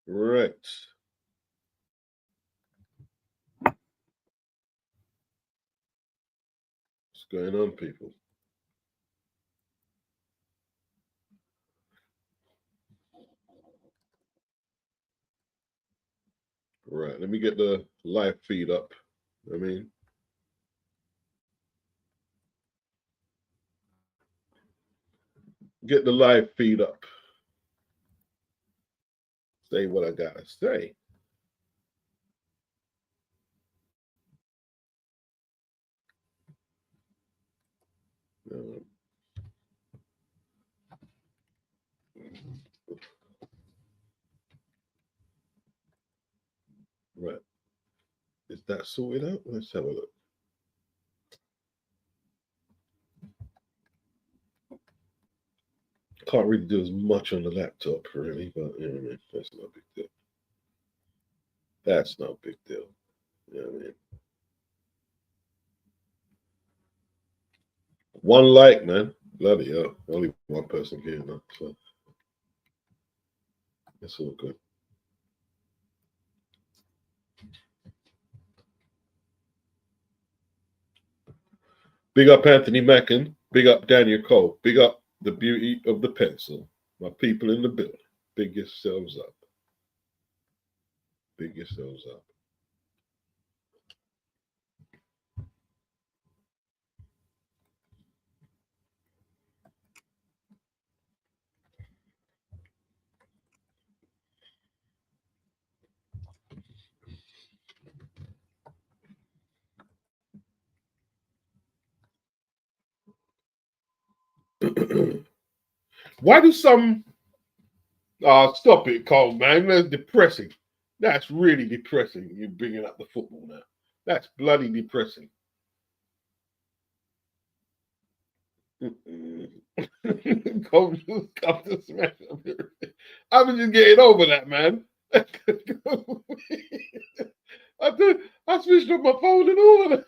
Right. What's going on, people? Right. Let me get the live feed up. Get the live feed up. Say what I gotta say. Right. Is that sorted out? Let's have a look. Can't really do as much on the laptop, really, but that's not a big deal. That's not a big deal. You know what I mean? One like, man. Bloody hell. Only one person here now. So it's all good. Big up Anthony Mackin. Big up Daniel Cole. Big up the beauty of the pencil. My people in the building. Big yourselves up. Big yourselves up. Why do some stop it, Cole, man? That's depressing. That's really depressing. You're bringing up the football now. That's bloody depressing. Come to smash up here. I'm just getting over that, man. I switched up my phone and all of that.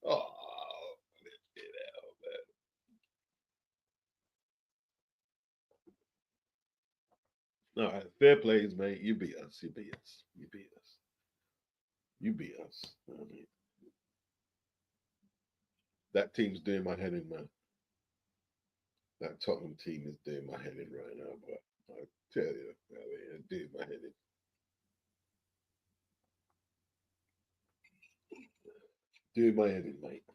Oh, all right, fair plays, mate. You beat us. You beat us. You beat us. You beat us. I mean, that team's doing my head in, man. That Tottenham team is doing my head in right now, but I tell you, I mean, it's doing my head in. Doing my head in, mate.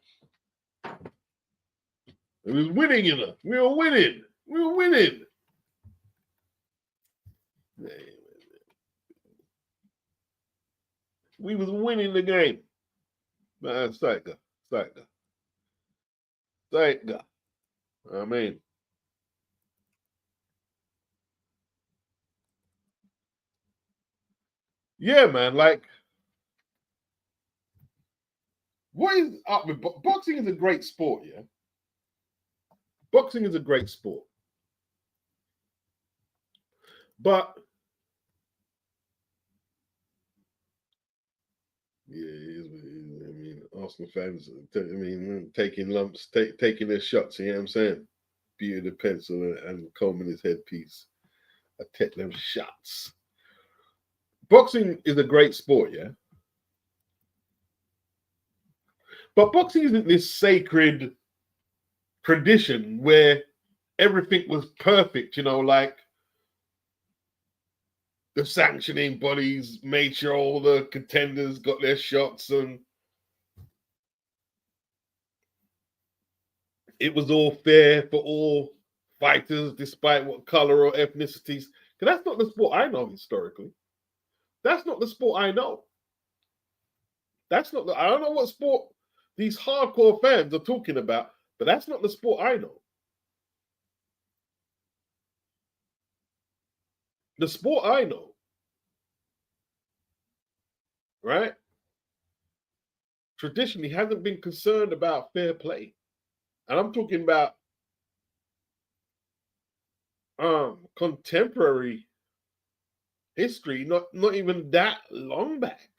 It was winning, you know. We were winning. We were winning. We was winning the game. Man, Psycho. I mean, yeah, man. Like, what is up with boxing? Is a great sport, yeah. Boxing is a great sport, but yeah, I mean, Arsenal fans. I mean, taking lumps, taking their shots. You know what I'm saying? Beauty of the pencil and combing his headpiece. I take them shots. Boxing is a great sport, yeah. But boxing isn't this sacred tradition where everything was perfect, you know, like the sanctioning bodies made sure all the contenders got their shots and it was all fair for all fighters, despite what color or ethnicities. Because that's not the sport I know historically. That's not the sport I know. That's not I don't know what sport these hardcore fans are talking about, but that's not the sport I know. The sport I know, right, traditionally hasn't been concerned about fair play. And I'm talking about contemporary history, not even that long back.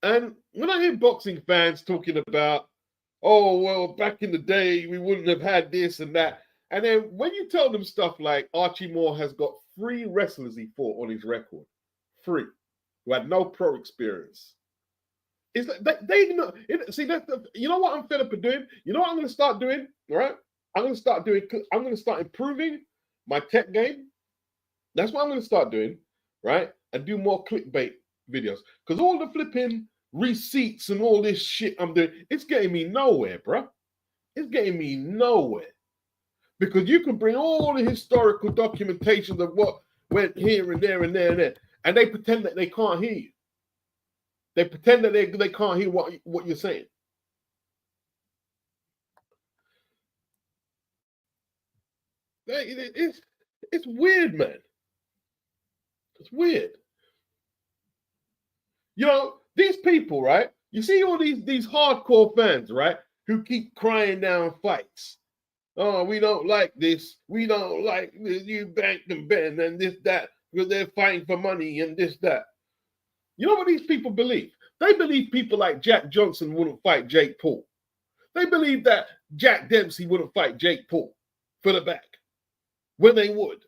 And when I hear boxing fans talking about oh, well, back in the day, we wouldn't have had this and that. And then when you tell them stuff like Archie Moore has got 3 wrestlers he fought on his record, 3, who had no pro experience. It's like they know. See, you know what I'm fed up of doing? You know what I'm going to start doing? All right? I'm going to start improving my tech game. That's what I'm going to start doing, right? And do more clickbait videos. Because all the flipping receipts and all this shit I'm doing, it's getting me nowhere, bro. It's getting me nowhere. Because you can bring all the historical documentations of what went here and there and there and there, and they pretend that they can't hear you. They pretend that they can't hear what you're saying. It's weird, man. It's weird. You know, these people, right? You see all these hardcore fans, right? Who keep crying down fights. Oh, we don't like this. We don't like this. Eubank and Ben and this, that, because they're fighting for money and this, that. You know what these people believe? They believe people like Jack Johnson wouldn't fight Jake Paul. They believe that Jack Dempsey wouldn't fight Jake Paul for the back. When they would.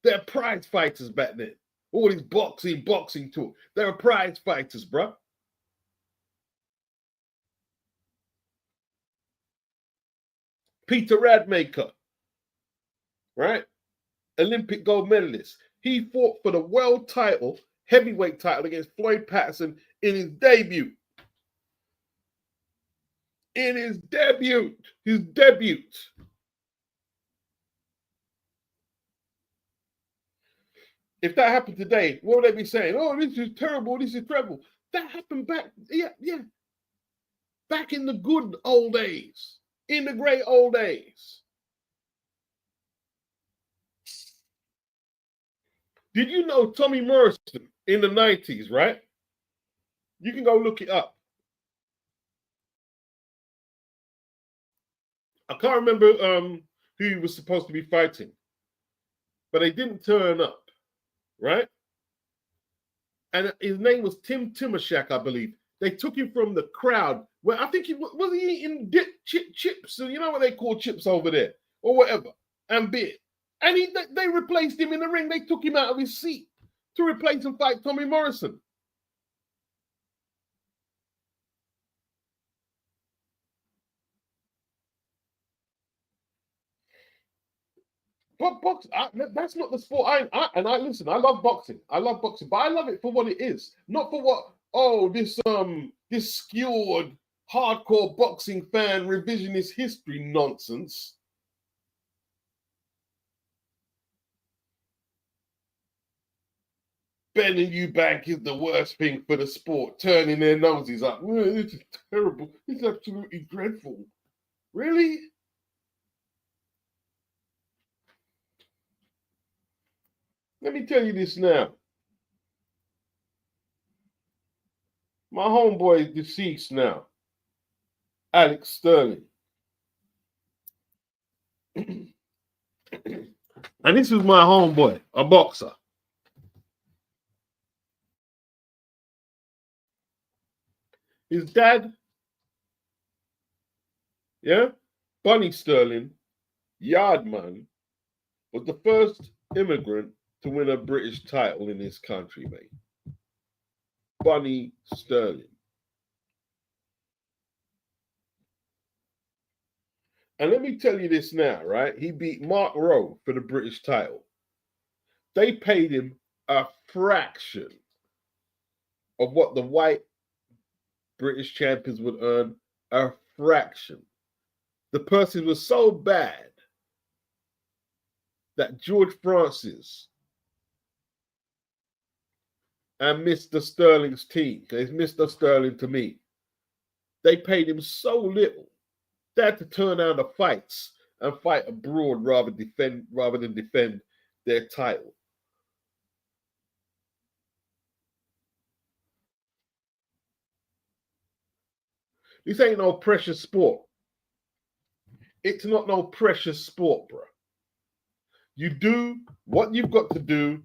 They're prize fighters back then. All these boxing talk. They're prize fighters, bro. Peter Radmaker, right? Olympic gold medalist. He fought for the world title, heavyweight title, against Floyd Patterson in his debut. His debut. If that happened today, what would they be saying? Oh, this is terrible. This is terrible. That happened back, yeah. Back in the good old days. In the great old days. Did you know Tommy Morrison in the 90s, right? You can go look it up. I can't remember who he was supposed to be fighting, but they didn't turn up, right? And his name was Tim Timashak, I believe. They took him from the crowd. Well, I think he was eating chips, you know what they call chips over there, or whatever, and beer. And they replaced him in the ring. They took him out of his seat to replace and fight Tommy Morrison. But that's not the sport I listen. I love boxing. I love boxing, but I love it for what it is, not for what. Oh, this skewed hardcore boxing fan revisionist history nonsense. Ben and Eubank is the worst thing for the sport, turning their noses up. This is terrible. It's absolutely dreadful. Really? Let me tell you this now. My homeboy is deceased now. Alex Sterling. And this is my homeboy, a boxer. His dad, Bunny Sterling, Yardman, was the first immigrant to win a British title in this country, mate. Bunny Sterling. And let me tell you this now, right? He beat Mark Rowe for the British title. They paid him a fraction of what the white British champions would earn, a fraction. The person was so bad that George Francis and Mr. Sterling's team, it's Mr. Sterling to me, they paid him so little, they had to turn down the fights and fight abroad rather than defend their title. This ain't no precious sport. It's not no precious sport, bro. You do what you've got to do.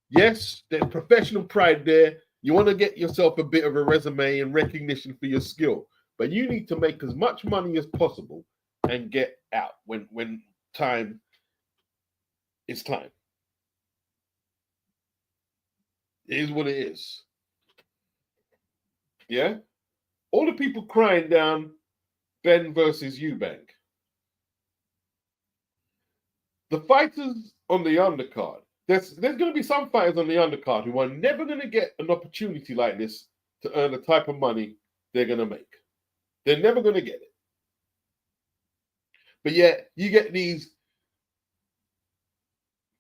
Yes, there's professional pride there. You want to get yourself a bit of a resume and recognition for your skill. but you need to make as much money as possible and get out when time is time. It is what it is. Yeah? All the people crying down Ben versus Eubank. The fighters on the undercard, there's going to be some fighters on the undercard who are never going to get an opportunity like this to earn the type of money they're going to make. They're never going to get it. But yet, you get these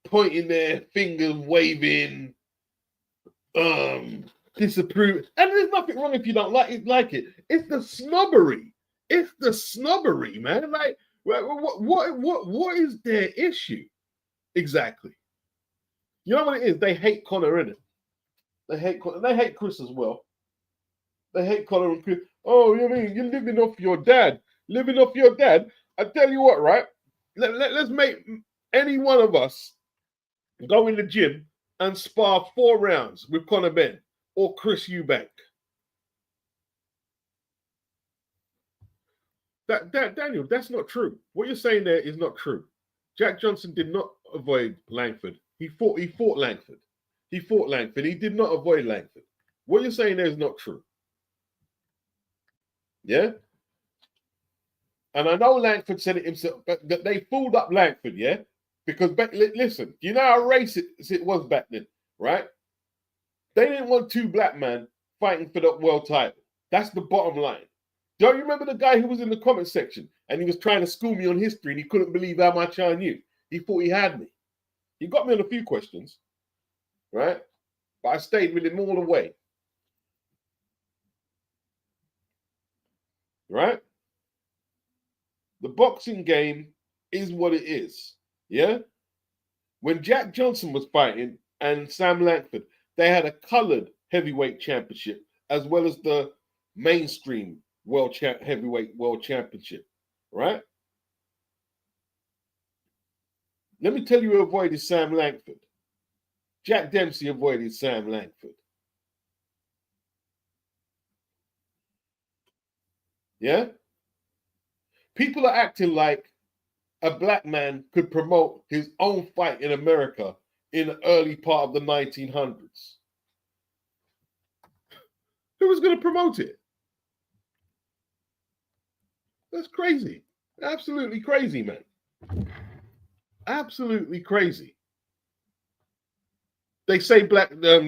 pointing their fingers, waving, disapprove. And there's nothing wrong if you don't like it. It's the snobbery. It's the snobbery, man. Like, what is their issue? Exactly. You know what it is? They hate Conor, innit? They hate Conor. They hate Chris as well. They hate Conor and Chris. Oh, you mean you're living off your dad? Living off your dad? I tell you what, right? Let's make any one of us go in the gym and spar 4 rounds with Conor Benn or Chris Eubank. Daniel, that's not true. What you're saying there is not true. Jack Johnson did not avoid Langford. He fought Langford. He fought Langford. He did not avoid Langford. What you're saying there is not true. Yeah? And I know Langford said it himself, but they fooled up Langford, yeah? Because, listen, you know how racist it was back then, right? They didn't want 2 black men fighting for the world title. That's the bottom line. Don't you remember the guy who was in the comment section and he was trying to school me on history and he couldn't believe how much I knew? He thought he had me. He got me on a few questions, right? But I stayed with him all the way. Right? The boxing game is what it is. Yeah? When Jack Johnson was fighting and Sam Langford, they had a colored heavyweight championship as well as the mainstream heavyweight world championship. Right? Let me tell you who avoided Sam Langford. Jack Dempsey avoided Sam Langford. Yeah? People are acting like a black man could promote his own fight in America in the early part of the 1900s. Who was going to promote it? That's crazy. Absolutely crazy, man. Absolutely crazy. They say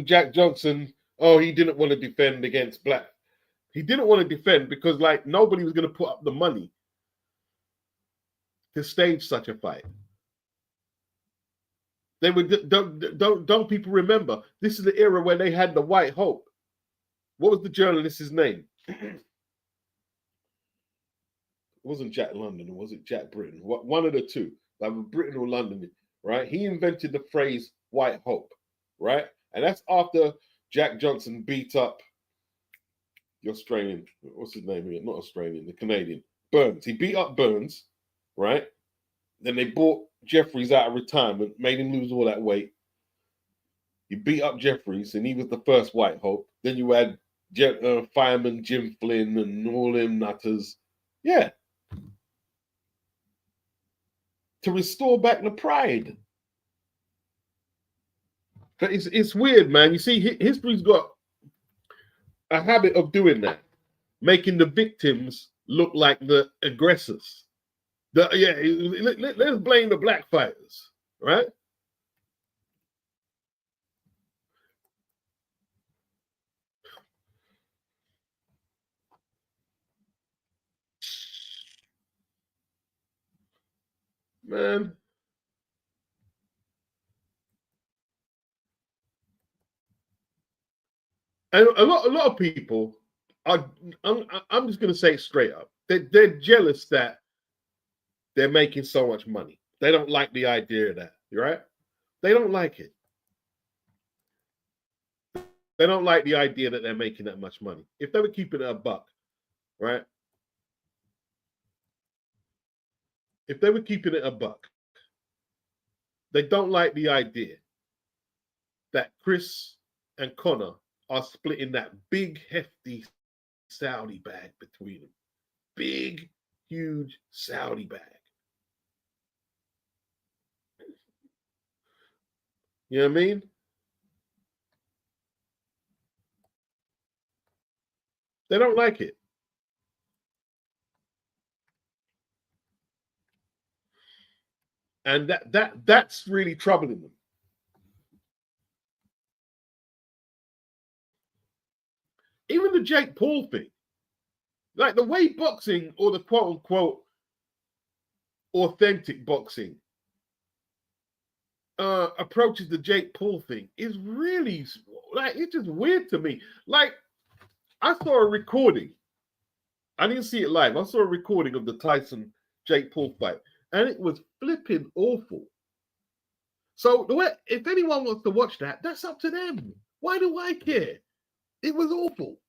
Jack Johnson, oh, he didn't want to defend against black. He didn't want to defend because, like, nobody was going to put up the money to stage such a fight. They would don't people remember? This is the era where they had the White Hope. What was the journalist's name? It wasn't Jack London, or was it Jack Britton? One of the two, like Britain or London, right? He invented the phrase White Hope, right? And that's after Jack Johnson beat up the Australian, what's his name here? Not Australian, the Canadian, Burns. He beat up Burns, right? Then they bought Jeffries out of retirement, made him lose all that weight. He beat up Jeffries, and he was the first White Hope. Then you had Fireman Jim Flynn and all them nutters. Yeah. To restore back the pride. But it's weird, man. You see, history's got a habit of doing that, making the victims look like the aggressors. Let's blame the black fighters, right? Man. And a lot of people are. I'm just going to say it straight up. They're jealous that they're making so much money. They don't like the idea of that, right? They don't like it. They don't like the idea that they're making that much money. If they were keeping it a buck, right? If they were keeping it a buck, they don't like the idea that Chris and Conor are splitting that big, hefty Saudi bag between them. big, huge Saudi bag. You know what I mean? They don't like it. And that's really troubling them. Even the Jake Paul thing, like the way boxing, or the quote unquote authentic boxing approaches the Jake Paul thing, is really, like, it's just weird to me. Like, I saw a recording. I didn't see it live. I saw a recording of the Tyson Jake Paul fight, and it was flipping awful. So if anyone wants to watch that, that's up to them. Why do I care? It was awful.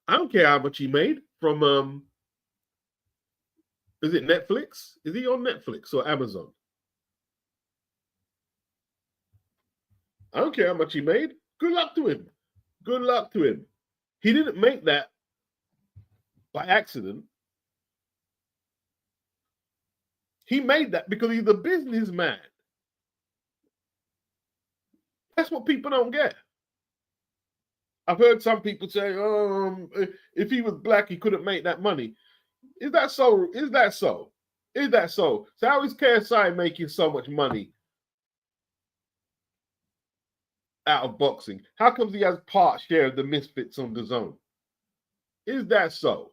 I don't care how much he made from is it Netflix? Is he on Netflix or Amazon? I don't care how much he made. Good luck to him. Good luck to him. He didn't make that by accident. He made that because he's a businessman. That's what people don't get. I've heard some people say, if he was black, he couldn't make that money. Is that so? Is that so? Is that so? So how is KSI making so much money out of boxing? How comes he has part share of the Misfits on the Zone? Is that so?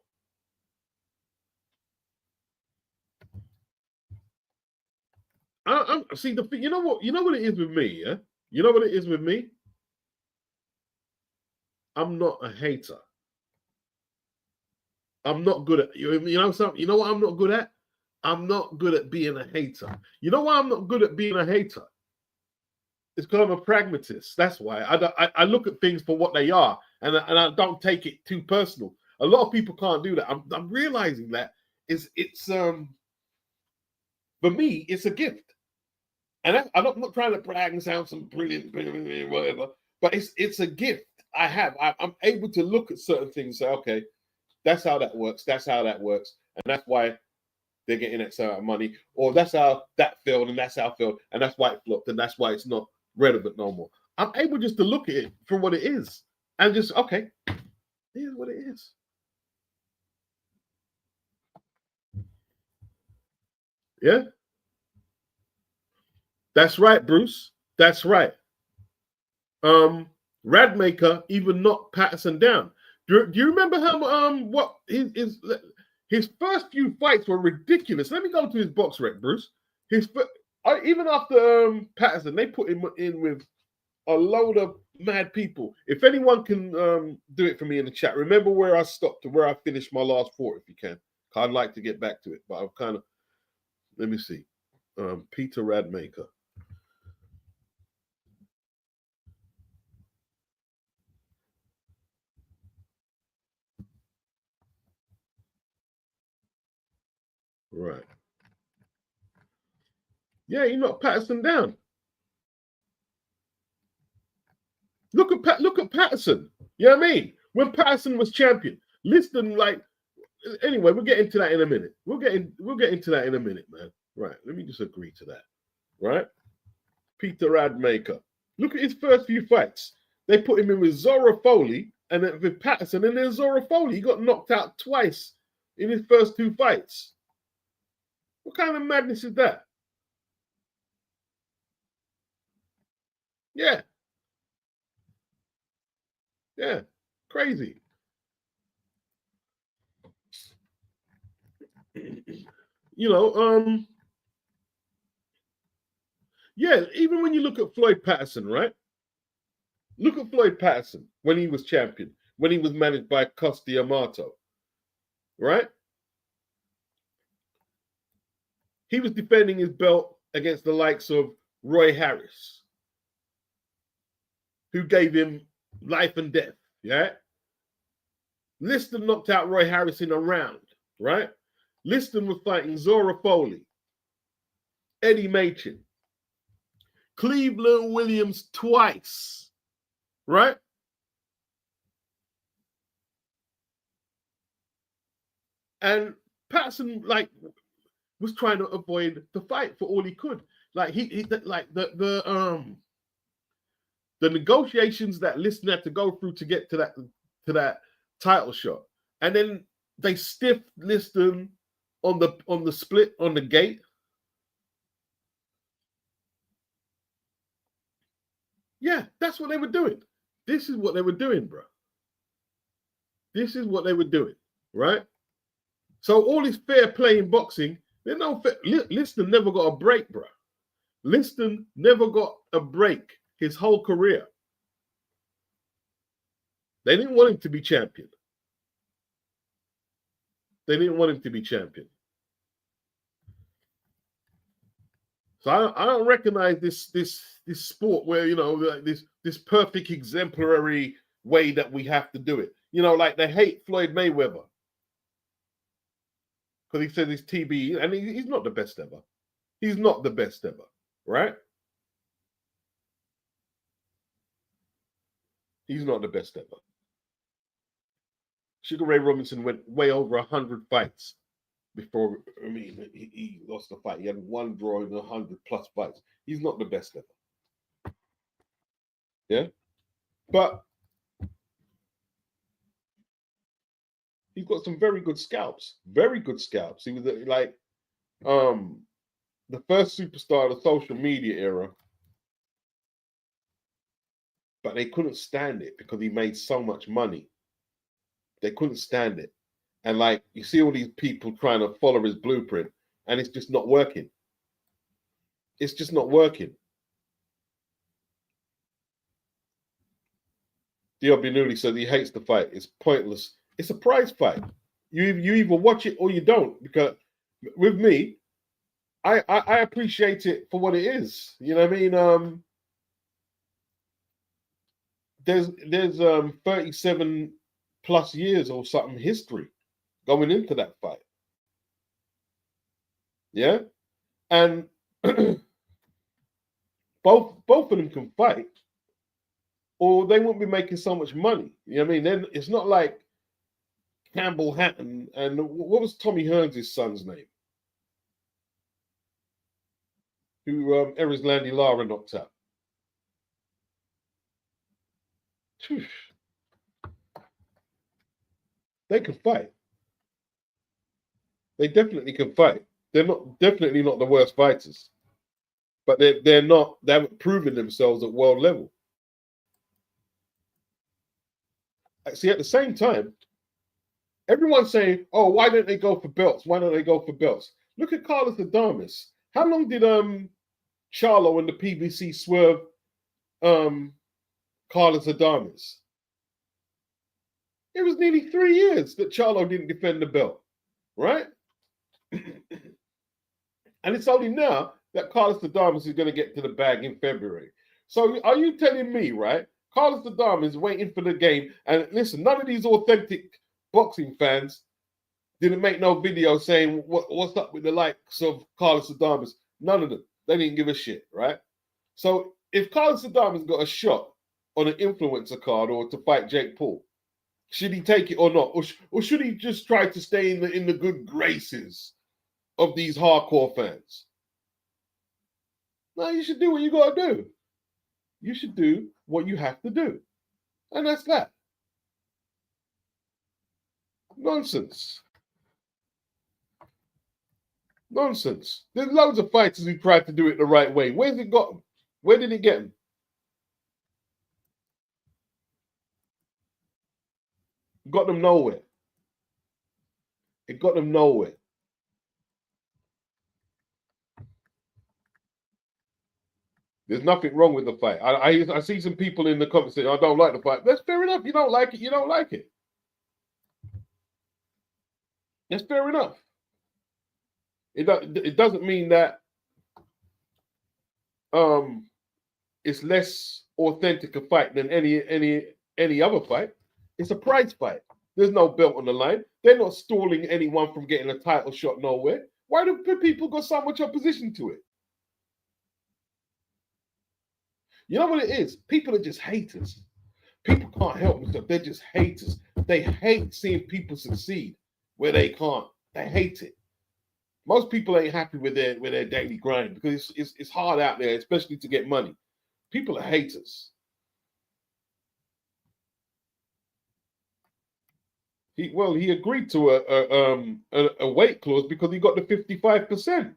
See, you know what it is with me, yeah? You know what it is with me? I'm not a hater. I'm not good at, you know something? You know what I'm not good at? I'm not good at being a hater. You know why I'm not good at being a hater? It's because I'm a pragmatist. That's why I look at things for what they are, and I don't take it too personal. A lot of people can't do that. I'm realizing that it's for me, it's a gift. And I'm not trying to brag and sound some brilliant, whatever, but it's a gift I have. I'm able to look at certain things and say, okay, that's how that works. That's how that works. And that's why they're getting X amount of money. Or that's how that failed, and that's how it failed, and that's why it flopped, and that's why it's not relevant no more. I'm able just to look at it for what it is and just, okay, here's what it is. Yeah? That's right, Bruce. That's right. Radmaker even knocked Patterson down. Do you remember how what his first few fights were ridiculous? Let me go to his box rec, Bruce. Even after Patterson, they put him in with a load of mad people. If anyone can do it for me in the chat, remember where I stopped to where I finished my last four, if you can. I'd like to get back to it, but I'm kind of, let me see. Peter Radmaker. Right. Yeah, he knocked Patterson down. Look at Patterson. You know what I mean? When Patterson was champion, listen, like, anyway, we'll get into that in a minute. We'll get into that in a minute, man. Right. Let me just agree to that. Right? Peter Radmaker. Look at his first few fights. They put him in with Zora Foley and then with Patterson, and then Zora Foley. He got knocked out twice in his first two fights. What kind of madness is that? Yeah. Yeah. Crazy. You know, yeah, even when you look at Floyd Patterson, right? Look at Floyd Patterson when he was champion, when he was managed by Costi Amato, right? He was defending his belt against the likes of Roy Harris, who gave him life and death, yeah? Liston knocked out Roy Harris in a round, right? Liston was fighting Zora Foley, Eddie Machin, Cleveland Williams twice, right? And Patterson was trying to avoid the fight for all he could. Like he like the negotiations that Liston had to go through to get to that title shot, and then they stiffed Liston on the split on the gate. Yeah, that's what they were doing. This is what they were doing, bro. This is what they were doing, right? So all this fair play in boxing, there's no fair. Liston never got a break, bro. Liston never got a break his whole career. They didn't want him to be champion. They didn't want him to be champion. So I don't recognize this sport where, you know, like this perfect exemplary way that we have to do it. You know, like they hate Floyd Mayweather because he said he's TB, and he's not the best ever. He's not the best ever, right? He's not the best ever. Sugar Ray Robinson went way over 100 fights before. I mean, he lost the fight. He had one draw in 100+ fights. He's not the best ever. Yeah, but he's got some very good scalps. Very good scalps. He was like the first superstar of the social media era, but they couldn't stand it because he made so much money. They couldn't stand it. And like you see all these people trying to follow his blueprint, and it's just not working. It's just not working. Diobinuli said he hates the fight. It's pointless. It's a prize fight. You either watch it or you don't. Because with me, I appreciate it for what it is. You know what I mean? There's 37+ years or something history going into that fight. Yeah, and both of them can fight, or they won't be making so much money. You know what I mean? Then it's not like Campbell Hatton and what was Tommy Hearns' son's name, who Erislandy Lara knocked out. They can fight. They definitely can fight. They're definitely not the worst fighters, but they haven't proven themselves at world level. See, at the same time, everyone's saying, "Oh, why don't they go for belts? Why don't they go for belts?" Look at Carlos Adames. How long did Charlo and the PBC swerve Carlos Adames? It was nearly 3 years that Charlo didn't defend the belt, right? And it's only now that Carlos Adames is going to get to the bag in February. So are you telling me, right? Carlos Adames is waiting for the game. And listen, none of these authentic boxing fans didn't make no video saying what's up with the likes of Carlos Adames. None of them. They didn't give a shit, right? So if Carlos Adames got a shot on an influencer card or to fight Jake Paul, should he take it or not? Or should he just try to stay in the good graces of these hardcore fans? No, you should do what you got to do. You should do what you have to do. And that's that. Nonsense. Nonsense. There's loads of fighters who tried to do it the right way. Where's it got? Where did it get them? Got them nowhere. It got them nowhere. There's nothing wrong with the fight. I see some people in the comments saying, I don't like the fight. That's fair enough. You don't like it. You don't like it. That's fair enough. It doesn't mean that it's less authentic a fight than any other fight. It's a prize fight. There's no belt on the line. They're not stalling anyone from getting a title shot nowhere. Why do people got so much opposition to it? You know what it is? People are just haters. People can't help themselves. They're just haters. They hate seeing people succeed where they can't. They hate it. Most people ain't happy with their daily grind because it's hard out there, especially to get money. People are haters. He agreed to a weight clause because he got the 55%.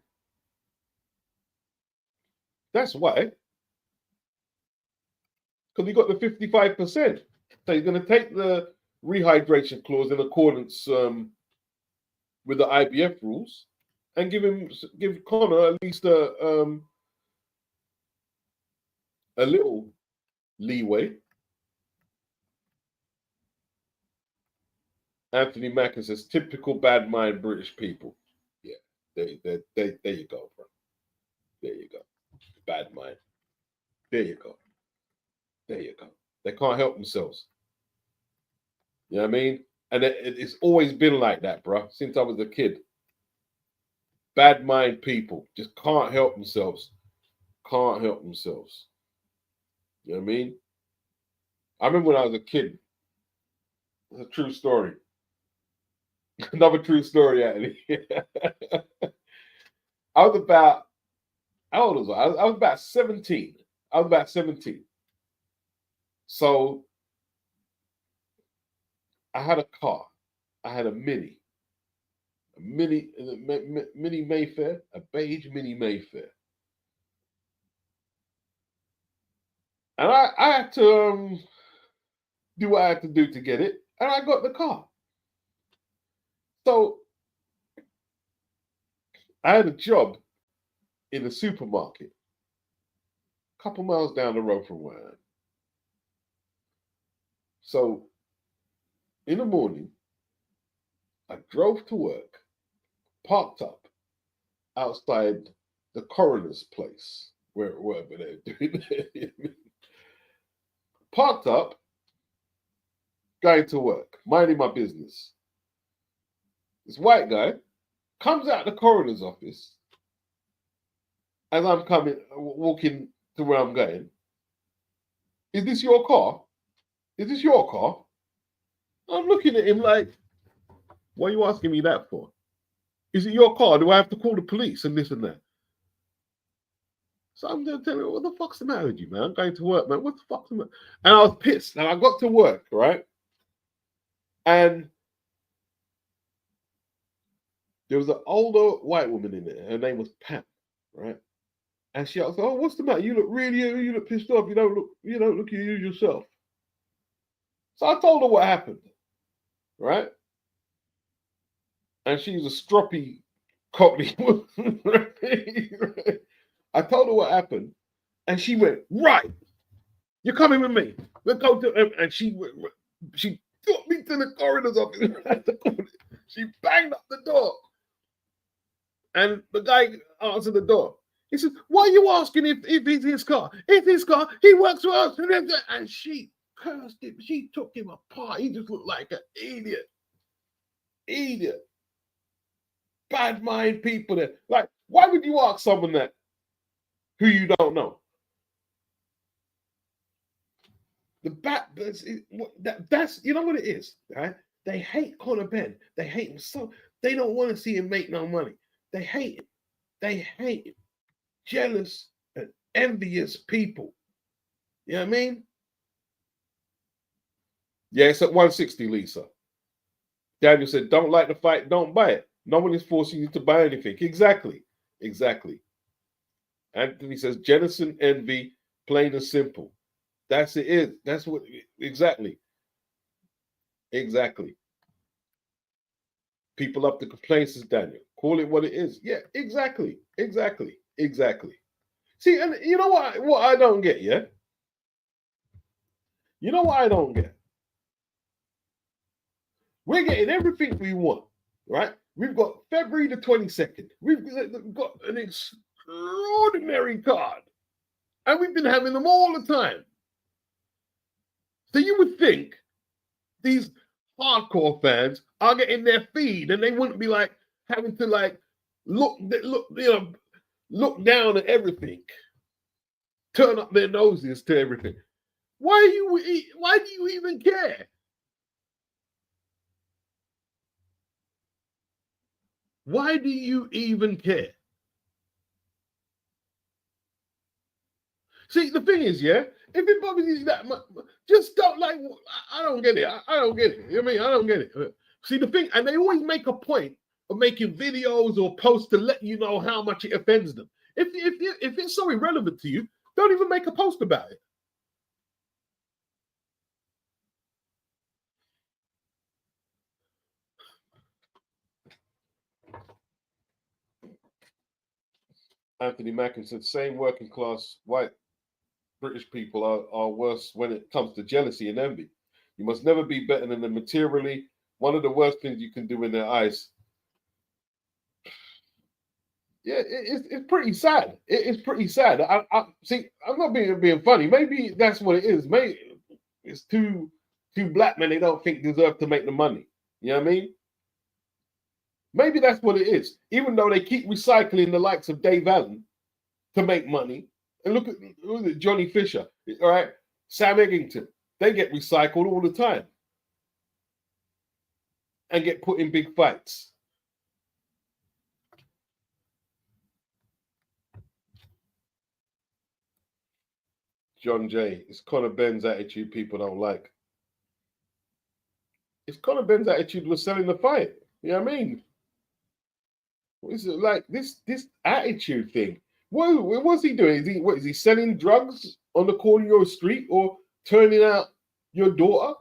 That's why. Because he got the 55%. So he's going to take the rehydration clause in accordance with the IBF rules and give Conor at least a little leeway. Anthony Mackin says, typical bad mind British people. Yeah, there you go, bro. There you go. Bad mind. There you go. There you go. They can't help themselves. You know what I mean? And it's always been like that, bro, since I was a kid. Bad mind people just can't help themselves. Can't help themselves. You know what I mean? I remember when I was a kid. It's a true story. Another true story, actually. I was about, how old was I? I was about 17. I was about 17. So I had a car. I had a Mini Mayfair, a beige Mini Mayfair. And I had to do what I had to do to get it. And I got the car. So I had a job in a supermarket, a couple miles down the road from where I am. So in the morning, I drove to work, parked up outside the coroner's place, wherever they're doing it. Parked up, going to work, minding my business. This white guy comes out of the coroner's office as I'm walking to where I'm going. Is this your car? Is this your car? I'm looking at him like, what are you asking me that for? Is it your car? Do I have to call the police and this and that? So I'm going to tell him, what the fuck's the matter with you, man? I'm going to work, man. What the fuck's the matter? And I was pissed. And I got to work, right? And there was an older white woman in there. Her name was Pam, right? And she asked, "Oh, what's the matter? You look pissed off. You don't look your usual self." So I told her what happened, right? And she's a stroppy Cockney woman. Right? I told her what happened, and she went, "Right, you're coming with me. Let's go to." And she took me to the coroner's office. She banged up the door. And the guy answered the door. He said, "Why are you asking if it's his car? It's his car. He works for us." And she cursed him. She took him apart. He just looked like an idiot. Idiot. Bad mind people there. Like, why would you ask someone that who you don't know? That's you know what it is, right? They hate Conor Benn. They hate him so they don't want to see him make no money. They hate him. They hate him. Jealous and envious people. You know what I mean? Yeah, it's at 160, Lisa. Daniel said, "Don't like the fight, don't buy it. No one is forcing you to buy anything." Exactly. Anthony says, "Jealous and envy, plain and simple." That's it. That's what exactly. People up to complaints, says Daniel. Call it what it is. Yeah, exactly. See, and you know what I don't get, yeah? You know what I don't get? We're getting everything we want, right? We've got February the 22nd. We've got an extraordinary card. And we've been having them all the time. So you would think these hardcore fans are getting their feed and they wouldn't be like having to like look down at everything, turn up their noses to everything. Why do you even care? Why do you even care? See, the thing is, yeah, if it bothers you that much, just don't like. I don't get it. I don't get it. You know what I mean? I don't get it. See, the thing, and they always make a point of making videos or posts to let you know how much it offends them. If it's so irrelevant to you, don't even make a post about it. Anthony Mackin said, same working class white British people are worse when it comes to jealousy and envy. You must never be better than them materially. One of the worst things you can do in their eyes. Yeah, it's pretty sad. It's pretty sad. I see. I'm not being funny. Maybe that's what it is. Maybe it's two black men they don't think deserve to make the money. You know what I mean? Maybe that's what it is. Even though they keep recycling the likes of Dave Allen to make money. And look at Johnny Fisher, all right? Sam Eggington. They get recycled all the time and get put in big fights. John Jay, it's Conor Benn's attitude people don't like. It's Conor Benn's attitude was selling the fight. You know what I mean? It's like this attitude thing. What's he doing? Is he selling drugs on the corner of your street or turning out your daughter?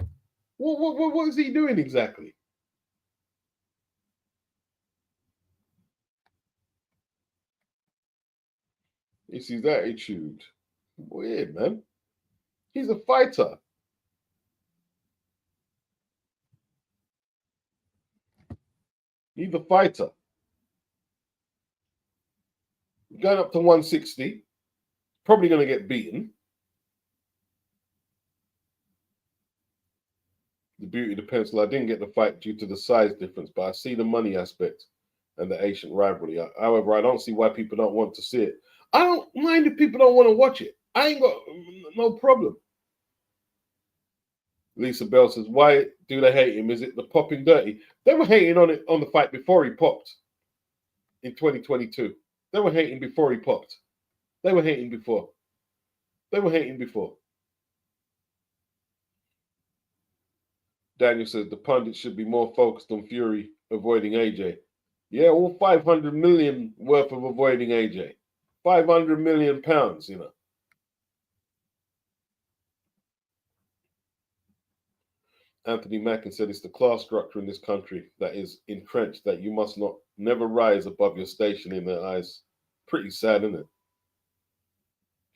What is he doing exactly? It's his attitude. Weird, man. He's a fighter. He's a fighter. Going up to 160. Probably going to get beaten. The beauty of the pencil. I didn't get the fight due to the size difference, but I see the money aspect and the ancient rivalry. However, I don't see why people don't want to see it. I don't mind if people don't want to watch it. I ain't got no problem. Lisa Bell says, why do they hate him? Is it the popping dirty? They were hating on the fight before he popped in 2022. They were hating before he popped. They were hating before. They were hating before. Daniel says the pundits should be more focused on Fury avoiding AJ. Yeah, all 500 million worth of avoiding AJ. 500 million pounds, you know. Anthony Mackin said it's the class structure in this country that is entrenched that you must never rise above your station in their eyes. Pretty sad, isn't it?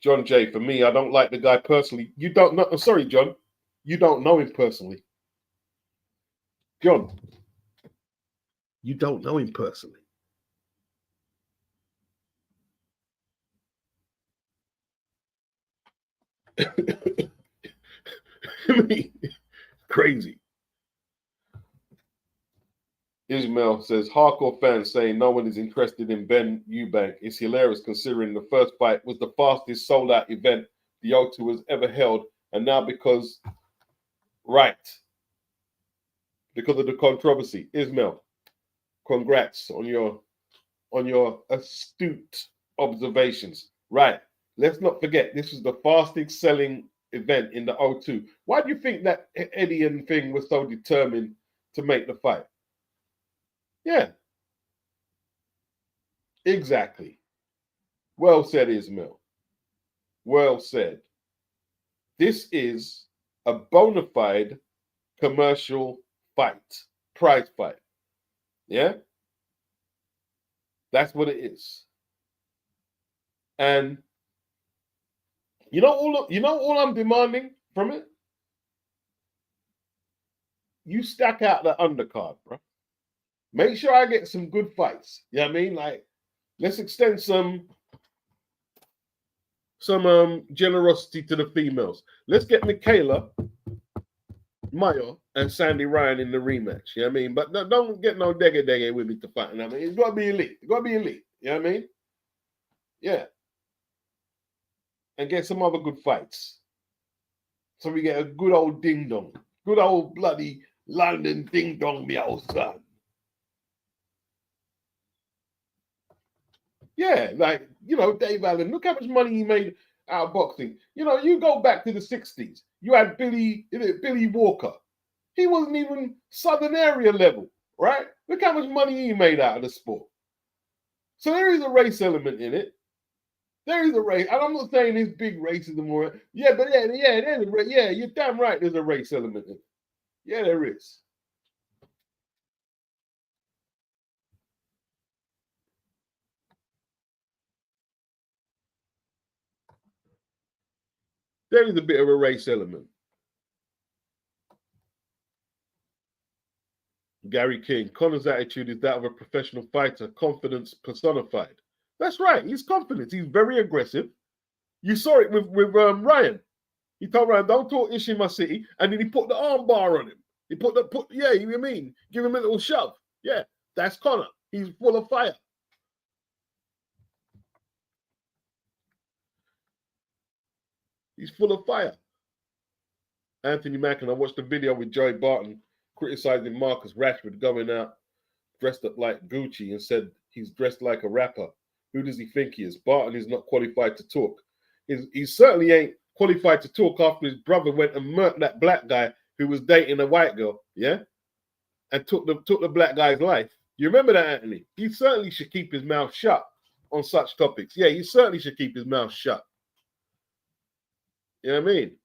John J, for me, I don't like the guy personally. You don't know. I'm sorry, John. You don't know him personally. John, you don't know him personally. I mean, crazy. Ismail says, hardcore fans saying no one is interested in Ben Eubank is hilarious considering the first fight was the fastest sold-out event the O2 has ever held, and now because of the controversy. Ismail, congrats on your astute observations. Right. Let's not forget, this was the fastest selling event in the O2. Why do you think that Eddie and thing was so determined to make the fight? Yeah. Exactly. Well said, Ismail. Well said. This is a bona fide commercial fight, prize fight. Yeah? That's what it is. And you know all I'm demanding from it? You stack out the undercard, bro. Make sure I get some good fights. You know what I mean? Like, let's extend some generosity to the females. Let's get Michaela, Maya, and Sandy Ryan in the rematch. You know what I mean? But don't get no deggy with me to fight. You know what I mean? It's got to be elite. It's got to be elite. You know what I mean? Yeah. And get some other good fights. So we get a good old ding dong. Good old bloody London ding dong, me old son. Yeah, like, you know, Dave Allen, look how much money he made out of boxing. You know, you go back to the 60s, you had Billy Walker. He wasn't even Southern area level, right? Look how much money he made out of the sport. So there is a race element in it. There is a race, and I'm not saying it's big racism or you're damn right. There's a race element in it. Yeah, there is. There is a bit of a race element. Gary King, Connor's attitude is that of a professional fighter, confidence personified. That's right. He's confident. He's very aggressive. You saw it with Ryan. He told Ryan, "Don't talk ish in my city," and then he put the arm bar on him. He put yeah. You mean give him a little shove? Yeah, that's Connor. He's full of fire. He's full of fire. Anthony Mackin, I watched a video with Joey Barton criticizing Marcus Rashford going out dressed up like Gucci and said he's dressed like a rapper. Who does he think he is? Barton is not qualified to talk. He certainly ain't qualified to talk after his brother went and murked that black guy who was dating a white girl, yeah? And took the black guy's life. You remember that, Anthony? He certainly should keep his mouth shut on such topics. Yeah, he certainly should keep his mouth shut. You know what I mean?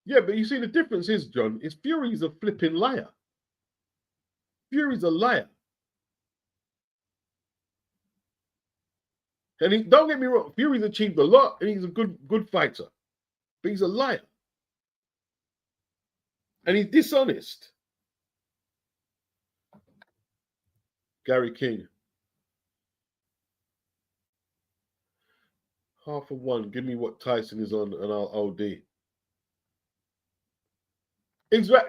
Yeah, but you see, the difference is, John, is Fury's a flipping liar. Fury's a liar. And don't get me wrong, Fury's achieved a lot and he's a good fighter. But he's a liar. And he's dishonest. Gary King. 1/2. Give me what Tyson is on and I'll OD.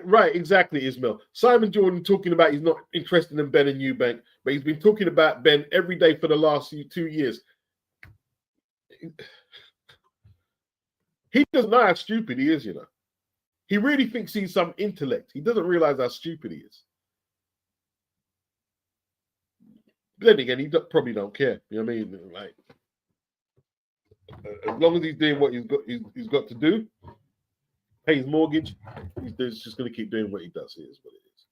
Right, exactly, Ismail. Simon Jordan talking about he's not interested in Ben and Eubank, but he's been talking about Ben every day for the last 2 years. He doesn't know how stupid he is, you know. He really thinks he's some intellect. He doesn't realize how stupid he is. But then again, he probably don't care. You know what I mean? Like, as long as he's doing what he's got to do, pay his mortgage, he's just going to keep doing what he does. It is what it is.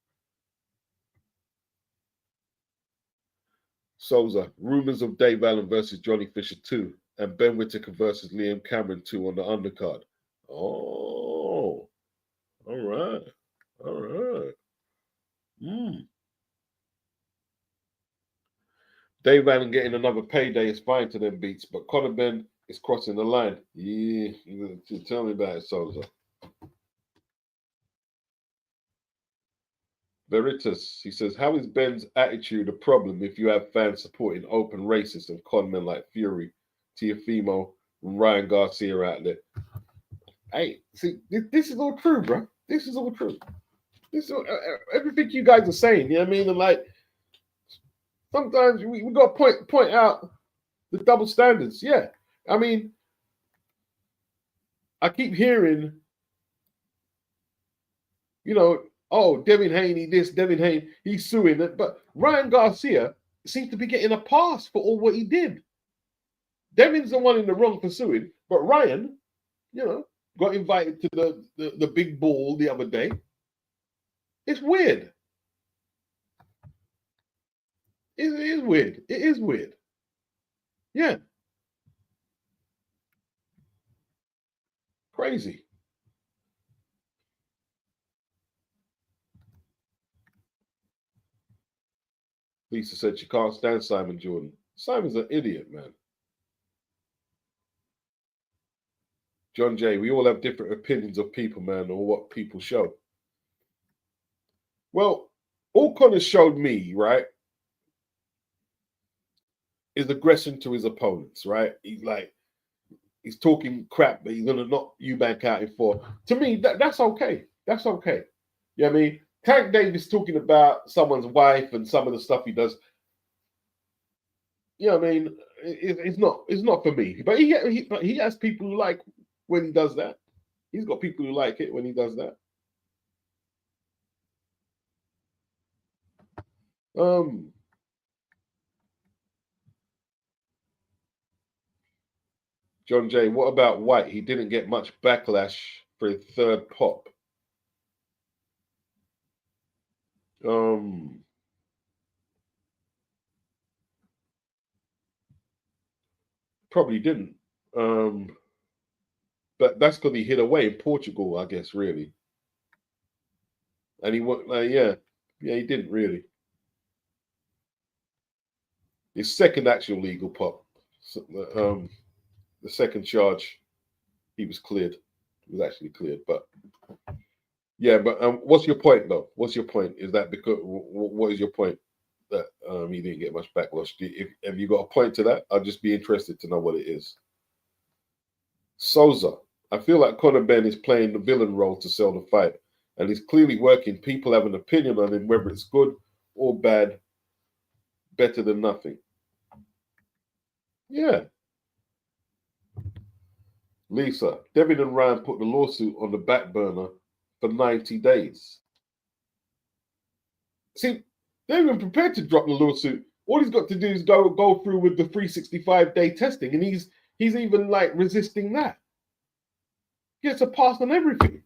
Souza, rumors of Dave Allen versus Johnny Fisher 2 and Ben Whittaker versus Liam Cameron 2 on the undercard. Oh, all right. All right. Dave Allen getting another payday is fine to them beats, but Conor Ben is crossing the line. Yeah, tell me about it, Souza. Veritas, he says, how is Ben's attitude a problem if you have fans supporting open racists and conmen like Fury, Teofimo, and Ryan Garcia out there? Hey, see, this is all true, bro. This is all true. This is everything you guys are saying. You know what I mean? And like, sometimes we got to point out the double standards. Yeah, I mean, I keep hearing, you know, oh, Devin Haney, this, Devin Haney, he's suing it. But Ryan Garcia seems to be getting a pass for all what he did. Devin's the one in the wrong for suing, but Ryan, you know, got invited to the big ball the other day. It's weird. It is weird. It is weird. Yeah. Crazy. Lisa said she can't stand Simon Jordan. Simon's an idiot, man. John Jay, we all have different opinions of people, man, or what people show. Well, all Conor showed me, right, is aggression to his opponents, right? He's talking crap, but he's gonna knock Eubank out in 4. To me, that's okay. That's okay. You know what I mean? Tank Davis talking about someone's wife and some of the stuff he does. You know what I mean? It's not for me. But he has people who like when he does that. He's got people who like it when he does that. John J, what about White? He didn't get much backlash for his third pop. Probably didn't. But that's because he hid away in Portugal, I guess, really. And he went, yeah, he didn't really. His second actual legal pop, the second charge, he was cleared. He was actually cleared, but yeah. But what's your point, though? What's your point? Is that because what is your point that he didn't get much backlash? Have you got a point to that? I'd just be interested to know what it is. Souza, I feel like Conor Benn is playing the villain role to sell the fight, and he's clearly working. People have an opinion on him, whether it's good or bad. Better than nothing. Yeah. Lisa, Devin and Ryan put the lawsuit on the back burner for 90 days. See, they're even prepared to drop the lawsuit. All he's got to do is go through with the 365-day testing, and he's even like resisting that. Gets a pass on everything.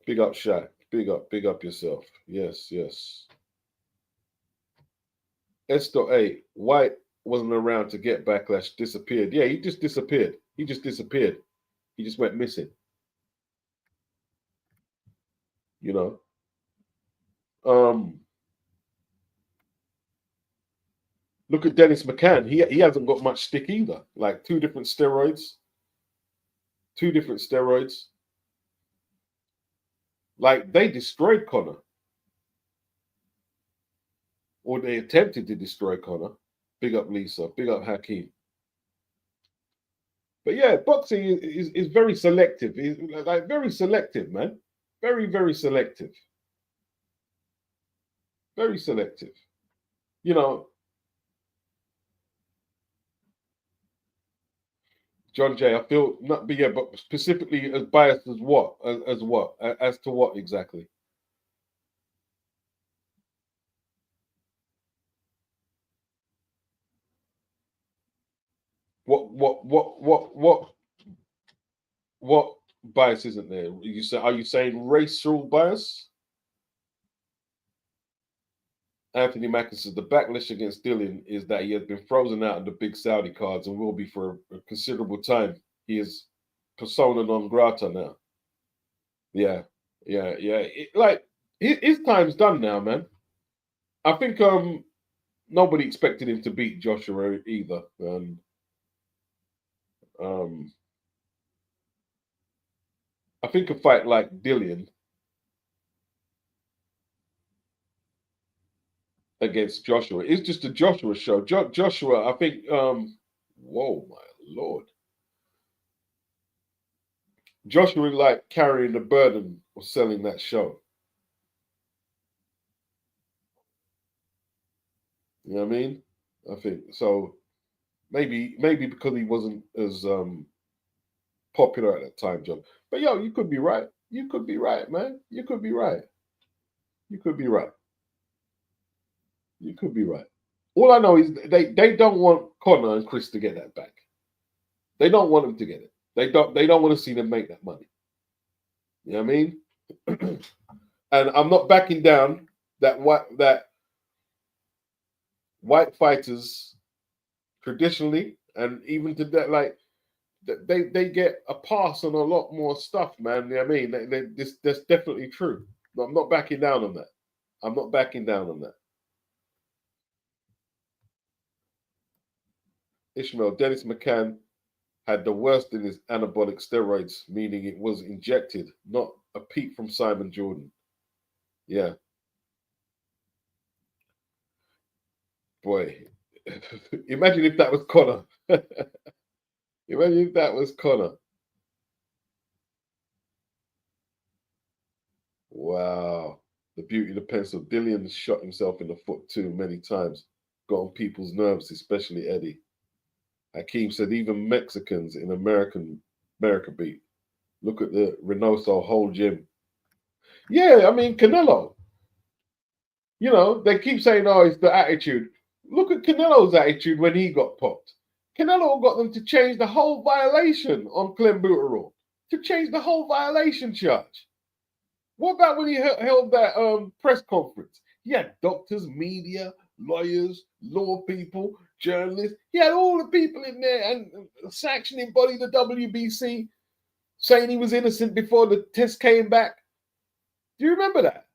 Big up, Shaq. Big up yourself. Yes. S.A. White wasn't around to get backlash, disappeared. Yeah, he just disappeared. He just went missing. You know. Look at Dennis McCann. He hasn't got much stick either. Like two different steroids. Like they destroyed Conor. Or they attempted to destroy Conor. Big up Lisa. Big up Hakeem. But yeah, boxing is very selective. It's like very selective, man. Very selective. Very selective. You know, John Jay, I feel not, but yeah, but specifically as biased as what? As what? As to what exactly? What bias isn't there? Are you saying racial bias? Anthony Mackin says the backlash against Dylan is that he has been frozen out of the big Saudi cards and will be for a considerable time. He is persona non grata now. Yeah. Like his time's done now, man. I think nobody expected him to beat Joshua either. Um, I think a fight like Dillian against Joshua is just a Joshua show. Joshua, I think, whoa, my lord. Joshua like carrying the burden of selling that show. You know what I mean? I think so. Maybe because he wasn't as popular at that time, John. But yo, you could be right. You could be right, man. You could be right. You could be right. You could be right. All I know is they don't want Conor and Chris to get that back. They don't want them to get it. They don't want to see them make that money. You know what I mean? And I'm not backing down that white fighters traditionally and even to that like they get a pass on a lot more stuff, man. You know what I mean? That's definitely true. I'm not backing down on that. I'm not backing down on that. Ishmael, Dennis McCann had the worst in his anabolic steroids, meaning it was injected, not a peak from Simon Jordan. Yeah. Boy, imagine if that was Conor. Imagine if that was Conor. Wow. The beauty of the pencil. Dillian shot himself in the foot too many times. Got on people's nerves, especially Eddie. Hakeem said even Mexicans in America beat. Look at the Reynoso whole gym. Yeah, I mean Canelo. You know, they keep saying, oh, it's the attitude. Look at Canelo's attitude when he got popped. Canelo got them to change the whole violation on clenbuterol, to change the whole violation charge. What about when he held that press conference? He had doctors, media, lawyers, law people, journalists. He had all the people in there and sanctioning body, the WBC, saying he was innocent before the test came back. Do you remember that?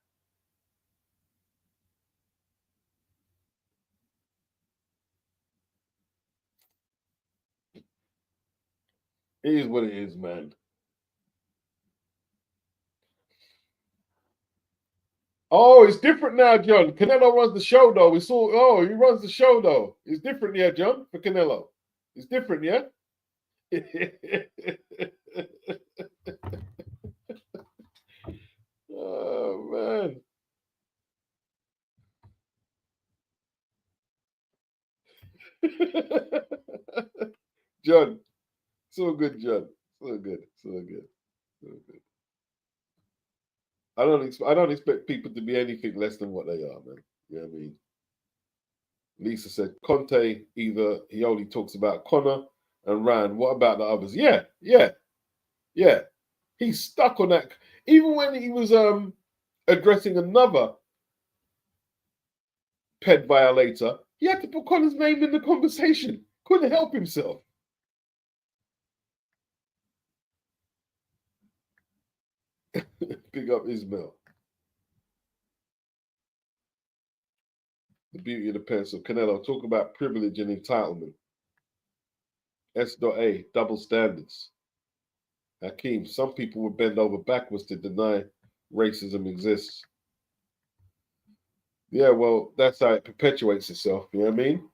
It is what it is, man. Oh, it's different now, John. Canelo runs the show, though. We saw. Oh, he runs the show, though. It's different, yeah, John, for Canelo. It's different, yeah. Oh man, John, so good, John. So good, so good, so good. I don't expect people to be anything less than what they are, man. You know what I mean? Lisa said Conte either he only talks about Connor and Rand. What about the others? Yeah, yeah, yeah. He's stuck on that. Even when he was addressing another ped violator, he had to put Connor's name in the conversation. Couldn't help himself. Big up Ismail. The beauty of the pencil. Canelo, talk about privilege and entitlement. S.A. Double standards. Hakeem, some people would bend over backwards to deny racism exists. Yeah, well, that's how it perpetuates itself. You know what I mean?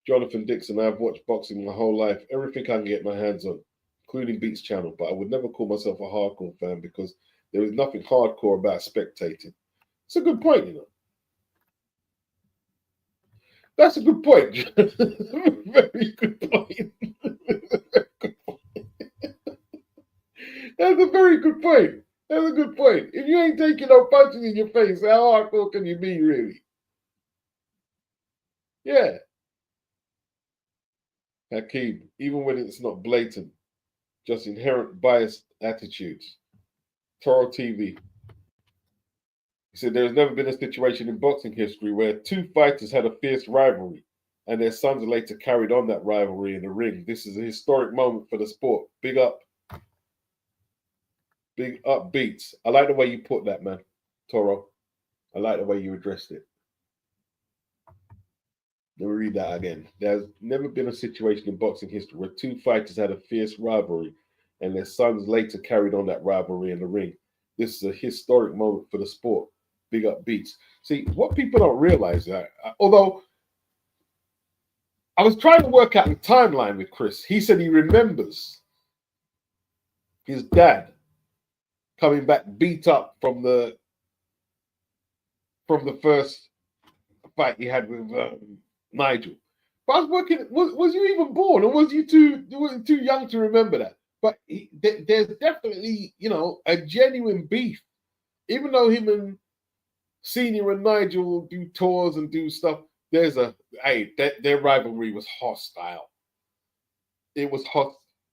Jonathan Dixon, I've watched boxing my whole life. Everything I can get my hands on, including Beats Channel, but I would never call myself a hardcore fan because there is nothing hardcore about spectating. It's a good point, you know. That's a good point. Very good point. That's a very good point. That's a good point. If you ain't taking no punches in your face, how hardcore can you be, really? Yeah. Hakeem, even when it's not blatant, just inherent biased attitudes. Toro TV. He said there has never been a situation in boxing history where two fighters had a fierce rivalry and their sons later carried on that rivalry in the ring. This is a historic moment for the sport. Big up. Big up Beats. I like the way you put that, man, Toro. I like the way you addressed it. Let me read that again. There's never been a situation in boxing history where two fighters had a fierce rivalry and their sons later carried on that rivalry in the ring. This is a historic moment for the sport. Big up Beats. See, what people don't realize that, although I was trying to work out the timeline with Chris, he said he remembers his dad coming back beat up from the first fight he had with Nigel. But I was working. Was you even born, or was you too young to remember that? But there's definitely, you know, a genuine beef. Even though him and Senior and Nigel do tours and do stuff, there's their rivalry was hostile. It was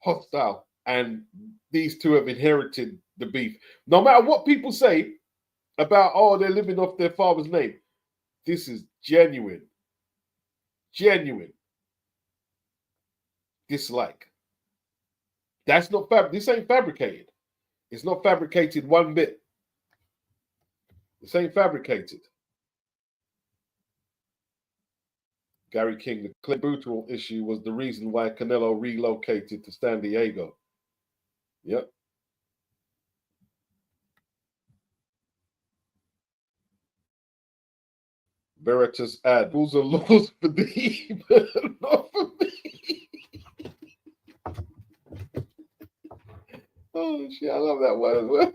hostile, and these two have inherited the beef. No matter what people say about, oh, they're living off their father's name, this is genuine dislike. That's not this ain't fabricated. It's not fabricated one bit. This ain't fabricated. Gary King, the clenbuterol issue was the reason why Canelo relocated to San Diego. Yep. Veritas ad. Rules are laws for thee, but not for me. Oh shit, I love that one as well.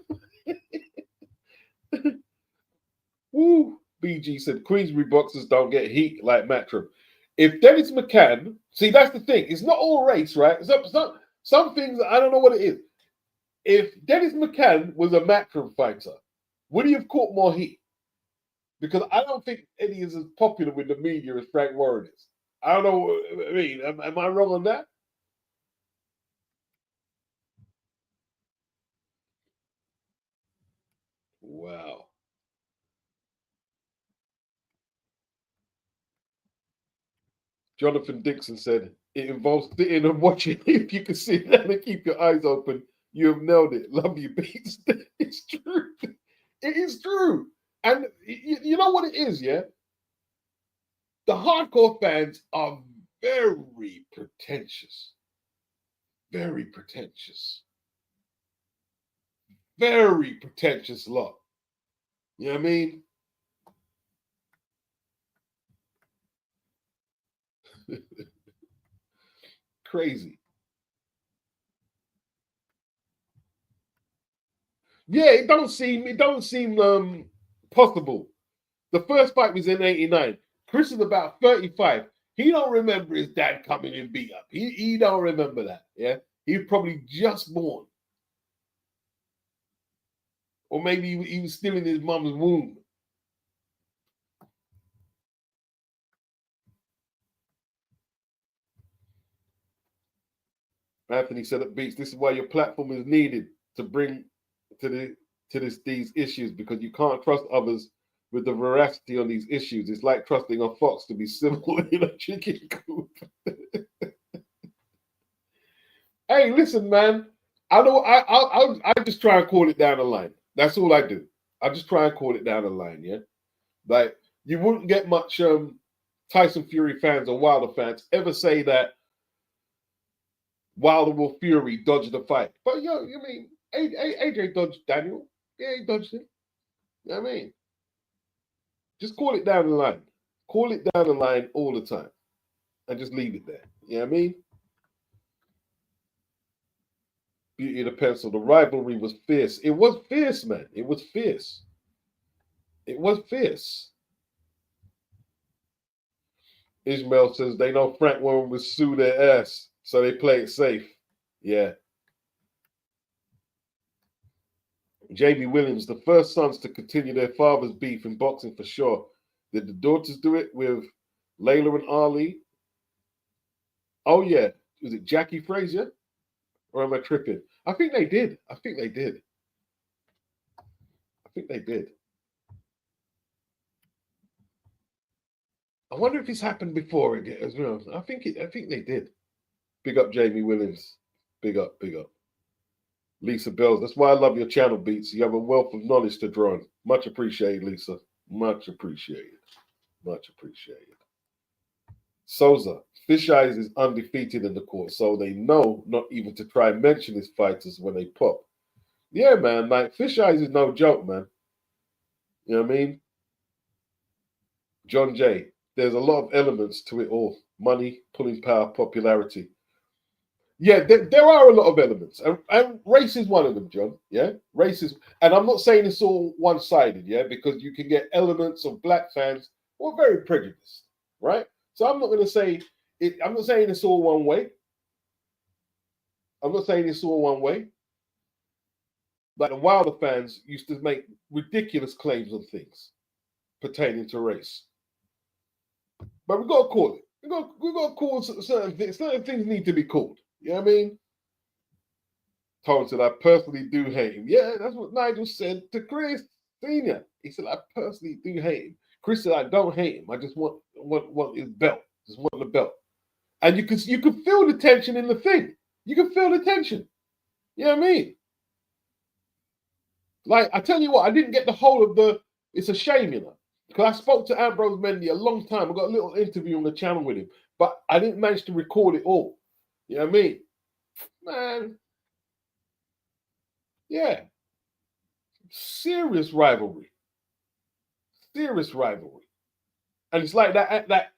Woo. BG said Queensbury boxers don't get heat like Matchroom. If Dennis McCann, see, that's the thing. It's not all race, right? Some things, I don't know what it is. If Dennis McCann was a Matchroom fighter, would he have caught more heat? Because I don't think Eddie is as popular with the media as Frank Warren is. I don't know what I mean. Am I wrong on that? Wow. Jonathan Dixon said, it involves sitting and watching. If you can sit down and keep your eyes open, you have nailed it. Love you, Beats. It's true. It is true. And you know what it is, yeah? The hardcore fans are very pretentious. Very pretentious. Very pretentious lot. You know what I mean? Crazy. Yeah, it don't seem possible. The first fight was in 89. Chris is about 35. He don't remember his dad coming and beat up. He don't remember that. Yeah. He's probably just born. Or maybe he was still in his mum's womb. Anthony said at Beats, this is why your platform is needed to bring to these issues, because you can't trust others with the veracity on these issues. It's like trusting a fox to be civil in a chicken coop. Hey, listen, man. I just try and call it down the line. That's all I do. I just try and call it down the line, yeah? Like, you wouldn't get much Tyson Fury fans or Wilder fans ever say that Wilder or Fury dodged the fight. But, you mean, AJ dodged Daniel. Yeah, he dodged it. You know what I mean? Just call it down the line. Call it down the line all the time. And just leave it there. You know what I mean? Beauty of the pencil. The rivalry was fierce. It was fierce, man. It was fierce. It was fierce. Ishmael says they know Frank Warren will sue their ass, so they play it safe. Yeah. Jamie Williams, the first sons to continue their father's beef in boxing for sure. Did the daughters do it with Layla and Ali? Oh, yeah. Was it Jackie Frazier? Or am I tripping? I think they did. I think they did. I think they did. I wonder if it's happened before again as well. I think they did. Big up Jamie Williams. Big up, big up. Lisa Bells. That's why I love your channel, Beats. You have a wealth of knowledge to draw on. Much appreciated, Lisa. Much appreciated. Much appreciated. Souza. Fish Eyes is undefeated in the court, so they know not even to try and mention his fighters when they pop. Yeah, man. Like, Fish Eyes is no joke, man. You know what I mean? John Jay. There's a lot of elements to it all. Money, pulling power, popularity. Yeah, there are a lot of elements. And race is one of them, John. Yeah? Race is... And I'm not saying it's all one-sided, yeah? Because you can get elements of black fans who are very prejudiced, right? So I'm not going to say... I'm not saying it's all one way. I'm not saying it's all one way. Like the Wilder fans used to make ridiculous claims on things pertaining to race. But we've got to call it. We've got to call certain things. Certain things need to be called. You know what I mean? Tom said, I personally do hate him. Yeah, that's what Nigel said to Chris Sr. He said, I personally do hate him. Chris said, I don't hate him. I just want his belt. Just want the belt. And you could feel the tension in the thing. You can feel the tension. You know what I mean? Like, I tell you what, I didn't get the whole of the... It's a shame, you know. Because I spoke to Ambrose Mendy a long time. I got a little interview on the channel with him. But I didn't manage to record it all. You know what I mean? Man. Yeah. Serious rivalry. Serious rivalry. And it's like that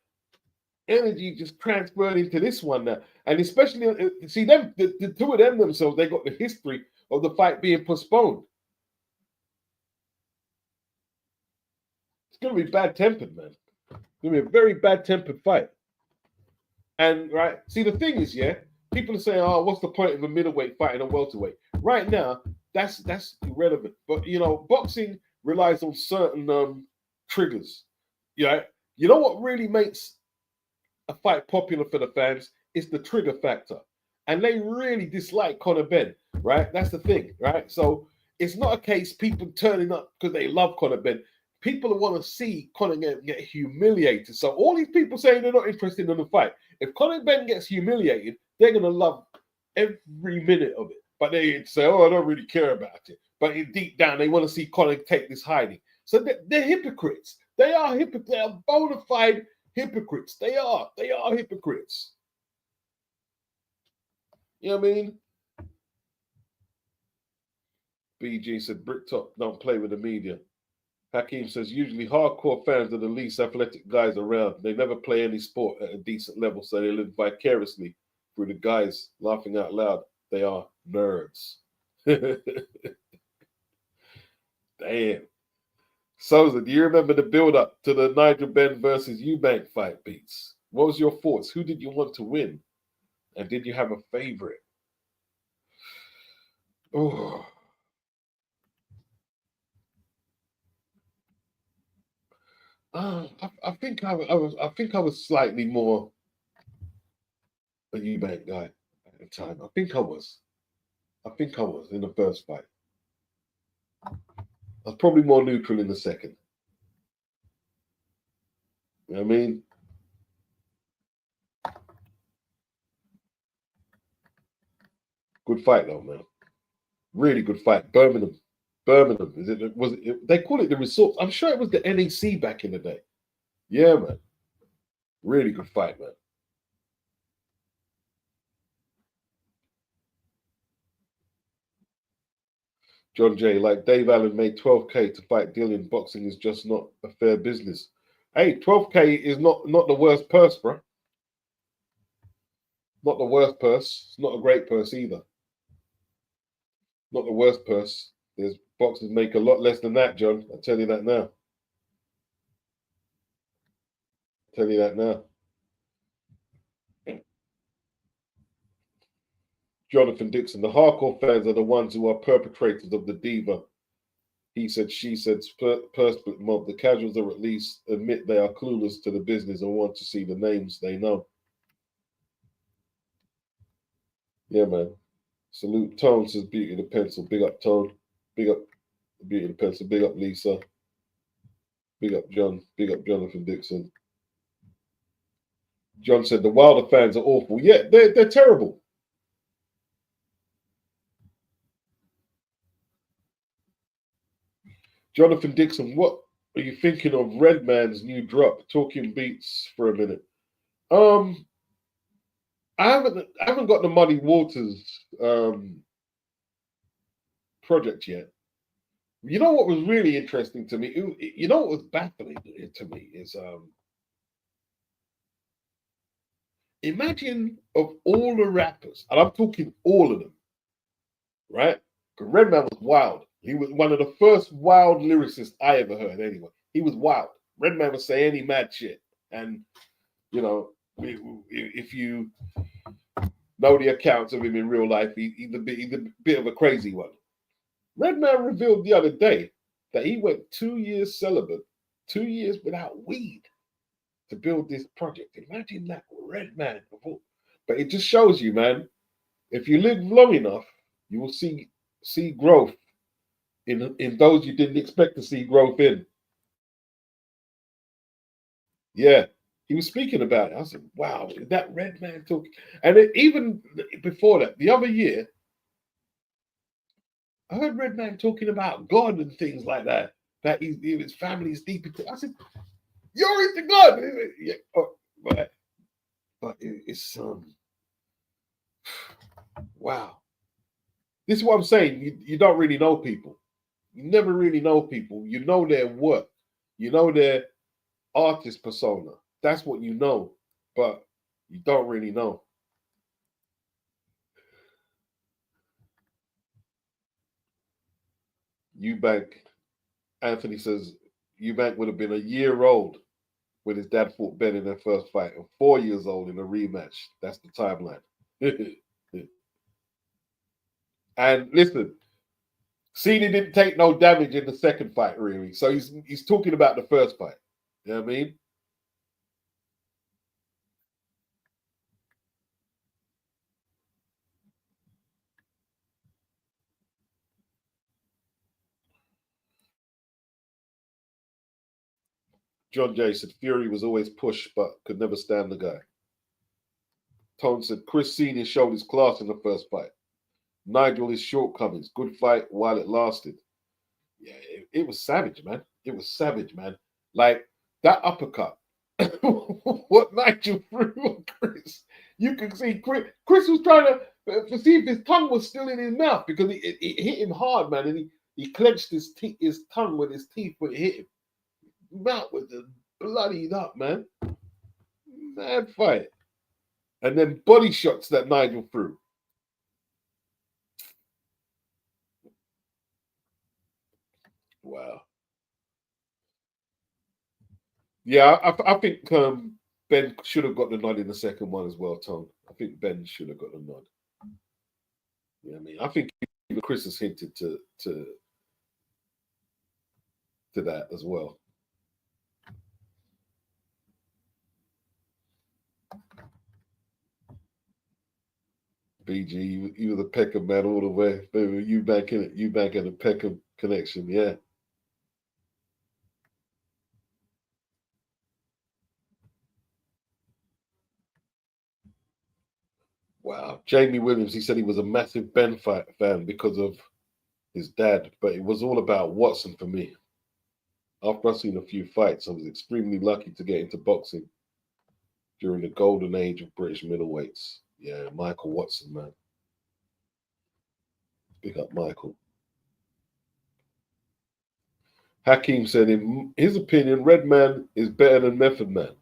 energy just transferred into this one now. And especially, see them, the two of them themselves, they got the history of the fight being postponed. It's going to be bad-tempered, man. It's going to be a very bad-tempered fight. And, right, see, the thing is, yeah, people are saying, oh, what's the point of a middleweight fighting a welterweight? Right now, that's irrelevant. But, you know, boxing relies on certain triggers. Yeah, you know what really makes a fight popular for the fans is the trigger factor. And they really dislike Conor Benn, right? That's the thing, right? So it's not a case people turning up because they love Conor Benn. People want to see Conor get humiliated. So all these people saying they're not interested in the fight. If Conor Benn gets humiliated, they're going to love every minute of it. But they say, oh, I don't really care about it. But deep down, they want to see Conor take this hiding. So they're hypocrites. They are hypocrites. They are bona fide hypocrites. They are hypocrites. You know what I mean? BG said, Bricktop don't play with the media. Hakeem says, usually hardcore fans are the least athletic guys around. They never play any sport at a decent level, so they live vicariously through the guys laughing out loud. They are nerds. Damn. Souza, do you remember the build-up to the Nigel Benn versus Eubank fight, Beats? What was your thoughts? Who did you want to win? And did you have a favorite? Oh. I think I was slightly more a Eubank guy at the time. I think I was in the first fight. I was probably more neutral in the second. You know what I mean? Good fight though, man. Really good fight. Birmingham. Is it? Was it? They call it the Resort. I'm sure it was the NEC back in the day. Yeah, man. Really good fight, man. John J. Like Dave Allen made 12K to fight Dillian. Boxing is just not a fair business. Hey, 12K is not the worst purse, bro. Not the worst purse. It's not a great purse either. Not the worst purse. There's boxers make a lot less than that, John. I'll tell you that now. Jonathan Dixon, the hardcore fans are the ones who are perpetrators of the diva. He said, she said, purse mob. The casuals are at least admit they are clueless to the business and want to see the names they know. Yeah, man. Salute Tone, says Beauty the Pencil. Big up Tone. Big up Beauty the Pencil. Big up Lisa. Big up John. Big up Jonathan Dixon. John said the Wilder fans are awful. Yeah, they're terrible. Jonathan Dixon, what are you thinking of Redman's new drop? Talking beats for a minute. I haven't got the Muddy Waters project yet. You know what was really interesting to me? You know what was baffling to me is imagine of all the rappers, and I'm talking all of them, right? Because Redman was wild. He was one of the first wild lyricists I ever heard. Anyway, he was wild. Redman was saying any mad shit, and you know, if you know the accounts of him in real life, he's a bit of a crazy one. Redman revealed the other day that he went 2 years celibate, 2 years without weed to build this project. Imagine that, Redman. But it just shows you, man, if you live long enough, you will see growth in those you didn't expect to see growth in. Yeah, he was speaking about it. I said, wow, is that Redman talking? And even before that, the other year, I heard Redman talking about God and things like that. That his family is deep into. I said, "You're into God." Yeah, but it's wow. This is what I'm saying. You don't really know people. You never really know people. You know their work. You know their artist persona. That's what you know, but you don't really know. Eubank, Anthony says Eubank would have been a year old when his dad fought Ben in their first fight and 4 years old in a rematch. That's the timeline. And listen, Cena didn't take no damage in the second fight, really. So he's talking about the first fight. You know what I mean? John Jay said Fury was always pushed but could never stand the guy. Tone said Chris Senior showed his class in the first fight. Nigel his shortcomings. Good fight while it lasted. Yeah, it was savage, man. It was savage, man. Like that uppercut. What Nigel threw on Chris. You can see Chris was trying to see if his tongue was still in his mouth because it hit him hard, man. And he clenched his tongue with his teeth when it hit him. Mouth was bloodied up, man. Mad fight. And then body shots that Nigel threw. Wow. Yeah, I think Ben should have got the nod in the second one as well, Tom. I think Ben should have got the nod. Yeah, I mean, I think even Chris has hinted to that as well. BG, you were the Peckham man all the way. Baby, you back in it. You back in the Peckham connection, yeah. Wow. Jamie Williams, he said he was a massive Ben fan because of his dad, but it was all about Watson for me. After I've seen a few fights, I was extremely lucky to get into boxing during the golden age of British middleweights. Yeah, Michael Watson, man. Big up Michael. Hakeem said, in his opinion, Redman is better than Method Man.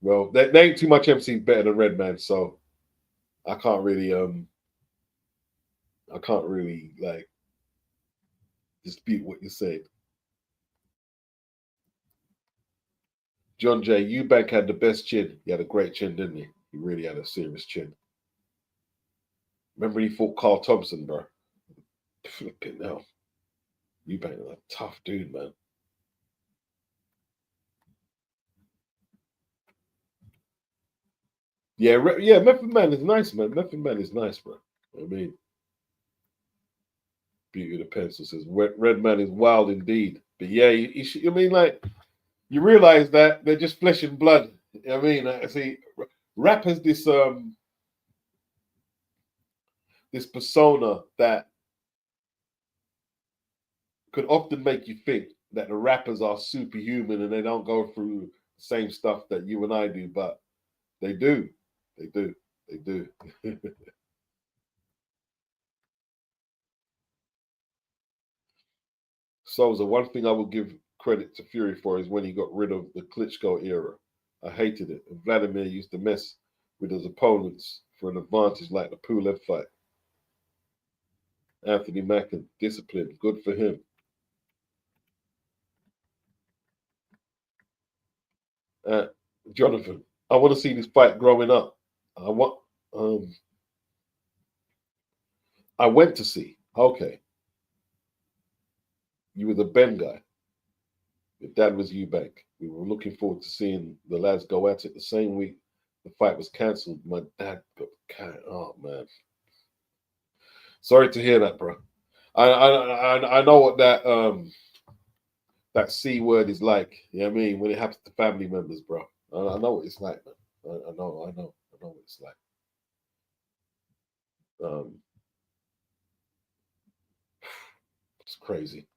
Well, there ain't too much MC better than Redman, so I can't really like dispute what you said. John J. Eubank had the best chin. He had a great chin, didn't he? He really had a serious chin. Remember he fought Carl Thompson, bro? Flipping hell. Eubank was a tough dude, man. Yeah, Method Man is nice, man. Method Man is nice, bro. I mean, Beauty of the Pencil says Redman is wild indeed. But yeah, I mean, like, you realize that they're just flesh and blood. I mean, I see, rap has this persona that could often make you think that the rappers are superhuman and they don't go through the same stuff that you and I do, but they do. They do. They do. So the one thing I will give credit to Fury for is when he got rid of the Klitschko era. I hated it. And Vladimir used to mess with his opponents for an advantage like the Pulev fight. Anthony Mackin, discipline, good for him. Uh, Jonathan, I want to see this fight growing up. I want. I went to see. Okay, you were the Ben guy. Your dad was Eubank. We were looking forward to seeing the lads go at it the same week the fight was cancelled. My dad got oh man. Sorry to hear that, bro. I know what that C word is like. You know what I mean? When it happens to family members, bro. I know what it's like, man. I know what it's like. It's crazy.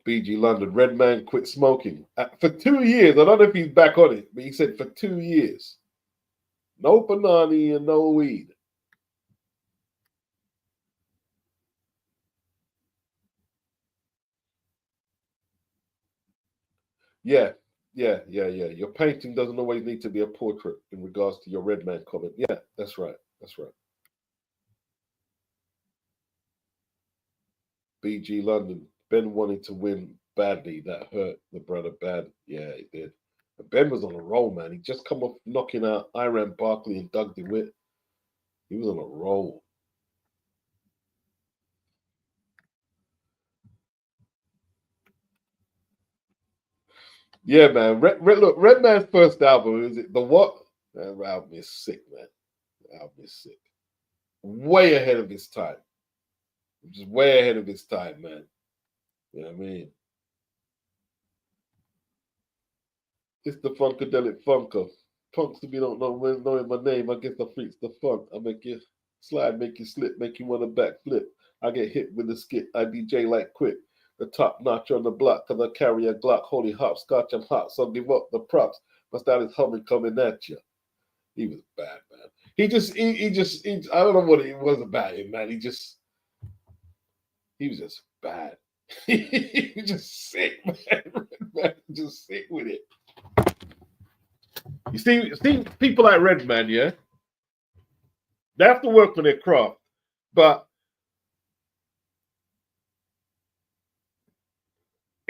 BG London, Redman quit smoking for 2 years. I don't know if he's back on it, but he said for 2 years. No banana and no weed. Yeah. Yeah. Your painting doesn't always need to be a portrait in regards to your Redman comment. Yeah, that's right. That's right. BG London. Ben wanted to win badly. That hurt the brother bad. Yeah, it did. But Ben was on a roll, man. He just come off knocking out Iran Barkley and Doug DeWitt. He was on a roll. Yeah, man. Look, Redman's first album, is it The What? That album is sick, man. That album is sick. Way ahead of his time. Just way ahead of his time, man. You know what I mean? It's the Funkadelic Funker. Punks, if you don't knowing my name, I guess the freaks the funk. I make you slide, make you slip, make you want to backflip. I get hit with a skit. I DJ like quick. The top notch on the block, cause I carry a Glock, holy hopscotch, I'm hot, so give up the props. My style is humming coming at you. He was bad, man. I don't know what it was about him, man. He was just bad. He was just sick, man. Just sick with it. You see people like Redman, yeah? They have to work on their craft, but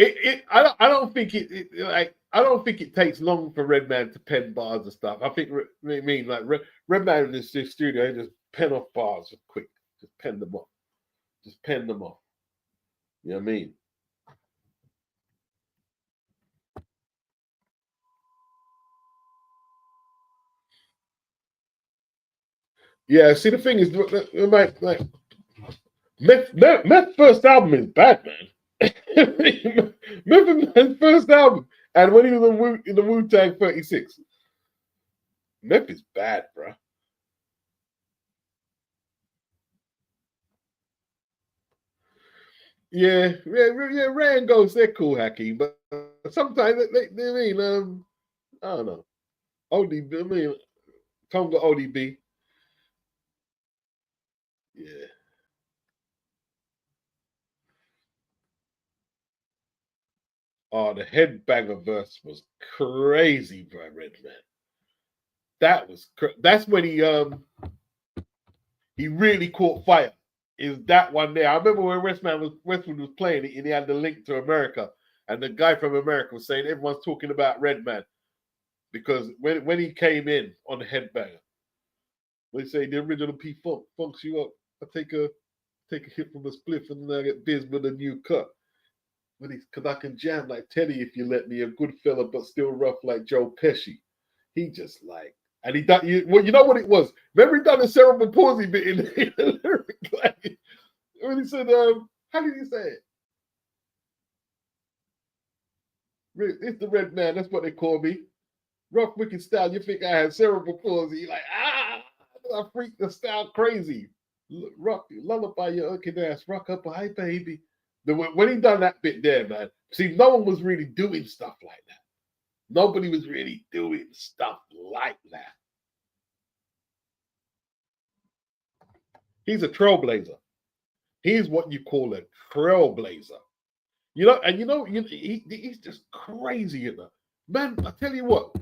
I don't think I don't think it takes long for Redman to pen bars and stuff. I think like Redman in this studio, he just pen off bars quick, just pen them off, just pen them off. You know what I mean? Yeah. See, the thing is, like Meth's first album is bad, man. Meth's first album, and when he was in the Wu-Tang 36, Meth is bad, bro. Yeah. Ray and Ghost, they're cool, Hacky, but sometimes they mean, I don't know. ODB, I mean, Tonga ODB. Yeah. Oh, the headbanger verse was crazy by Redman. That's when he really caught fire. Is that one there? I remember when Westwood was playing it, and he had the link to America, and the guy from America was saying everyone's talking about Redman because when he came in on the headbanger, they say the original P Funk funks you up. I take a hit from a spliff and then I get biz with a new cut. Because I can jam like Teddy if you let me, a good fella but still rough like Joe Pesci. He just like, and he done, well, you know what it was? Remember he done the cerebral palsy bit in the lyric? Like, when he said, how did he say it? It's the red man, that's what they call me. Rough, wicked style, you think I had cerebral palsy? Like, I freak the style crazy. Rock, lullaby your ugly ass, rock up, hi baby. When he done that bit there, man, see, no one was really doing stuff like that. Nobody was really doing stuff like that. He's a trailblazer. He's what you call a trailblazer. You know, and he's just crazy, you know. Man, I tell you what,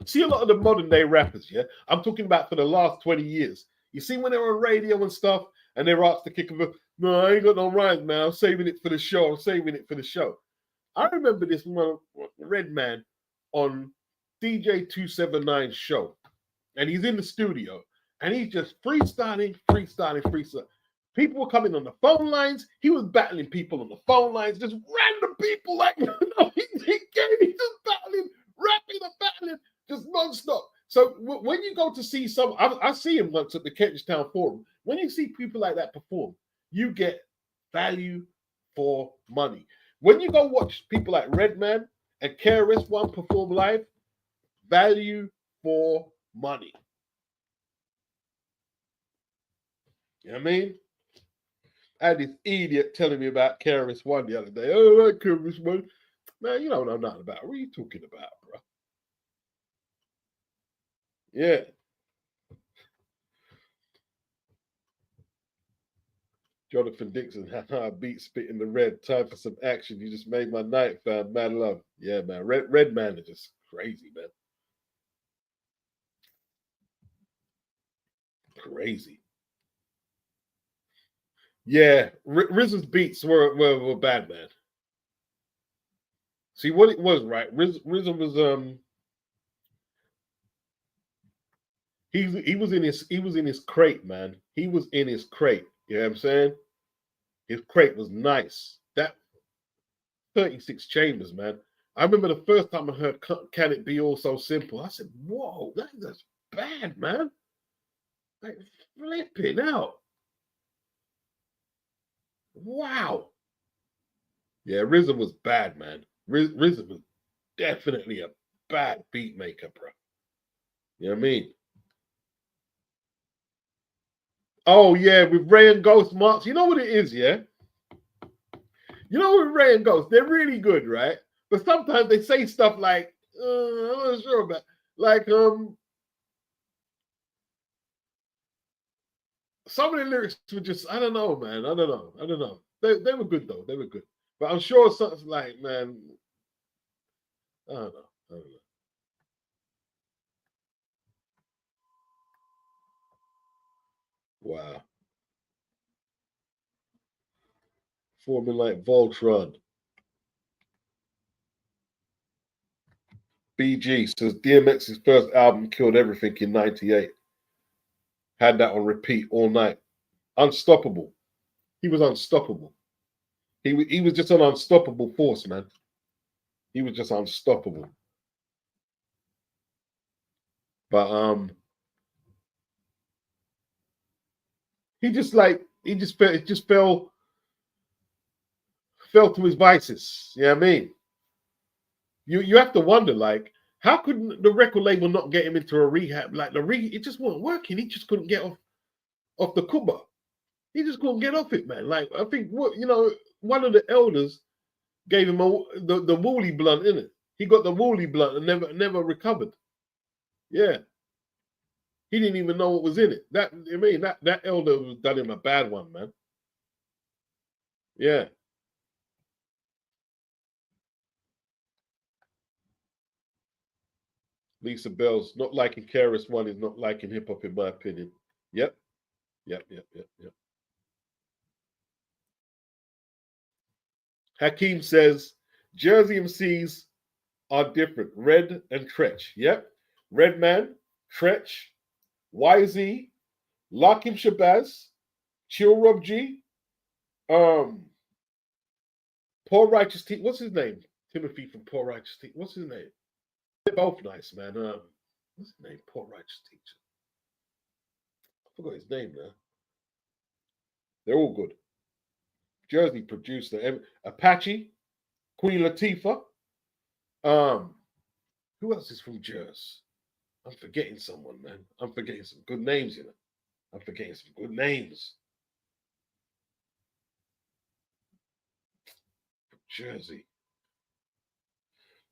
see a lot of the modern day rappers, yeah? I'm talking about for the last 20 years. You see when they're on radio and stuff, and they're asked to kick them, no, I ain't got no rhymes, man. I'm saving it for the show. I'm saving it for the show. I remember this one, Redman, on DJ 279's show, and he's in the studio, and he's just freestyling. People were coming on the phone lines. He was battling people on the phone lines, just random people. Like, he just battling, rapping and battling, just nonstop. So when you go to see I see him once at the Kentish Town Forum. When you see people like that perform, you get value for money. When you go watch people like Redman and KRS-One perform live, value for money. You know what I mean? I had this idiot telling me about KRS-One the other day. Oh, I like KRS-One. Man, you don't know nothing about it. What are you talking about, bro? Yeah. Jonathan Dixon, beat spit in the red. Time for some action. You just made my night, fam. Mad love. Yeah, man. Redman is just crazy, man. Crazy. Yeah, RZA's beats were bad, man. See what it was, right? RZA was he was in his crate, man. He was in his crate. You know what I'm saying? His crate was nice. That 36 chambers, man. I remember the first time I heard "Can It Be All So Simple?" I said, "Whoa, that's bad, man." Like flipping out. Wow. Yeah, RZA was bad, man. RZA was definitely a bad beat maker, bro. You know what I mean? Oh yeah, with Ray and Ghost Marks. You know what it is, yeah? You know with Ray and Ghost, they're really good, right? But sometimes they say stuff like, I'm not sure about like some of the lyrics were just, I don't know, man. I don't know. They were good though. They were good. But I'm sure something like, man, I don't know. I don't know. Wow. Forming like Voltron. BG says DMX's first album killed everything in '98. Had that on repeat all night. Unstoppable. He was unstoppable. He was just an unstoppable force, man. He was just unstoppable. But he just fell to his vices. You know what I mean? You have to wonder, like, how could the record label not get him into a rehab? Like it just wasn't working. He just couldn't get off the Cuba. He just couldn't get off it, man. Like I think one of the elders gave him the woolly blunt in it. He got the woolly blunt and never recovered. Yeah, he didn't even know what was in it. That elder was done him a bad one, man. Yeah. Lisa Bell's not liking KRS One is not liking hip hop, in my opinion. Yep. Yep. Hakeem says Jersey MCs are different. Red and Tretch. Yep. Redman, Tretch, YZ, Lakim Shabazz, Chill Rob G, Poor Righteous T. What's his name? Timothy from Poor Righteous T. What's his name? They're both nice, man. What's his name? Poor Righteous Teacher. I forgot his name now. They're all good. Jersey producer, Apache, Queen Latifah. Um, who else is from Jersey? I'm forgetting someone, man. I'm forgetting some good names, you know. I'm forgetting some good names. Jersey.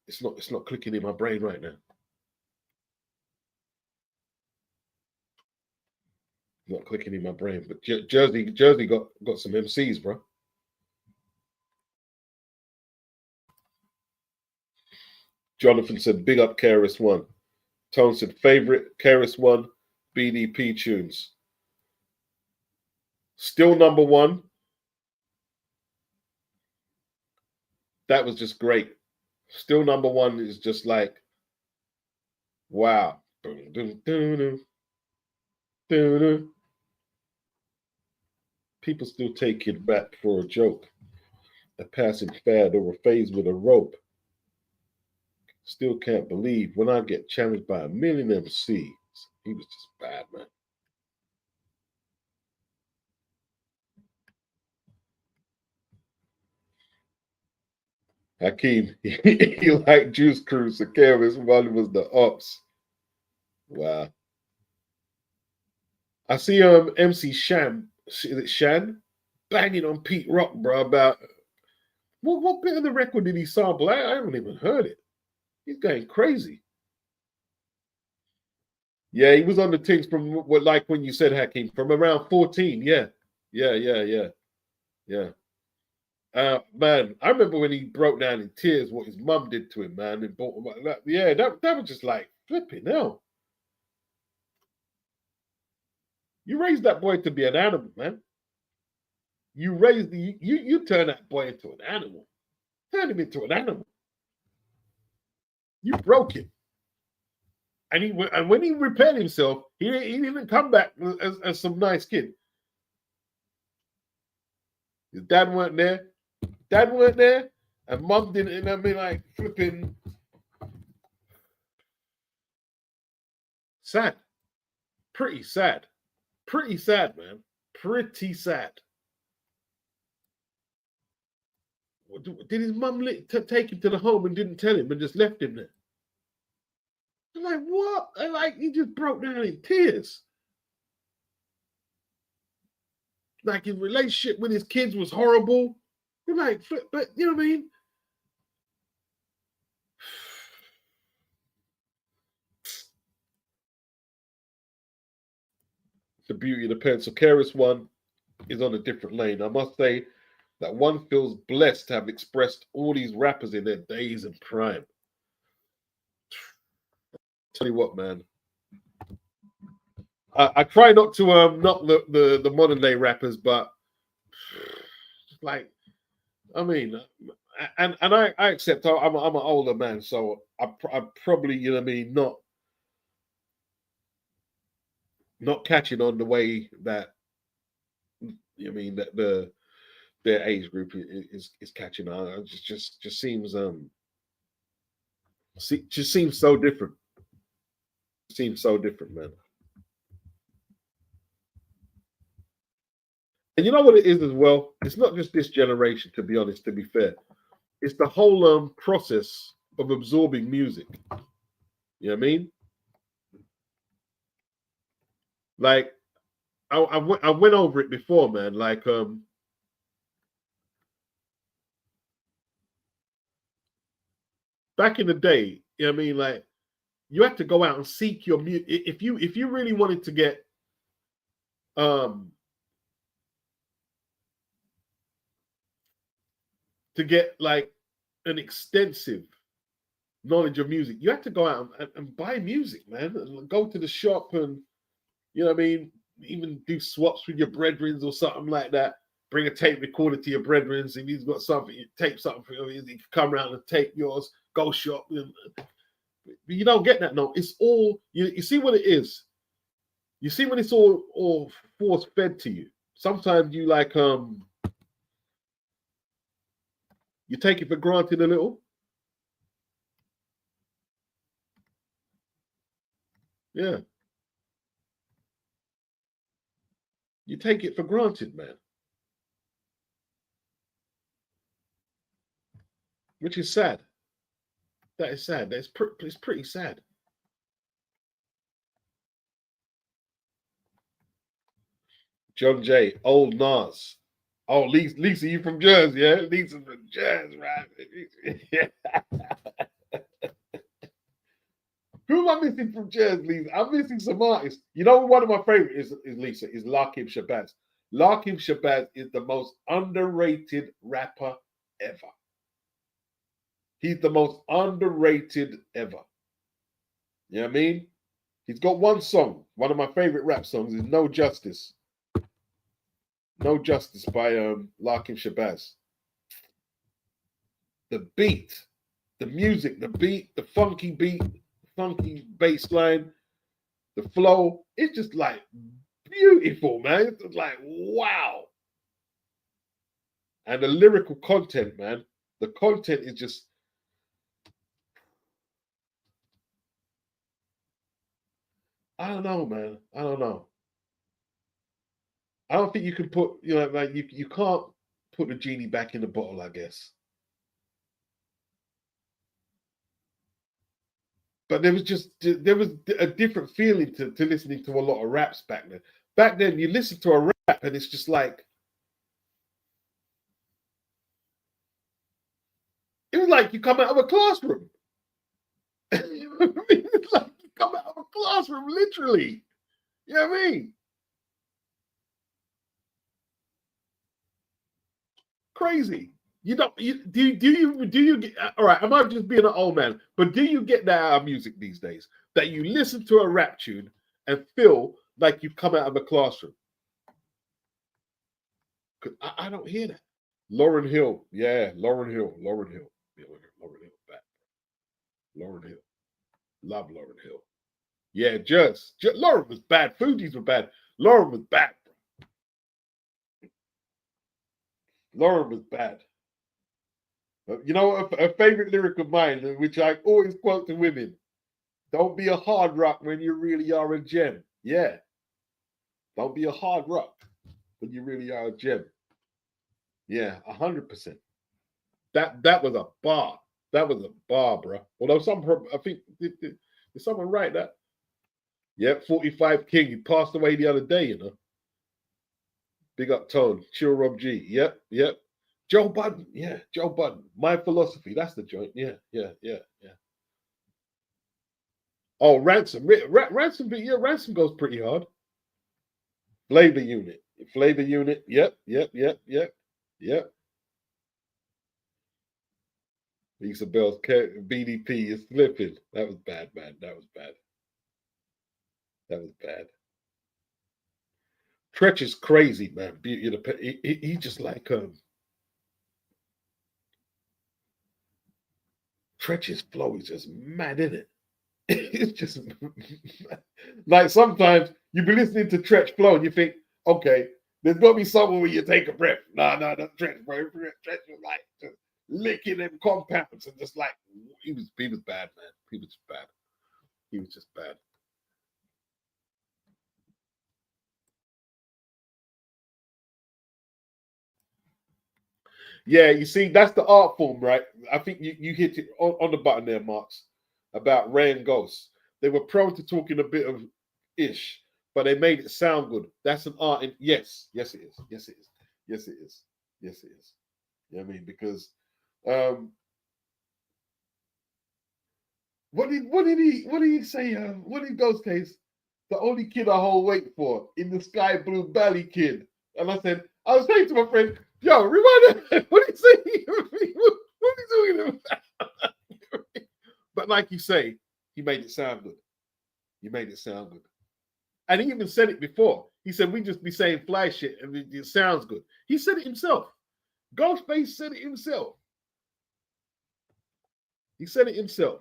It's not clicking in my brain right now. Not clicking in my brain. But Jersey got some MCs, bro. Jonathan said, big up KRS One. Tone said, favorite KRS One BDP tunes. Still number one. That was just great. Still number one is just like, wow. People still take it back for a joke, a passing fad or a phase with a rope. Still can't believe when I get challenged by a million MCs. He was just bad, man. Hakeem, he liked Juice Crew, so KRS One was the ups. Wow. I see MC Shan, is it Shan? Banging on Pete Rock, bro, about what bit of the record did he sample? I haven't even heard it. He's going crazy. Yeah, he was on the things from what, like when you said Hakeem, from around 14. Yeah. Yeah. Man, I remember when he broke down in tears what his mum did to him, man. And bought him, that was just like flipping hell. You raised that boy to be an animal, man. You turn that boy into an animal. Turn him into an animal. You broke him. And when he repaired himself, he didn't come back as some nice kid. His dad weren't there. Dad weren't there, and mom didn't. And I mean, like flipping sad, pretty sad, man, pretty sad. Did his mum take him to the home and didn't tell him and just left him there? I'm like, what? And like he just broke down in tears. Like his relationship with his kids was horrible. You're like, but you know what I mean? The beauty of the pencil. Keras one is on a different lane. I must say that one feels blessed to have expressed all these rappers in their days and prime. Tell you what, man. I try not to knock the modern day rappers, but like, I mean, and I accept I'm an older man, so I probably, you know what I mean, not catching on the way that, you know what I mean, that their age group is catching on. It just seems just seems so different. Seems so different, man. And you know what it is as well? It's not just this generation, to be honest, to be fair. It's the whole process of absorbing music. You know what I mean? Like I went over it before, man. Like back in the day, you know what I mean? Like you had to go out and seek your music. If you really wanted um to get like an extensive knowledge of music, you had to go out and buy music, man. And go to the shop and, you know what I mean, even do swaps with your brethrens or something like that. Bring a tape recorder to your brethrens. If he's got something, you tape something for him, he can come around and take yours, go shop. You don't get that, no. It's all, you see what it is. You see when it's all force fed to you. Sometimes you like you take it for granted a little. Yeah. You take it for granted, man. Which is sad. That is sad. It's pretty sad. John Jay, old Nas. Oh, Lisa, you from Jersey, yeah? Lisa from Jersey, right? Who am I missing from Jersey, Lisa? I'm missing some artists. You know, one of my favorites is Lisa, is Lakim Shabazz. Lakim Shabazz is the most underrated rapper ever. He's the most underrated ever. You know what I mean? He's got one song. One of my favorite rap songs is No Justice. No Justice by Lakim Shabazz. The beat, the music, the beat, the funky bass line, the flow, it's just like beautiful, man. It's just like, wow. And the lyrical content, man. The content is just, I don't know, man. I don't know. I don't think you can put, you know, like you can't put the genie back in the bottle, I guess. But there was a different feeling to listening to a lot of raps back then. Back then, you listen to a rap and it's just like, it was like you come out of a classroom. It's like you come out of a classroom, literally. You know what I mean? Crazy. You don't. Do you get? All right. I might just being an old man, but do you get that out of music these days? That you listen to a rap tune and feel like you've come out of a classroom? 'Cause I don't hear that. Lauryn Hill, yeah, Lauryn Hill, yeah, Lauryn Hill, back. Lauryn Hill, love Lauryn Hill. Yeah, just Lauryn was bad. Fugees were bad. Lauryn was bad. Lauryn was bad. You know, a favorite lyric of mine, which I always quote to women: "Don't be a hard rock when you really are a gem." Yeah, don't be a hard rock when you really are a gem. Yeah, 100%. That was a bar. That was a bar, bro. Although I think did someone write that? Yep, 45 King. He passed away the other day, you know. Big up Tone. Chill Rob G. Yep. Joe Budden. Yeah, Joe Budden. My Philosophy. That's the joint. Yeah. Oh, Ransom. Ransom. Yeah, Ransom goes pretty hard. Flavor Unit. Flavor Unit. Yep. Lisa Bell's BDP is flipping. That was bad, man. That was bad. Tretch is crazy, man. He just like Tretch's flow is just mad, isn't it? It's just like sometimes you be listening to Tretch flow and you think, okay, there's gonna be somewhere where you take a breath. No, that's Tretch, bro. Tretch was like just licking them compounds and just like he was bad, man. He was bad. He was just bad. Yeah, you see, that's the art form, right? I think you hit it on the button there, Marks, about Ray and Ghost. They were prone to talking a bit of ish, but they made it sound good. That's an art. Yes, it is. Yes, it is. Yes, it is. Yes, it is. You know what I mean? Because what did he say? What did Ghost case? The only kid I hold wait for in the sky blue belly kid. And I was saying to my friend, yo, remind him, what did he say? What are you doing? But like you say, he made it sound good. He made it sound good. And he even said it before. He said, we just be saying fly shit and it sounds good. He said it himself. Ghostface said it himself. He said it himself.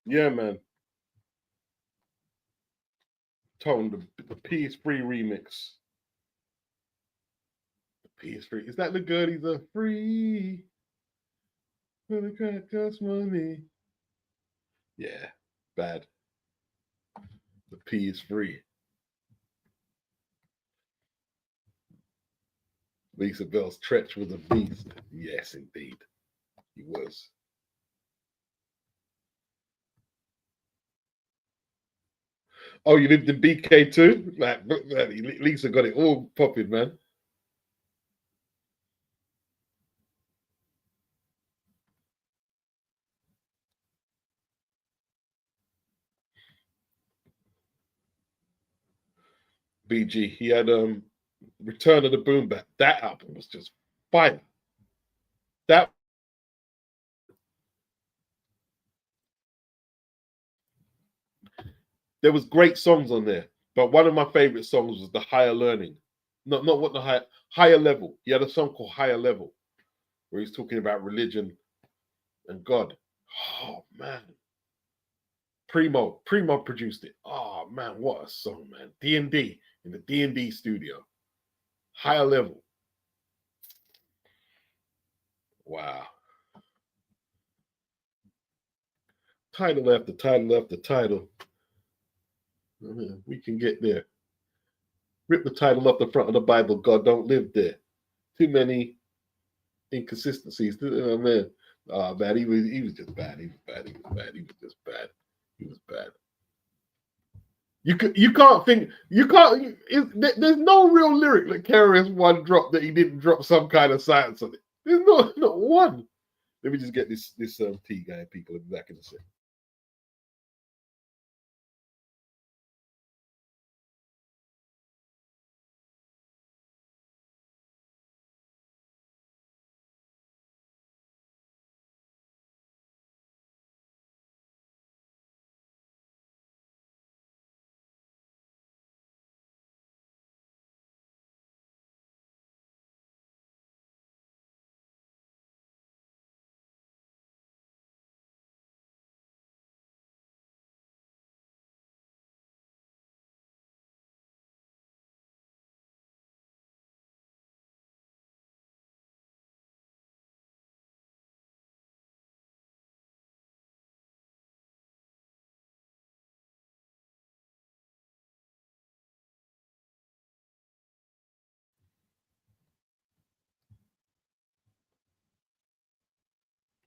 Yeah, man. Tone, the PS3 remix. The PS3. Is that the goodies are free? For the crack cost money. Yeah, bad. The PS3. Lisa Bell's Tretch was a beast. Yes, indeed. He was. Oh, you lived in BK too? Like, Lisa got it all popping, man. BG. He had Return of the Boom Bap. That album was just fire. That there was great songs on there. But one of my favorite songs was the Higher Learning. Not what the higher level. He had a song called Higher Level, where he's talking about religion and God. Oh man. Primo produced it. Oh man, what a song, man. D&D in the D&D studio. Higher Level. Wow. Title after title after title. We can get there. Rip the title off the front of the Bible. God don't live there. Too many inconsistencies. Oh, man. Oh man, he was just bad. He was bad. He was bad. He was just bad. He was bad. You can't think. There's no real lyric that KRS-One dropped that he didn't drop some kind of science on it. There's not one. Let me just get this tea guy people back in a second.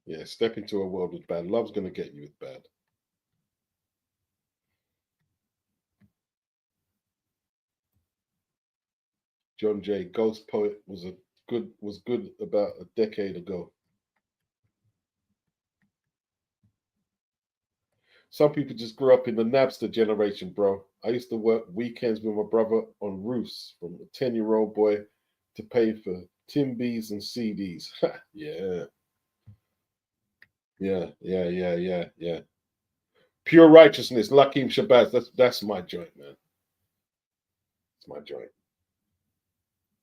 Yeah, step into a world with bad. Love's gonna get you with bad. John Jay, Ghost Poet was good about a decade ago. Some people just grew up in the Napster generation, bro. I used to work weekends with my brother on roofs from a 10-year-old boy to pay for Timbies and CDs. Yeah. Yeah. Pure Righteousness, Lakim Shabazz. That's my joint, man. It's my joint.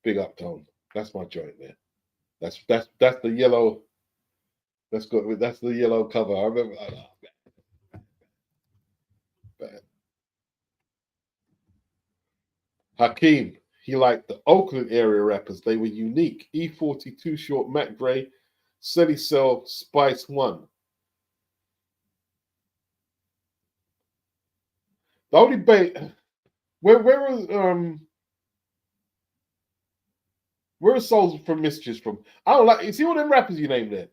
Big Uptone. That's my joint, man. That's the yellow. That's good. That's the yellow cover. I remember. Bad. Hakeem, he liked the Oakland area rappers. They were unique. E42 Short, Mac Dre, City Cell, Spice One. The only where was Souls from Mischief from? I don't like. You see all them rappers you named there.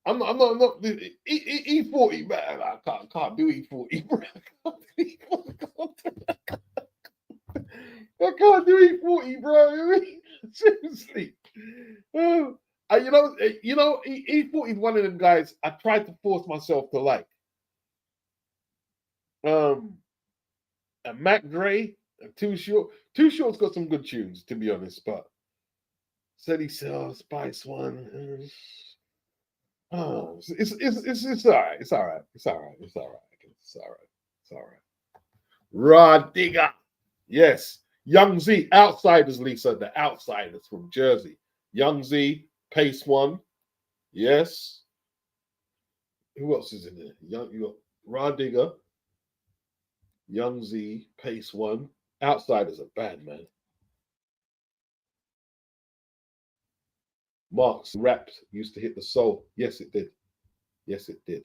I'm not E40, man. I can't do E40, bro. I can't do E40, bro. Seriously. You know, E40 is one of them guys I tried to force myself to like. And Mac Dre, Too Short. Too Short's got some good tunes, to be honest, but City Cell, Spice One. Oh, it's all right. It's all right. It's all right. It's all right. It's all right. It's all right. Rod Digger. Yes. Young Z. Outsiders, Lisa. The Outsiders from Jersey. Young Z. Pace One. Yes. Who else is in there? You got Rod Digger. Young Z. Pace One. Outsiders are bad, man. Marks rap used to hit the soul. Yes, it did. Yes, it did.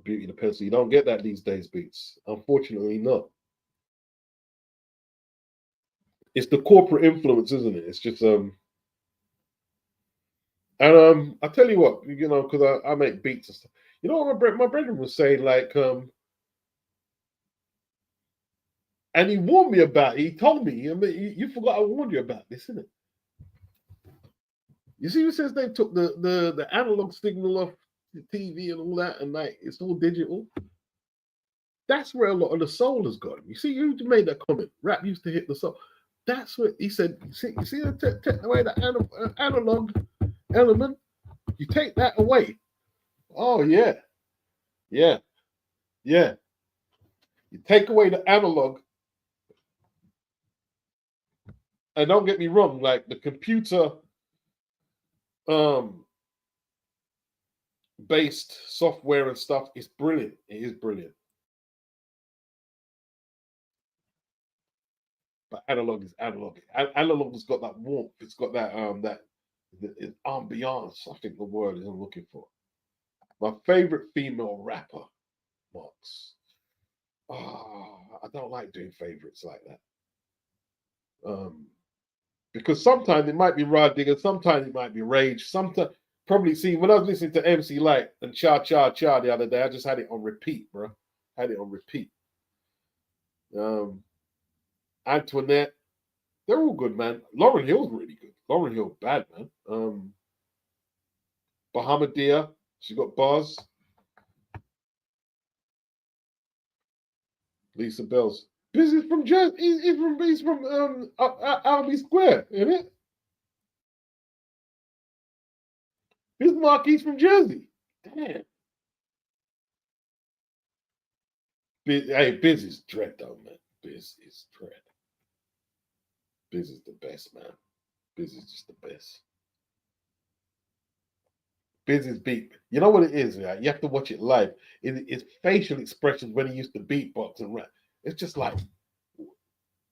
Beauty and the Pencil. You don't get that these days, Beats. Unfortunately, not. It's the corporate influence, isn't it? It's just and I tell you what, you know, because I make beats and stuff. You know what my brother was saying, like and he warned me about it. He told me, I mean, you forgot I warned you about this, isn't it? You see, since they took the analog signal off the TV and all that, and like it's all digital. That's where a lot of the soul has gone. You see, who made that comment? Rap used to hit the soul. That's what he said. You see take away the analog element. You take that away. Oh yeah, yeah, yeah. You take away the analog, and don't get me wrong, like the computer based software and stuff is brilliant. It is brilliant. But analog is analog. Analog has got that warmth. It's got that ambiance. I think the word is I'm looking for. My favorite female rapper, Marks. Oh, I don't like doing favorites like that. Because sometimes it might be Rod Digger, sometimes it might be Rage, sometimes probably see when I was listening to MC Light and Cha Cha Cha the other day, I just had it on repeat, bro. Had it on repeat. Antoinette, they're all good, man. Lauryn Hill's really good. Lauryn Hill, bad, man. Bahamadia, she got bars. Lisa Bells. This is from he's from Albee Square, isn't it? This Marquis from Jersey. Damn. Hey, Biz is dread though, man. Biz is dread. Biz is the best, man. Biz is just the best. Biz is beat. You know what it is, right? You have to watch it live. It's facial expressions when he used to beatbox and rap. It's just like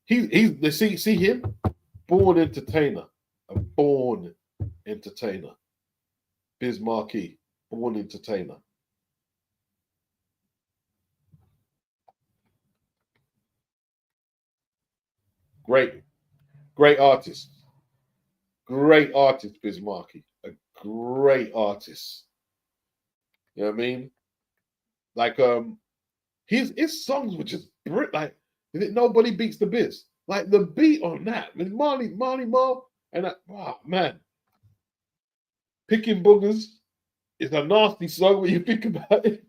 see him, born entertainer, a born entertainer. Biz Marquis, born entertainer. Great artist. Great artist, Biz Marquis. A great artist. You know what I mean? Like his songs were just like nobody beats the Biz. Like the beat on that, with Marley Marl, and that, oh man. Picking Boogers is a nasty song when you think about it.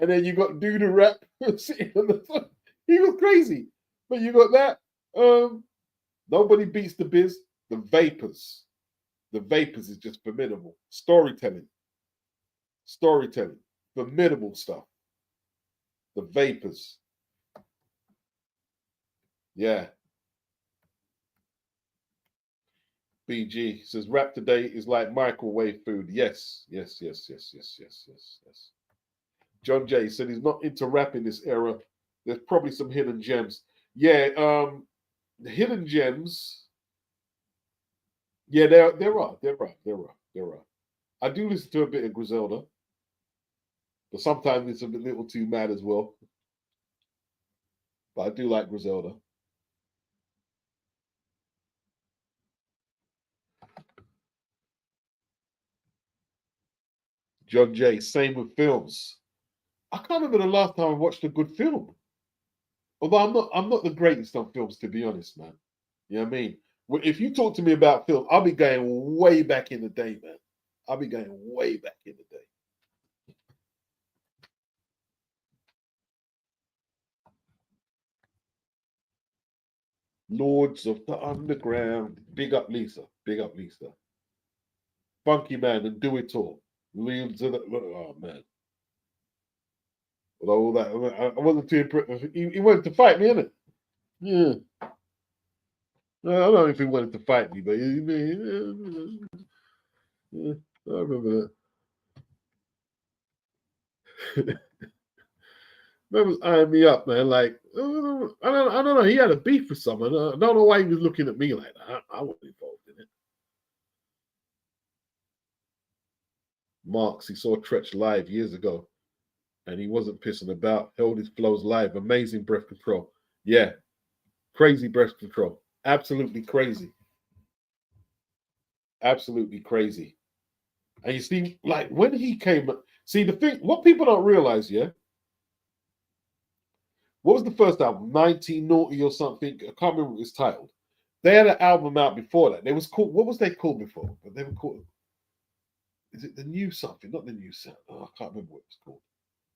And then you got Do the Rap sitting on the song. He was crazy. But you got that. Nobody beats the Biz. The Vapors. The Vapors is just formidable. Storytelling. Formidable stuff. The Vapors. Yeah. BG says rap today is like microwave food. Yes. John Jay said he's not into rap in this era. There's probably some hidden gems. Yeah, the hidden gems. Yeah, there are. I do listen to a bit of Griselda, but sometimes it's a little too mad as well. But I do like Griselda. John Jay, same with films. I can't remember the last time I watched a good film. Although I'm not the greatest on films, to be honest, man. You know what I mean? If you talk to me about film, I'll be going way back in the day, man. I'll be going way back in the day. Lords of the Underground. Big up Lisa. Funky Man and Do It All. Oh man. With all that, I wasn't too impressed. He wanted to fight me, innit? Yeah. I don't know if he wanted to fight me, but yeah, I remember that. That was eyeing me up, man. Like, I don't know. He had a beef with someone. I don't know why he was looking at me like that. I wasn't involved in it. Marks, he saw Tretch live years ago, and he wasn't pissing about. Held his flows live. Amazing breath control. Yeah, crazy breath control. Absolutely crazy. Absolutely crazy. And you see, like when he came, see the thing. What people don't realize, yeah. What was the first album? 1990 or something? I can't remember what it was titled. They had an album out before that. They was called. What was they called before? But they were called. Is it the new something? Not the new sound. Oh, I can't remember what it was called.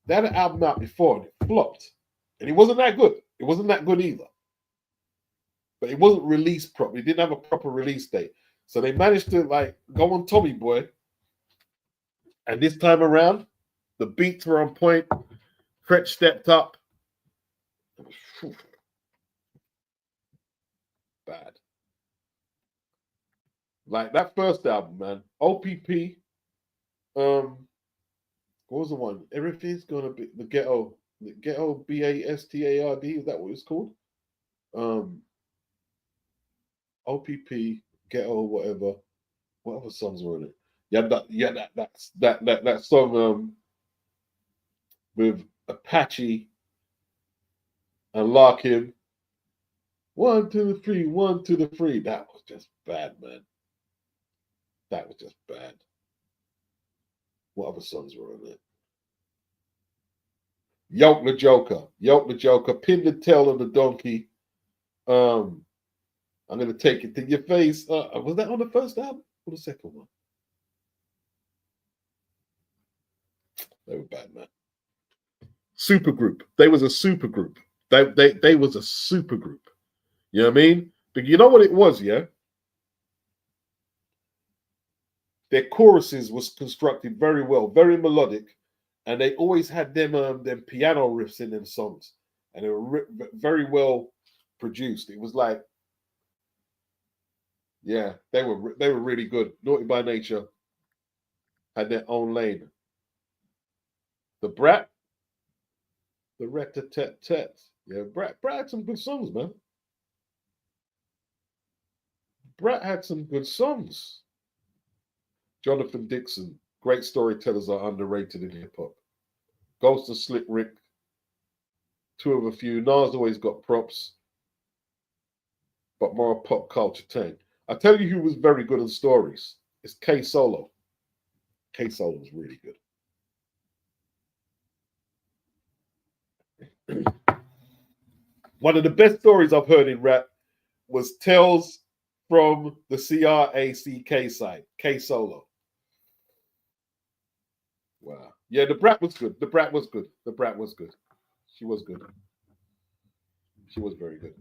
They had an album out before and it flopped, and it wasn't that good. It wasn't that good either. But it wasn't released properly. It didn't have a proper release date. So they managed to like go on Tommy Boy. And this time around, the beats were on point. Tretch stepped up. Bad. Like that first album, man. OPP. What was the one? Everything's gonna be the ghetto. The ghetto BASTARD. Is that what it's called? OPP, ghetto, whatever. What other songs were on it? That song with Apache and Larkin. 1 2 3, 1 2 3. That was just bad, man. That was just bad. What other songs were on it? Yoke the Joker, Pin the Tail on the Donkey. I'm gonna take it to your face. Was that on the first album or the second one? They were bad, man. Supergroup. They was a supergroup. They was a supergroup. You know what I mean? But you know what it was, yeah? Their choruses was constructed very well, very melodic, and they always had them piano riffs in them songs, and they were very well produced. It was like, yeah, they were really good. Naughty by Nature had their own lane. The Brat, the Rat-a-tat-tat. Yeah, Brat had some good songs, man. Brat had some good songs. Jonathan Dixon, great storytellers are underrated in hip hop. Ghost of Slick Rick, two of a few. Nas always got props, but more a pop culture thing. I tell you who was very good on stories. It's K Solo. K Solo was really good. One of the best stories I've heard in rap was Tales from the CRACK side, K Solo. Wow. Yeah, the Brat was good. The Brat was good. The Brat was good. She was good. She was very good.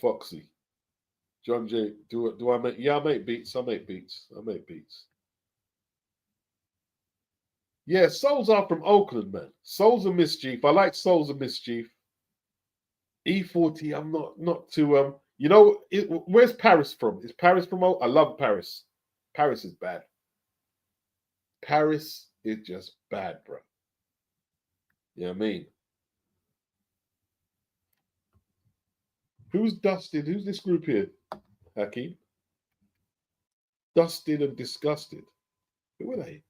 Foxy. John J. Do I make? Yeah, I make beats. I make beats. I make beats. Yeah, Souls are from Oakland, man. Souls of Mischief. I like Souls of Mischief. E40. I'm not too You know, where's Paris from? Is Paris from? I love Paris. Paris is bad. Paris is just bad, bro. You know what I mean? Who's Dusted? Who's this group here, Hakeem? Dusted and Disgusted. Who are they?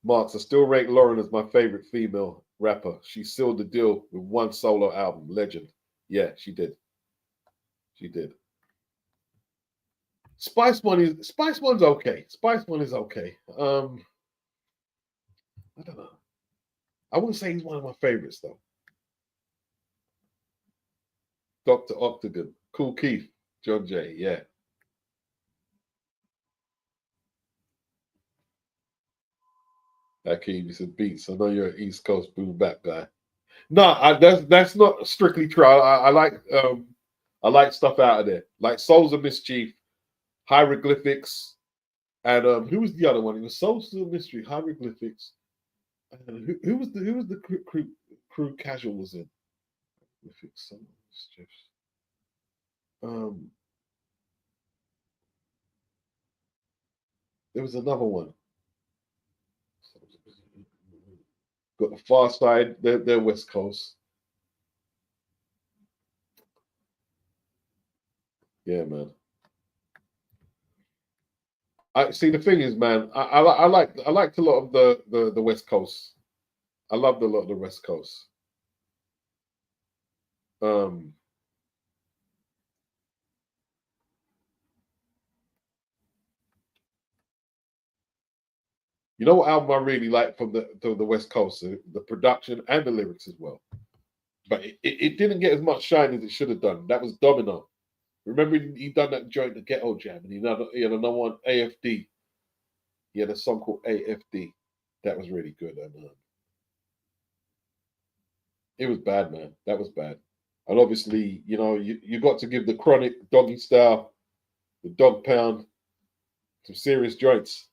Marks, I still rate Lauren as my favorite female rapper. She sealed the deal with one solo album. Legend. Yeah, she did. She did. Spice One's okay. Spice One is okay. I don't know. I wouldn't say he's one of my favorites though. Dr. Octagon, Cool Keith, John Jay, yeah. Hakeem, you said beats. I know you're an East Coast boom bap guy. No, that's not strictly true. I like stuff out of there, like Souls of Mischief, Hieroglyphics, and who was the other one? It was Souls of Mystery, Hieroglyphics. And who was the crew Casual was in? Hieroglyphics, Souls of Mischief. There was another one. Got the Far Side. They're West Coast. Yeah, man. I see. The thing is, man, I liked a lot of the West Coast. I loved a lot of the West Coast. You know what album I really like from the West Coast? The production and the lyrics as well. But it didn't get as much shine as it should have done. That was Domino. Remember he done that joint, the Ghetto Jam, and he had another one, AFD. He had a song called AFD. That was really good. And It was bad, man. That was bad. And obviously, you know, you got to give the Chronic, Doggy Style, the Dog Pound, some serious joints.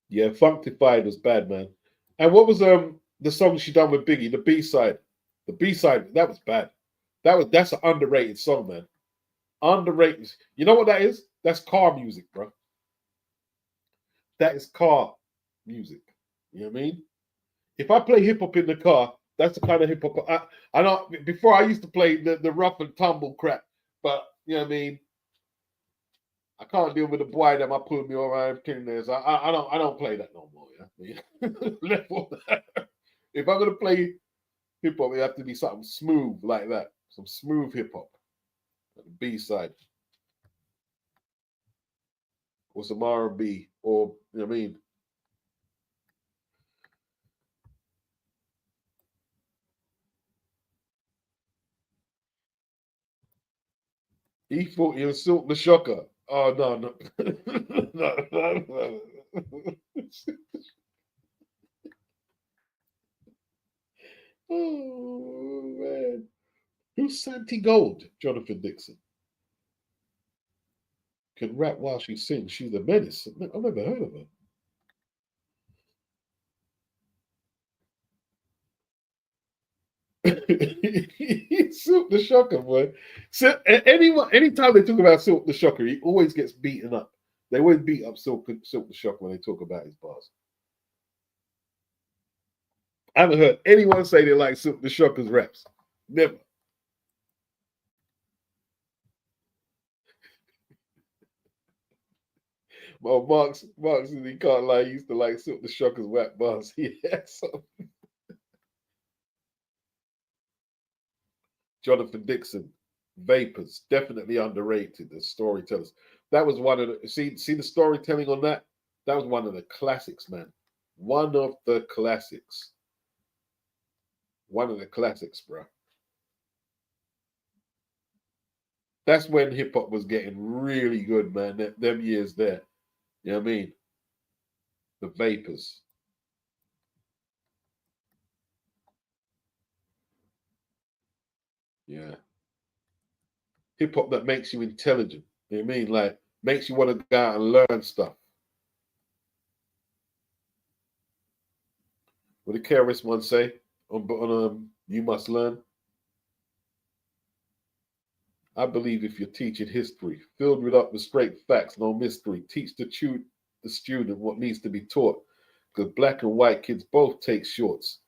Yeah, Functified was bad, man. And what was the song she done with Biggie, the B side? The B side, that was bad. That's an underrated song, man. Underrated. You know what that is? That's car music, bro. That is car music. You know what I mean? If I play hip hop in the car, that's the kind of hip hop. I know before I used to play the rough and tumble crap, but you know what I mean. I can't deal with the boy that I pull me around this. I don't play that no more. Yeah, if I'm gonna play hip hop, it have to be something smooth like that, some smooth hip hop. B side or some R&B, or you know what I mean. He thought he was Silk the Shocker. Oh no, no, no. Oh man, who's Santi Gold? Jonathan Dixon can rap while she sings. She's a menace. I've never heard of her. Silk the Shocker, boy. So anytime they talk about Silk the Shocker, he always gets beaten up. They always beat up Silk the Shocker when they talk about his bars. I haven't heard anyone say they like Silk the Shocker's raps. Never. Well, Marx, he can't lie. He used to like Silk the Shocker's rap bars. Yeah, so. Jonathan Dixon, Vapors, definitely underrated as storytellers. That was one of the see the storytelling on that. That was one of the classics, man. One of the classics. One of the classics, bro. That's when hip hop was getting really good, man. Them years there. You know what I mean? The Vapors. Yeah. Hip hop that makes you intelligent. You know what I mean? Like makes you want to go out and learn stuff. What did KRS One say on You Must Learn? I believe if you're teaching history, filled with straight facts, no mystery, teach the student what needs to be taught. Because black and white kids both take shorts.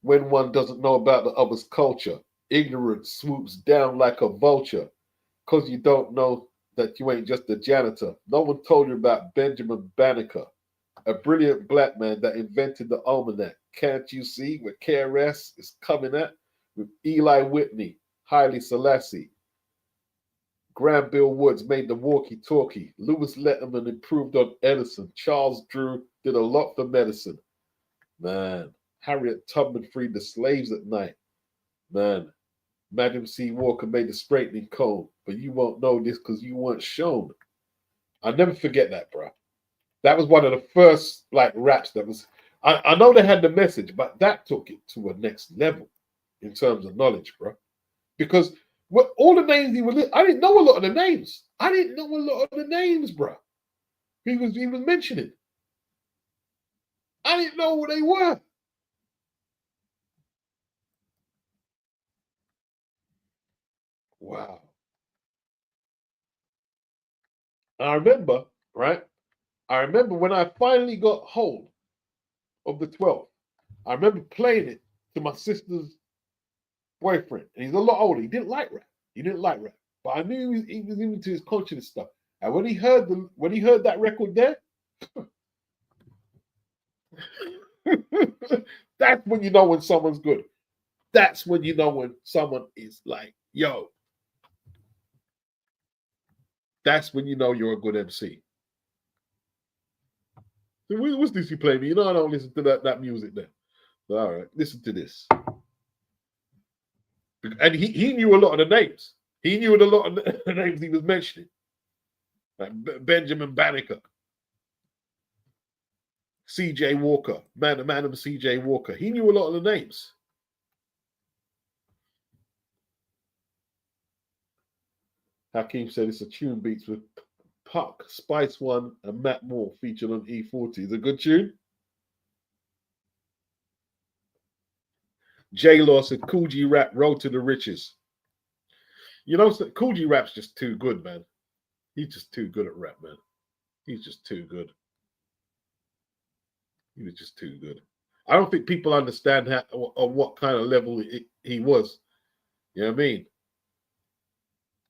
When one doesn't know about the other's culture, ignorance swoops down like a vulture. Because you don't know that you ain't just a janitor. No one told you about Benjamin Banneker, a brilliant black man that invented the almanac. Can't you see where KRS is coming at? With Eli Whitney, Haile Selassie, Granville Woods made the walkie-talkie. Lewis Letterman improved on Edison. Charles Drew did a lot for medicine. Man, Harriet Tubman freed the slaves at night. Man, Madam C. Walker made the straightening comb. But you won't know this because you weren't shown. I'll never forget that, bro. That was one of the first like raps that was. I know they had the message, but that took it to a next level in terms of knowledge, bro. Because all the names he was, I didn't know a lot of the names. I didn't know a lot of the names, bro. He was mentioning. I didn't know what they were. Wow. I remember, right? I remember when I finally got hold of the 12. I remember playing it to my sister's boyfriend, and he's a lot older. He didn't like rap. He didn't like rap, but I knew he was into his conscious stuff. And when he heard that record there, that's when you know when someone's good. That's when you know when someone is like, yo. That's when you know you're a good MC. So what's this you play me? You know I don't listen to that music there. So, all right, listen to this. And he knew a lot of the names. He knew a lot of the names he was mentioning. like Benjamin Banneker, C.J. Walker, man of C.J. Walker. He knew a lot of the names. Hakeem said it's a tune beats with Puck, Spice One, and Matt Moore featured on E40. It's a good tune. J Law said Cool G Rap, Road to the Riches. You know, Cool G Rap's just too good, man. He's just too good at rap, man. He's just too good. He was just too good. I don't think people understand how or what kind of level he was. You know what I mean?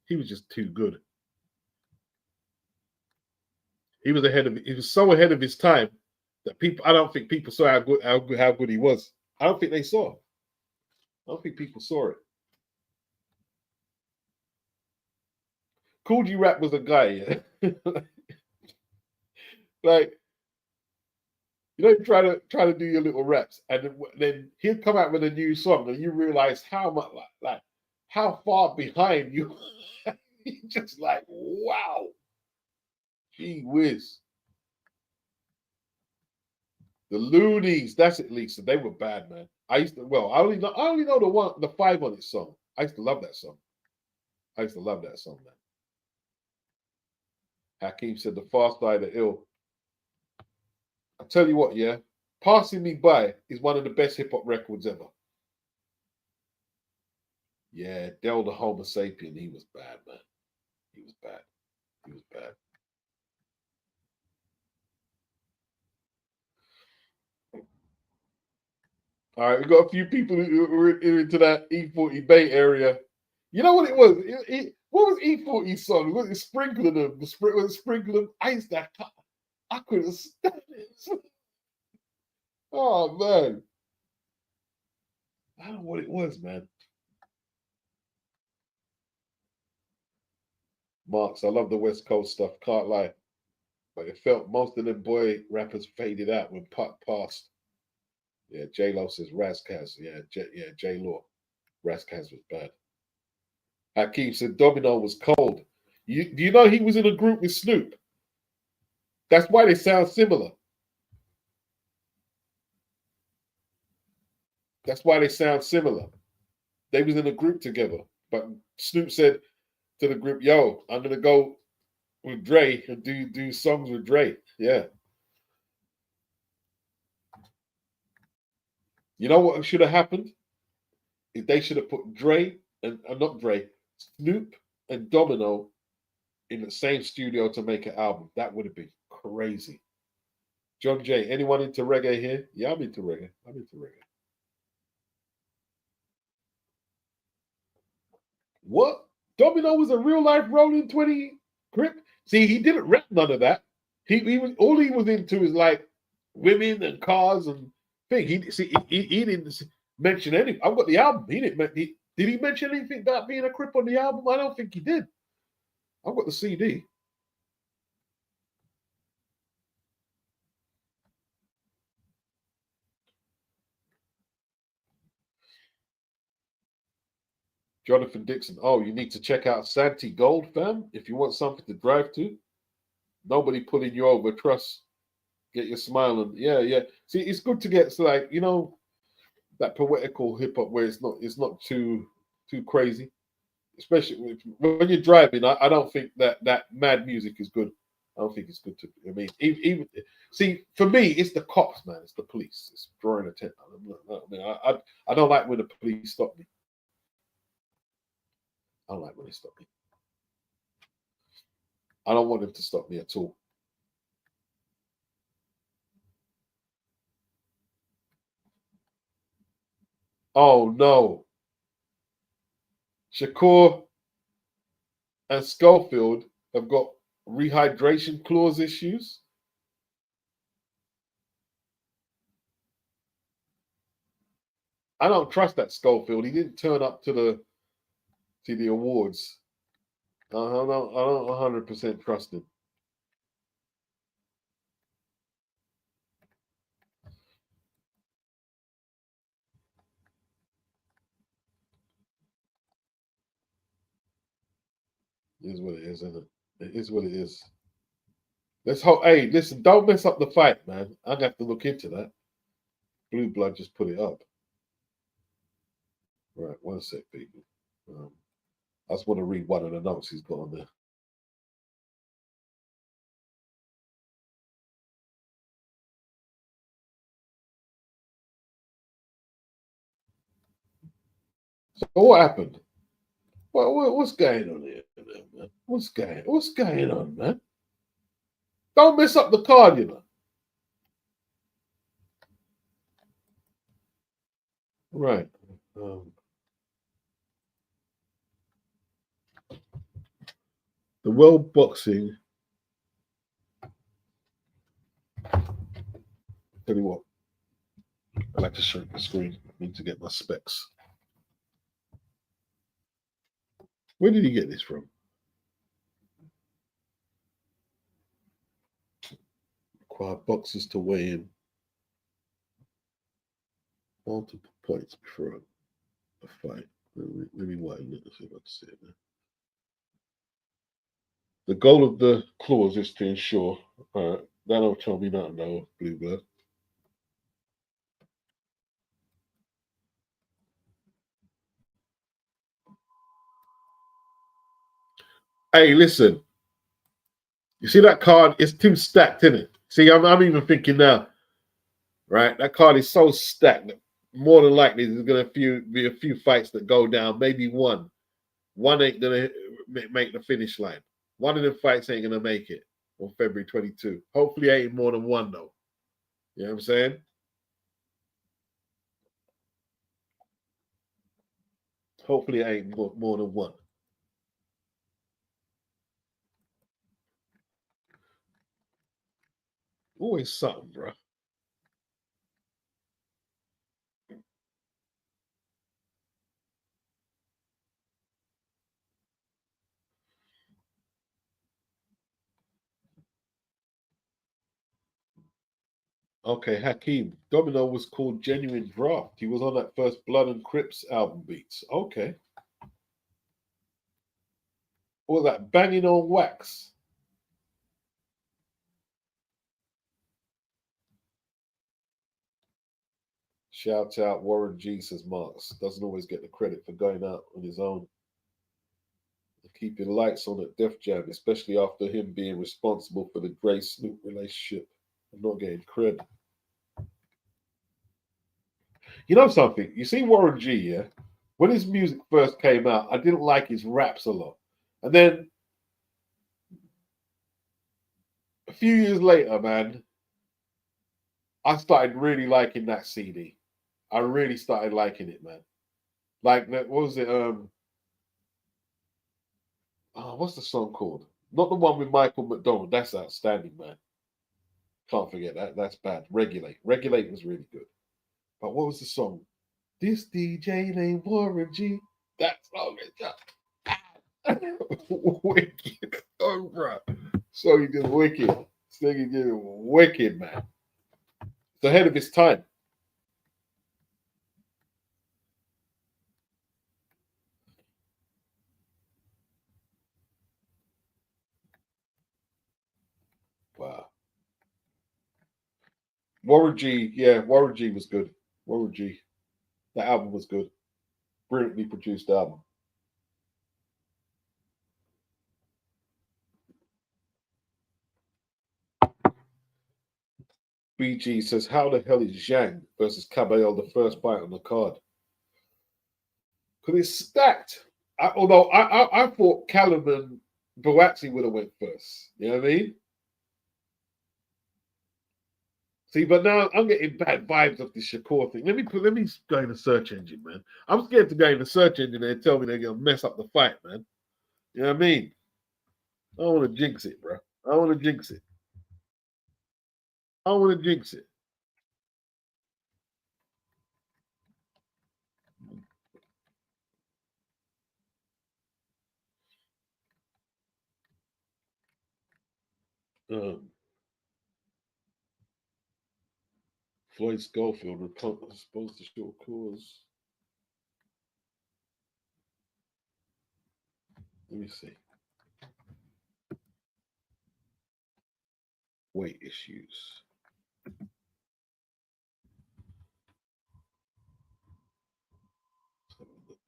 He was just too good. He was so ahead of his time that I don't think people saw how good he was. I don't think they saw. I don't think people saw it. Cool G Rap was a guy, yeah? Like, you know, try to do your little raps, and then he'll come out with a new song, and you realize how much like how far behind you. Just like, wow, gee whiz. The Loonies, that's it, Lisa. They were bad, man. I only know the 5 on it song. I used to love that song. Man. Hakeem said the fast eye, the ill. I tell you what, yeah, Passing Me By is one of the best hip hop records ever. Yeah, Del the Homo sapien, he was bad, man. He was bad. All right, we got a few people who were into that E40 Bay area. You know what it was? What was E40 song? Was it Sprinkling Them? Was it Sprinkling Them? I couldn't stand it. Oh, man. I don't know what it was, man. Marks, I love the West Coast stuff. Can't lie. But it felt most of them boy rappers faded out when Puck passed. Yeah, J-Lo says Razzcazz. Yeah, J-Law. Razzcazz was bad. Hakeem said Domino was cold. Do you know he was in a group with Snoop? That's why they sound similar. They was in a group together. But Snoop said to the group, yo, I'm going to go with Dre and do songs with Dre. Yeah. You know what should have happened? If they should have put Dre and not Dre, Snoop and Domino in the same studio to make an album. That would have been crazy. John J, anyone into reggae here? Yeah, I'm into reggae. What? Domino was a real life Rolling 20 Crip? See, he didn't rap none of that. He was all he was into is like women and cars and thing. He didn't mention anything. I've got the album. Did he mention anything about being a Crip on the album? I don't think he did. I've got the CD. Jonathan Dixon. Oh, you need to check out Santee Gold, fam, if you want something to drive to. Nobody pulling you over. Trust. Get your smile on. Yeah. See, it's good to get that poetical hip hop where it's not too crazy. Especially when you're driving. I don't think that mad music is good. I don't think it's good to. I mean, even see, for me, it's the cops, man. It's the police. It's drawing attention. I don't like when the police stop me. I don't like when they stop me. I don't want them to stop me at all. Oh no. Shakur and Schofield have got rehydration clause issues. I don't trust that Schofield. He didn't turn up to the awards. I don't 100% trust him. It is what it is, isn't it? It is what it is. Let's hope. Hey, listen, don't mess up the fight, man. I'm gonna have to look into that. Blue Blood just put it up. Right, one sec, people. I just want to read one of the notes he's got on there. So what happened? What's going on here, man? What's going on, man? Don't mess up the card, you know. Right. The World Boxing. Tell you what, I like to shrink the screen. I need to get my specs. Where did he get this from? Require boxers to weigh in multiple points before a fight. Let me widen it. Let's see if I can see it now. The goal of the clause is to ensure. All right, that'll tell me nothing, though, Blue Blood. Hey, listen. You see that card? It's too stacked, isn't it? See, I'm even thinking now, right? That card is so stacked that more than likely there's going to be a few fights that go down. Maybe one. One ain't going to make the finish line. One of the fights ain't going to make it on February 22. Hopefully, ain't more than one, though. You know what I'm saying? Hopefully, it ain't more than one. Always something, bro. Okay, Hakeem. Domino was called Genuine Draft. He was on that first Blood and Crips album beats. Okay. All that banging on wax. Shout out Warren G, says Marks. Doesn't always get the credit for going out on his own and keeping lights on at Def Jam, especially after him being responsible for the Grace Snoop relationship and not getting credit. You know something? You see Warren G, yeah? When his music first came out, I didn't like his raps a lot. And then a few years later, man, I started really liking that CD. I really started liking it, man. Like, what was it? What's the song called? Not the one with Michael McDonald. That's outstanding, man. Can't forget that. That's bad. Regulate. Regulate was really good. But what was the song? This DJ named Warren G. That song is just wicked. Oh, bro. So he did wicked. So he did wicked, man. It's ahead of his time. Wow. Warren G. Yeah, Warren G was good. Warren G. That album was good. Brilliantly produced album. BG says, how the hell is Zhang versus Caballero the first fight on the card? Because it's stacked. Although I thought Callum and Boatsy would have went first. You know what I mean? See, but now I'm getting bad vibes of the Shakur thing. Let me go in the search engine, man. I'm scared to go in the search engine and tell me they're gonna mess up the fight, man. You know what I mean? I don't want to jinx it, bro. I don't want to jinx it. I don't want to jinx it. Um, Floyd Schofield supposed to show cause. Let me see. weight issues. Let's have a look.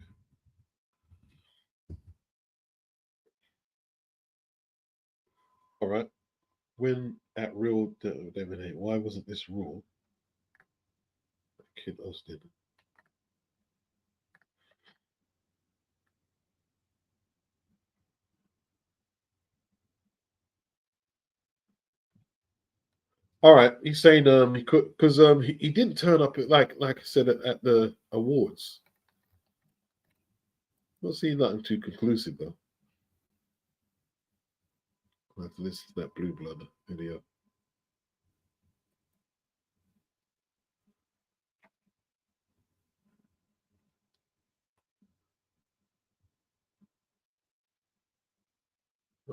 All right. When at real dominate, why wasn't this rule? Kid us did. All right, he's saying he could because he didn't turn up at like I said at the awards. Not seeing nothing too conclusive though. I have to listen to that Blue Blood video.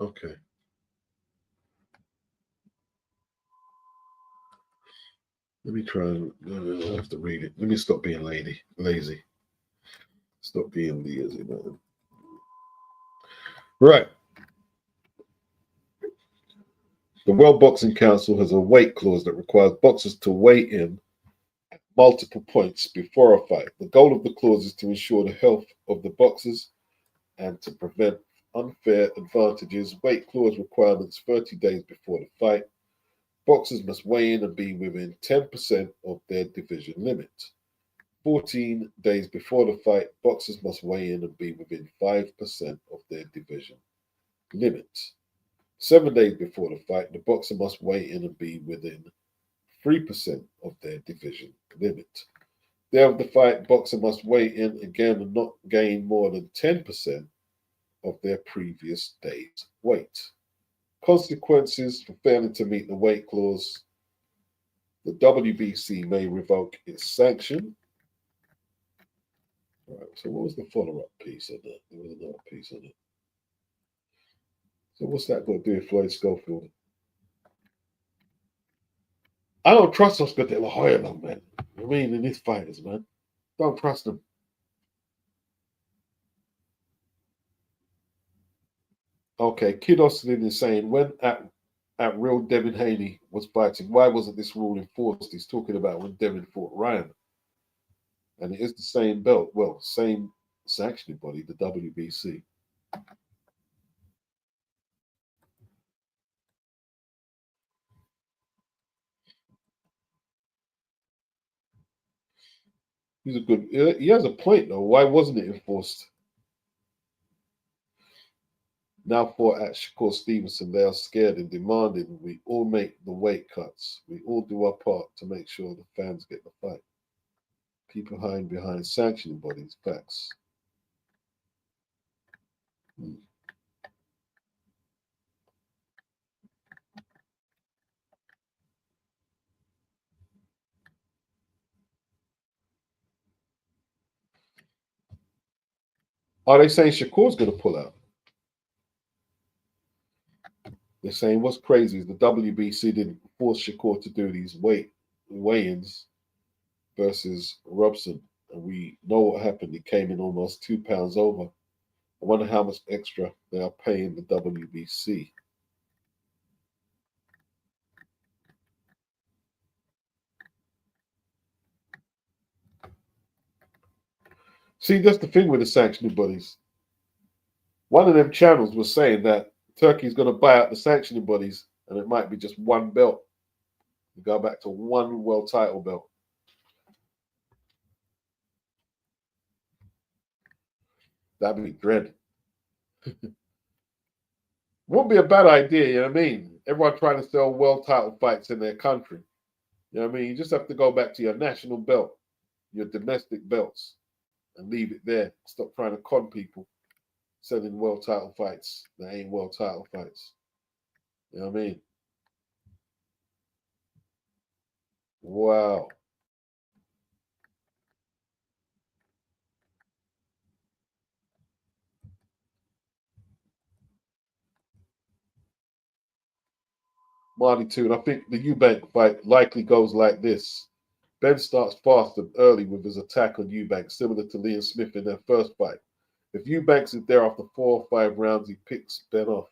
Okay. Let me try and I have to read it. Let me stop being lazy. Stop being lazy, man. Right. The World Boxing Council has a weight clause that requires boxers to weigh in at multiple points before a fight. The goal of the clause is to ensure the health of the boxers and to prevent unfair advantages. Weight clause requirements 30 days before the fight. Boxers must weigh in and be within 10% of their division limit. 14 days before the fight, boxers must weigh in and be within 5% of their division limit. 7 days before the fight, the boxer must weigh in and be within 3% of their division limit. Day of the fight, boxer must weigh in again and not gain more than 10% of their previous day's weight. Consequences for failing to meet the weight clause: the WBC may revoke its sanction. Right, so what was the follow-up piece on that? There was another piece on it. So what's that got to do with Floyd Schofield? I don't trust Oscar De La Hoya, though, man. I mean, in these fighters, man. Don't trust them. Okay, Kid Austin is saying, when at real Devin Haney was fighting, why wasn't this rule enforced? He's talking about when Devin fought Ryan. And it is the same belt. Well, same sanctioning body, the WBC. He's a good. He has a point though. Why wasn't it enforced? Now fought at Shakur Stevenson, they are scared and demanding we all make the weight cuts. We all do our part to make sure the fans get the fight. People hiding behind sanctioning bodies. Facts. Hmm. Are they saying Shakur's going to pull out? They're saying what's crazy is the WBC didn't force Shakur to do these weigh-ins versus Robson. And we know what happened. He came in almost 2 pounds over. I wonder how much extra they are paying the WBC. See, that's the thing with the sanctioning bodies. One of them channels was saying that Turkey's going to buy out the sanctioning bodies and it might be just one belt. You go back to one world title belt. That'd be dread. Wouldn't be a bad idea, you know what I mean? Everyone trying to sell world title fights in their country. You know what I mean? You just have to go back to your national belt, your domestic belts, and leave it there. Stop trying to con people selling world title fights that ain't world title fights. You know what I mean? Wow. Marty too. And I think the Eubank fight likely goes like this. Ben starts fast and early with his attack on Eubank, similar to Liam Smith in their first fight. If Eubanks is there after 4 or 5 rounds, he picks Ben off.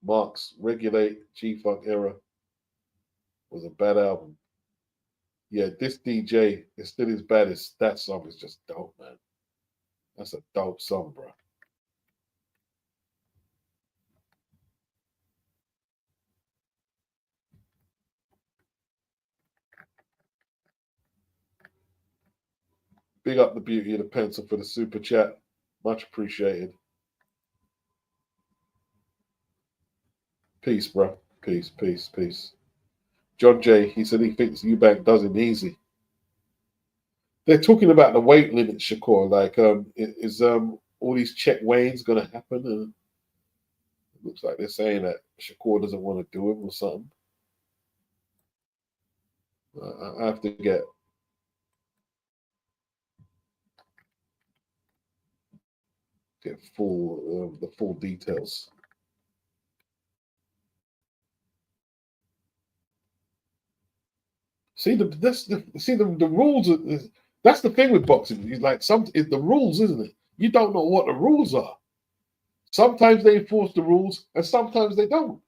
Mark's Regulate G-Funk Era was a bad album. Yeah, this DJ is still his baddest. That song is just dope, man. That's a dope song, bro. Big up the beauty of the pencil for the super chat. Much appreciated. Peace, bro. Peace, peace, peace. John J, he said he thinks Eubank does it easy. They're talking about the weight limit, Shakur. Like, is all these check weightings going to happen? And it looks like they're saying that Shakur doesn't want to do it or something. I have to get full the full details. See the rules. That's the thing with boxing. It's like it's the rules, isn't it? You don't know what the rules are. Sometimes they enforce the rules, and sometimes they don't.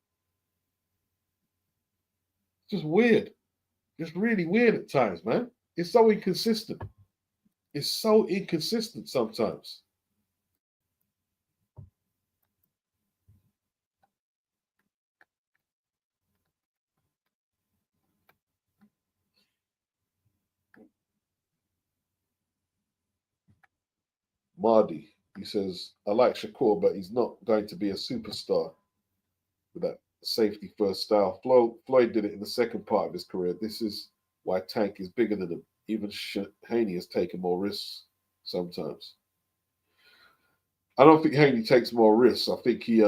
It's just weird. Just really weird at times, man. It's so inconsistent. It's so inconsistent sometimes. Mardi, he says, I like Shakur, but he's not going to be a superstar with that safety first style. Floyd did it in the second part of his career. This is why Tank is bigger than him. Even Haney has taken more risks sometimes. I don't think Haney takes more risks. I think he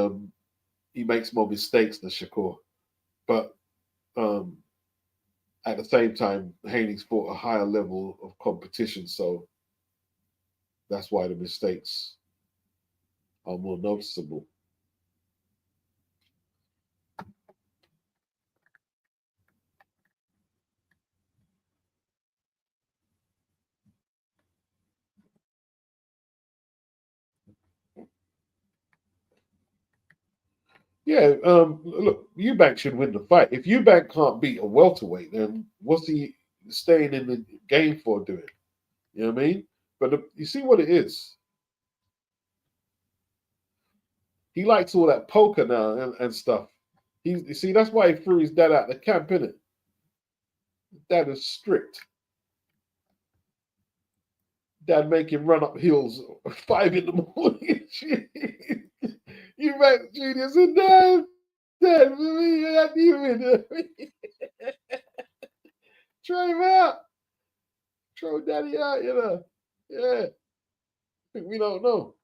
makes more mistakes than Shakur. But at the same time, Haney's fought a higher level of competition, so that's why the mistakes are more noticeable. Yeah, look, Eubank should win the fight. If Eubank can't beat a welterweight, then what's he staying in the game for doing? You know what I mean? But you see what it is. He likes all that poker now and stuff. You see, that's why he threw his dad out the camp, innit? Dad is strict. Dad make him run up hills 5 in the morning. Eubank Jr. said, Dad, I you try him out. Throw daddy out, you know. Yeah. We don't know.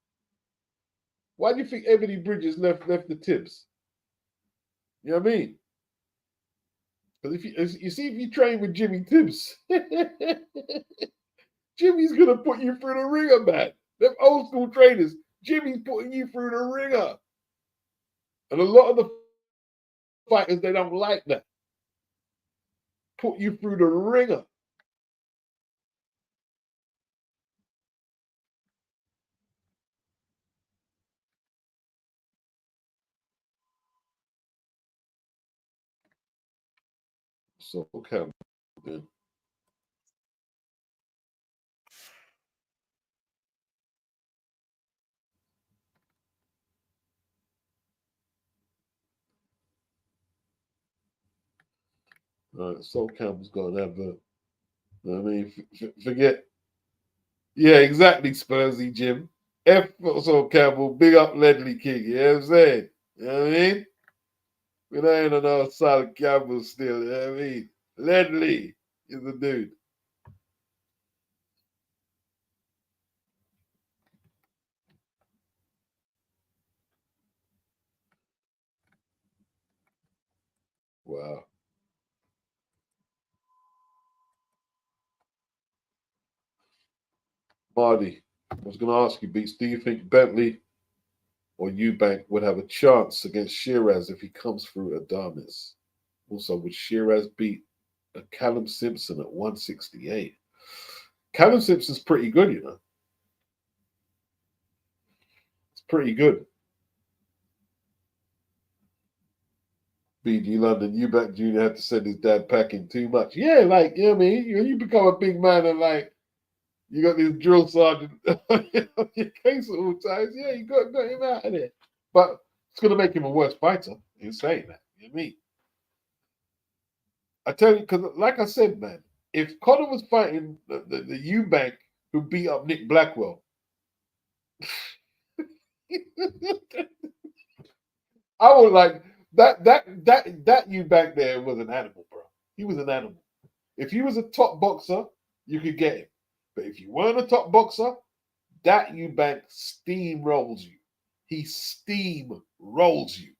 Why do you think Ebony Bridges left the tips? You know what I mean? Because if you see if you train with Jimmy Tibbs, Jimmy's gonna put you through the ringer, man. Them old school trainers, Jimmy's putting you through the ringer. And a lot of the fighters, they don't like that. Put you through the ringer. So okay, man. Sol Campbell's gonna have a. I mean, forget. Yeah, exactly, Spursy Jim. F Sol Campbell, big up Ledley King. You know what I'm saying? You know what I mean? We ain't on our side of Campbell still. You know what I mean? Ledley is the dude. Wow. Marty, I was going to ask you, Beats, do you think Bentley or Eubank would have a chance against Shiraz if he comes through Adames? Also, would Shiraz beat a Callum Simpson at 168? Callum Simpson's pretty good, you know. It's pretty good. BG London, Eubank Jr. had to send his dad packing too much. Yeah, like, you know what I mean? When you become a big man and like, you got this drill sergeant on your case at all times, yeah, you got him out of there. But it's going to make him a worse fighter in saying that. You know what I mean? I tell you, because like I said, man, if Conor was fighting the Eubank who beat up Nick Blackwell, I would like that Eubank there was an animal, bro. He was an animal. If he was a top boxer, you could get him. But if you weren't a top boxer, that Eubank steamrolls you. He steamrolls you.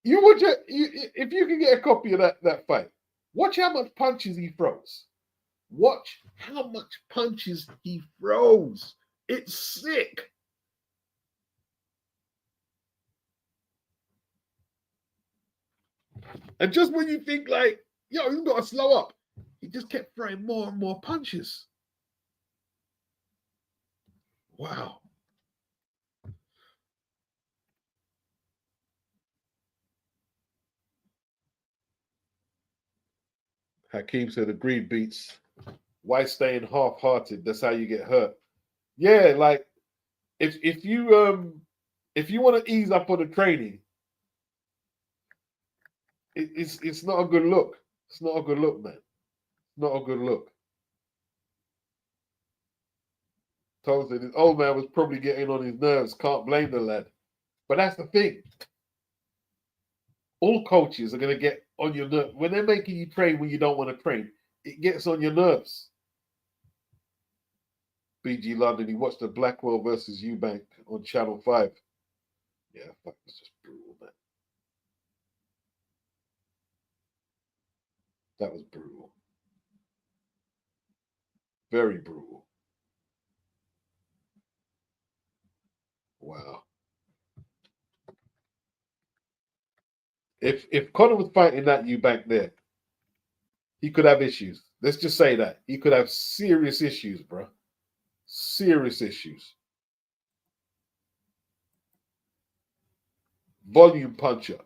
You watch it. If you can get a copy of that fight, watch how much punches he throws. Watch how much punches he throws. It's sick. And just when you think like, yo, he's got to slow up, he just kept throwing more and more punches. Wow. Hakeem said, agreed, Beats. Why staying half-hearted? That's how you get hurt. Yeah, like if you want to ease up on the training, it's not a good look. It's not a good look, man. Not a good look. Tom said his old man was probably getting on his nerves. Can't blame the lad. But that's the thing. All coaches are going to get on your nerves. When they're making you train when you don't want to train, it gets on your nerves. BG London, he watched the Blackwell versus Eubank on Channel 5. Yeah, that was just brutal, man. That was brutal. Very brutal. Wow. If Conor was fighting that Eubank there, he could have issues. Let's just say that. He could have serious issues, bro. Serious issues. Volume puncher.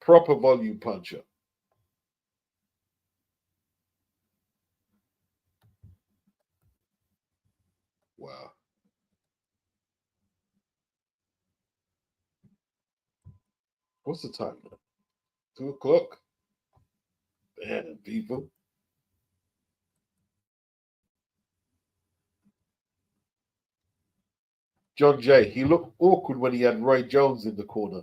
Proper volume puncher. Wow. What's the time now? 2 o'clock? Damn, people. John Jay, he looked awkward when he had Roy Jones in the corner.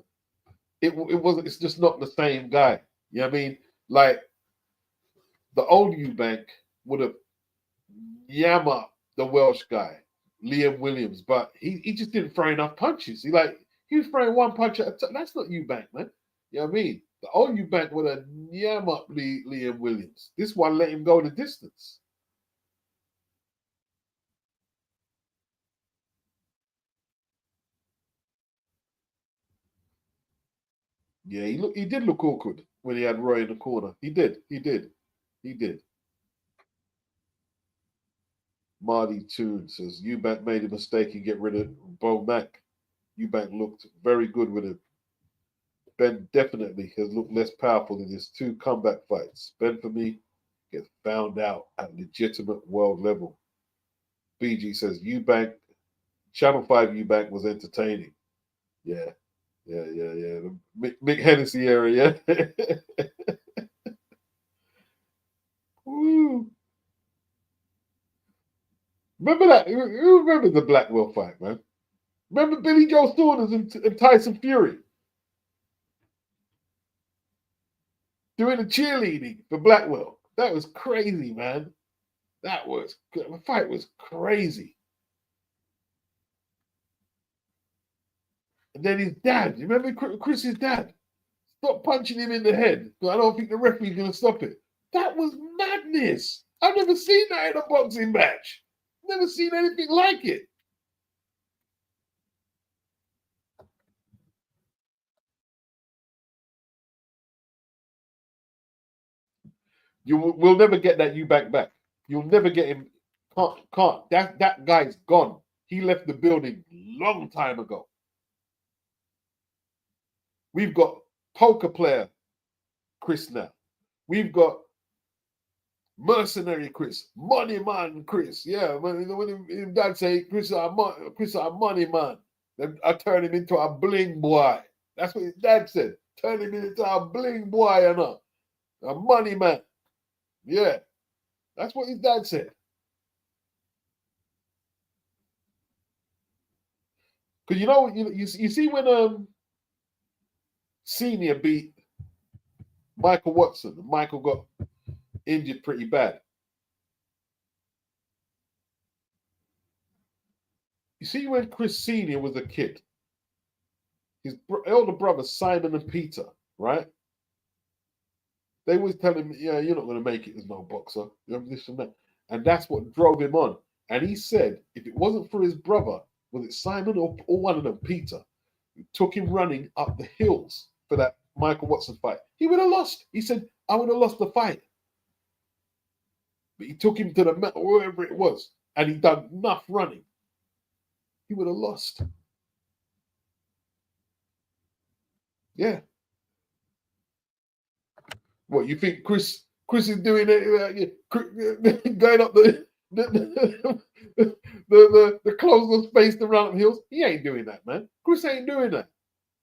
It wasn't, it's just not the same guy. You know what I mean? Like, the old Eubank would have yammered the Welsh guy, Liam Williams, but he just didn't throw enough punches. He was throwing one punch at a time. That's not Eubank, man. You know what I mean? The old Eubank would have yam up Liam Williams. This one let him go the distance. Yeah, he did look awkward when he had Roy in the corner. He did. Marty Toon says Eubank made a mistake and get rid of Bo Mack. Eubank looked very good with him. Ben definitely has looked less powerful in his 2 comeback fights. Ben, for me, gets found out at legitimate world level. BG says Eubank, Channel 5 Eubank was entertaining. Yeah. The Mick Hennessy area. Woo. Remember that? Who remembers the Blackwell fight, man? Remember Billy Joe Saunders and Tyson Fury doing the cheerleading for Blackwell? That was crazy, man. The fight was crazy. And then his dad, you remember Chris's dad? Stop punching him in the head. I don't think the referee's going to stop it. That was madness. I've never seen that in a boxing match. Never seen anything like it. We'll never get that Eubank back. You'll never get him Can't. That guy's gone. He left the building long time ago. We've got poker player Chris now. We've got mercenary Chris, money man Chris. Yeah, when him dad say Chris a money man, then I turn him into a bling boy. That's what his dad said. Turn him into a bling boy, you know, a money man. Yeah, that's what his dad said. Because you see when Senior beat Michael Watson, Michael got injured pretty bad. You see when Chris Senior was a kid, his elder brothers Simon and Peter, right? They always tell him, "Yeah, you're not going to make it as no boxer. You have this and that," and that's what drove him on. And he said, if it wasn't for his brother, was it Simon or one of them, Peter, who took him running up the hills for that Michael Watson fight, he would have lost. He said, "I would have lost the fight." But he took him to the metal, wherever it was, and he done enough running. He would have lost. Yeah. What you think Chris is doing it, going up the closed space to run up hills? He ain't doing that, man. Chris ain't doing that.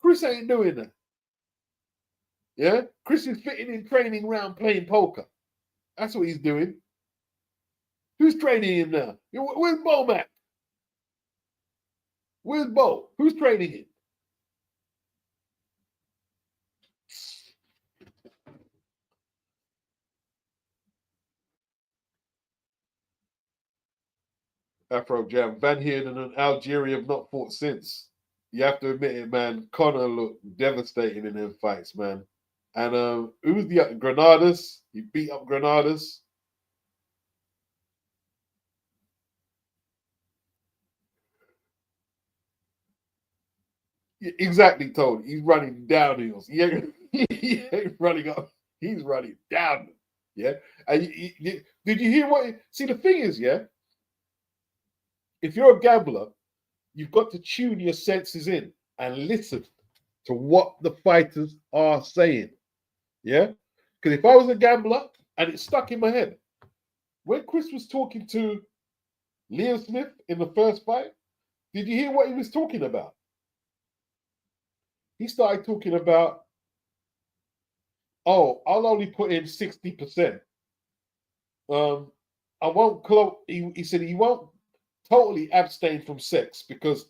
Chris ain't doing that. Yeah? Chris is fitting in training round playing poker. That's what he's doing. Who's training him now? Where's Bo Mac? Where's Bo? Who's training him? Afro Jam. Van Heerden and Algeria have not fought since. You have to admit it, man. Connor looked devastating in them fights, man. And who was the Granadas? He beat up Granadas. Exactly, Tony. He's running down hills. He ain't running up. He's running down. Yeah. And did you hear what? See, the thing is, yeah, if you're a gambler, you've got to tune your senses in and listen to what the fighters are saying. Yeah. Because if I was a gambler and it stuck in my head, when Chris was talking to Liam Smith in the first fight, did you hear what he was talking about? He started talking about, "Oh, I'll only put in 60%. I won't close." He said he won't totally abstain from sex because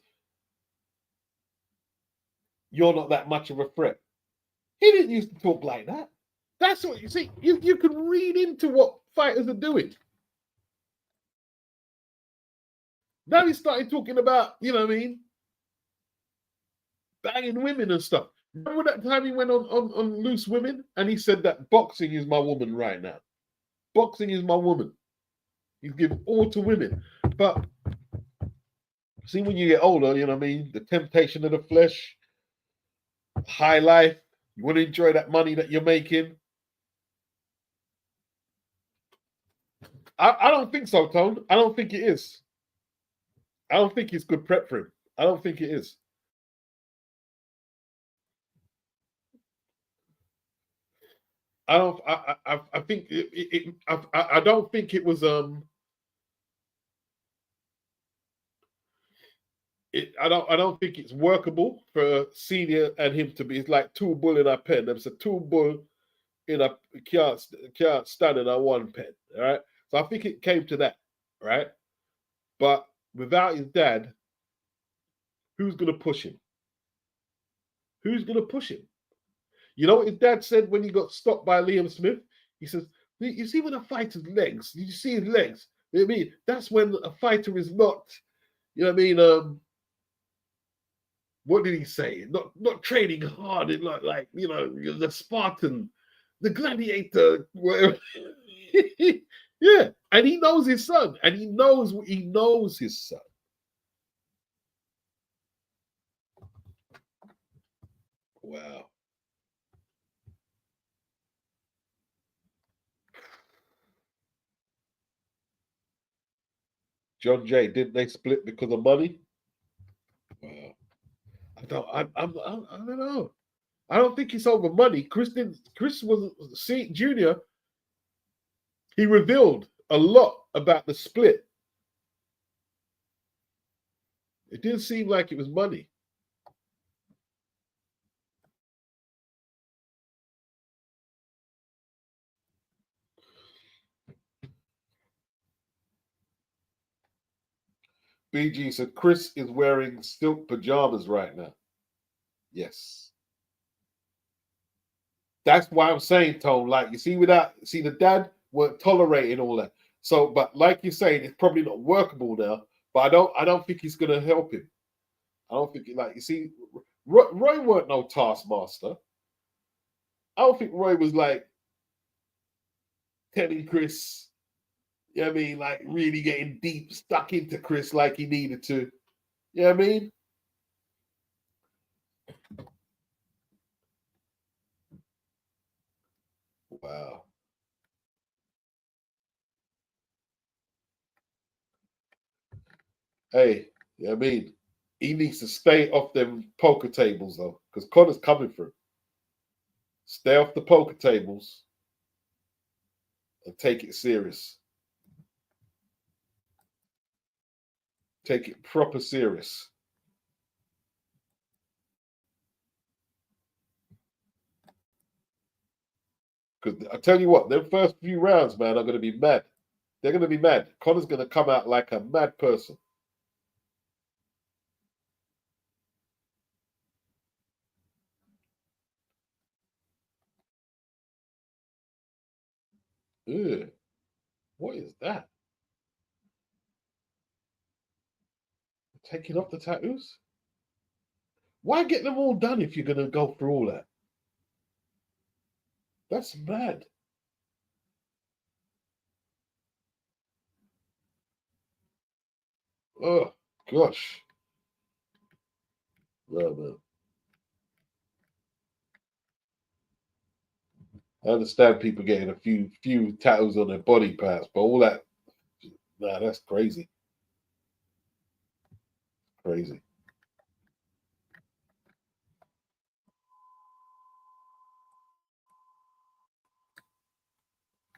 you're not that much of a threat. He didn't used to talk like that. That's what you see. You can read into what fighters are doing. Now he started talking about, you know what I mean, banging women and stuff. Remember that time he went on Loose Women and he said that boxing is my woman right now. Boxing is my woman. He's giving all to women. But see, when you get older, you know what I mean, the temptation of the flesh, high life, you want to enjoy that money that you're making. I don't think so, Tone. I don't think it is. I don't think it's good prep for him. I don't think it is. I don't. I think I don't think it was. I don't think it's workable for Senior and him to be. It's like two bull in a pen. There's a two bull in a can't stand in a one pen. All right. So I think it came to that, right? But without his dad, who's gonna push him? Who's gonna push him? You know what his dad said when he got stopped by Liam Smith? He says, "You see when a fighter's legs, did you see his legs? You know what I mean? That's when a fighter is not, you know what I mean? What did he say? Not training hard, like you know, the Spartan, the gladiator, whatever." Yeah, and he knows his son, and he knows his son. Wow. John Jay, didn't they split because of money? Wow. I don't know. I don't think it's over money. Chris was Junior. He revealed a lot about the split. It didn't seem like it was money. BG said Chris is wearing silk pajamas right now. Yes. That's why I'm saying, Tone, like you see, the dad weren't tolerating all that. So, but like you're saying, it's probably not workable now. But I don't think it's gonna help him. I don't think like you see, Roy weren't no taskmaster. I don't think Roy was like telling Chris, you know what I mean, like really getting deep stuck into Chris like he needed to. You know what I mean? Wow. Hey, you know what I mean? He needs to stay off them poker tables though, because Connor's coming for him. Stay off the poker tables and take it serious. Take it proper serious. Because I tell you what, their first few rounds, man, are going to be mad. They're going to be mad. Connor's going to come out like a mad person. Ew. What is that? Taking off the tattoos? Why get them all done if you're going to go through all that? That's mad. Oh, gosh. No, man. I understand people getting a few tattoos on their body parts, but all that, nah, that's crazy. Crazy.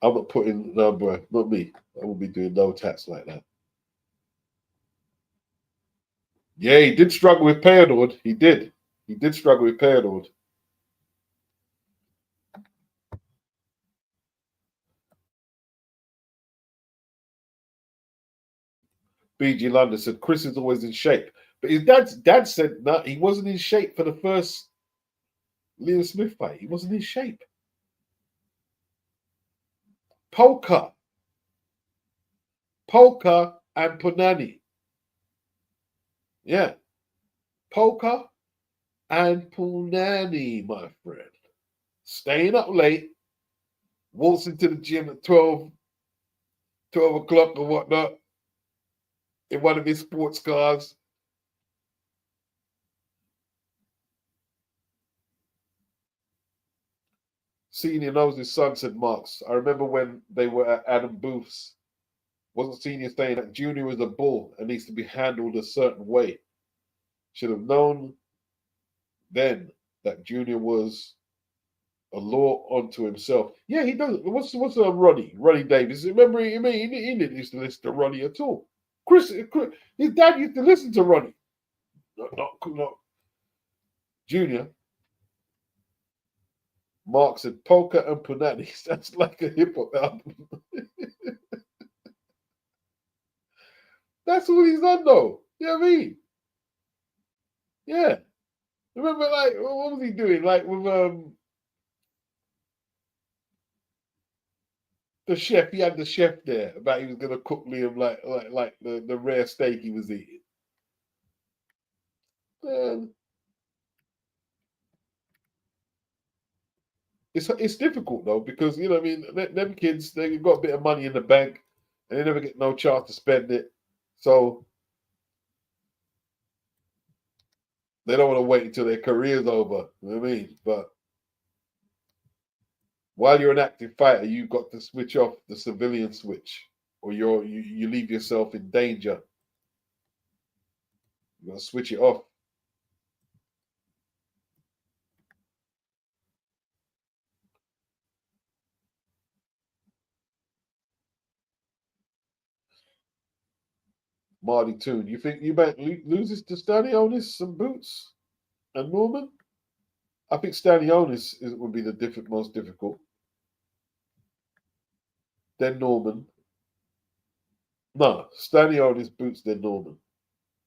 I'm not putting no, bro, not me. I won't be doing no tats like that. Yeah, he did struggle with Payanord. He did. He did struggle with Payanord. BG London said Chris is always in shape. But his dad said no, he wasn't in shape for the first Liam Smith fight. He wasn't in shape. Polka and Punani. Yeah. Polka and Punani, my friend. Staying up late, waltzing to the gym at 12 o'clock or whatnot in one of his sports cars. Senior knows his son, said Marks. I remember when they were at Adam Booth's. Wasn't Senior saying that Junior is a bull and needs to be handled a certain way? Should have known then that Junior was a law unto himself. Yeah, he does. What's Ronnie Davis? Remember, he didn't used to listen to Ronnie at all. Chris, his dad used to listen to Ronnie. Not Junior. Mark said Polka and Punani. That's like a hip hop album. That's all he's done, though. You know what I mean? Yeah. Remember, like, what was he doing? Like with the chef. He had the chef there about he was gonna cook Liam like the rare steak he was eating. Man, it's difficult though because you know what I mean them kids they got a bit of money in the bank and they never get no chance to spend it, so they don't want to wait until their career's over. You know what I mean? But while you're an active fighter, you've got to switch off the civilian switch. or you leave yourself in danger. You got to switch it off. Marty Toon, you think Eubank loses to Stanionis and Boots and Norman? I think Stanionis would be the most difficult. Then Norman. No, Stanionis, Boots, then Norman.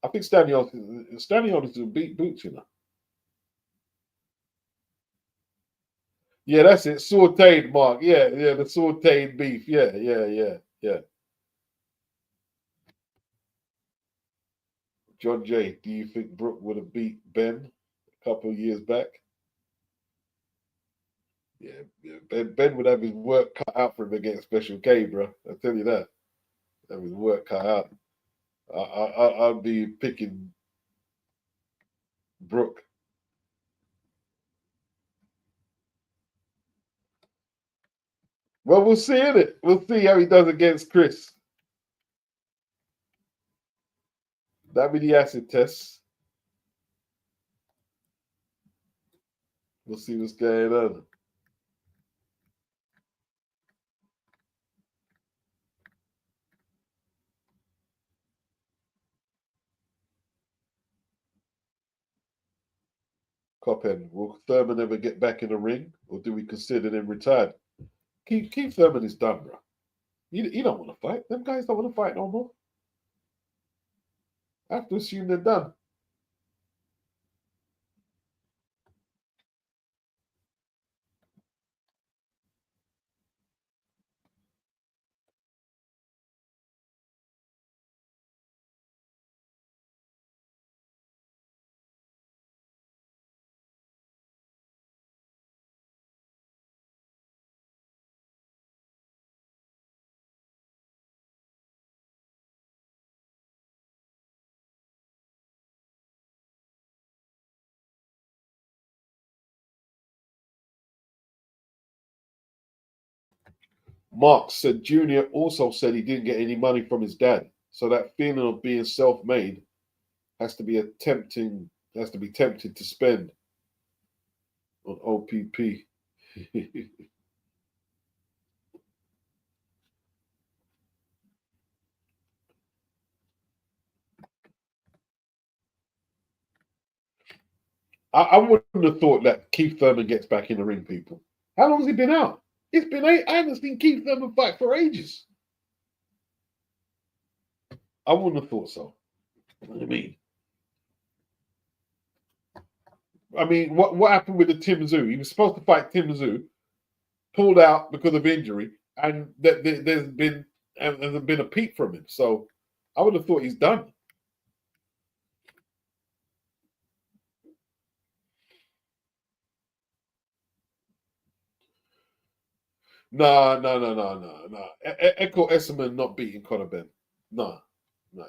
I think Stanionis will beat Boots, you know. Yeah, that's it. Sauteed, Mark. Yeah, the sauteed beef. Yeah. John J, do you think Brooke would have beat Ben a couple of years back? Yeah. Ben would have his work cut out for him against Special K, bro. I tell you that. Have his work cut out. I'd be picking Brooke. Well, we'll see, innit? We'll see how he does against Chris. That'll be the acid test. We'll see what's going on. Cophead, will Thurman ever get back in the ring, or do we consider him retired? Keith Thurman is done, bro. He don't want to fight. Them guys don't want to fight no more. I have to assume they're done. Mark said Junior also said he didn't get any money from his dad, so that feeling of being self-made has to be tempted to spend on OPP. I wouldn't have thought that Keith Thurman gets back in the ring, people. How long has he been out? It's been I haven't seen Keith Thurman fight for ages. I wouldn't have thought so. What do you mean? What happened with the Tim Zoo? He was supposed to fight Tim Zoo, pulled out because of injury, and there's been a peep from him. So I would have thought he's done. No. Echo Esserman not beating Conor Ben. No.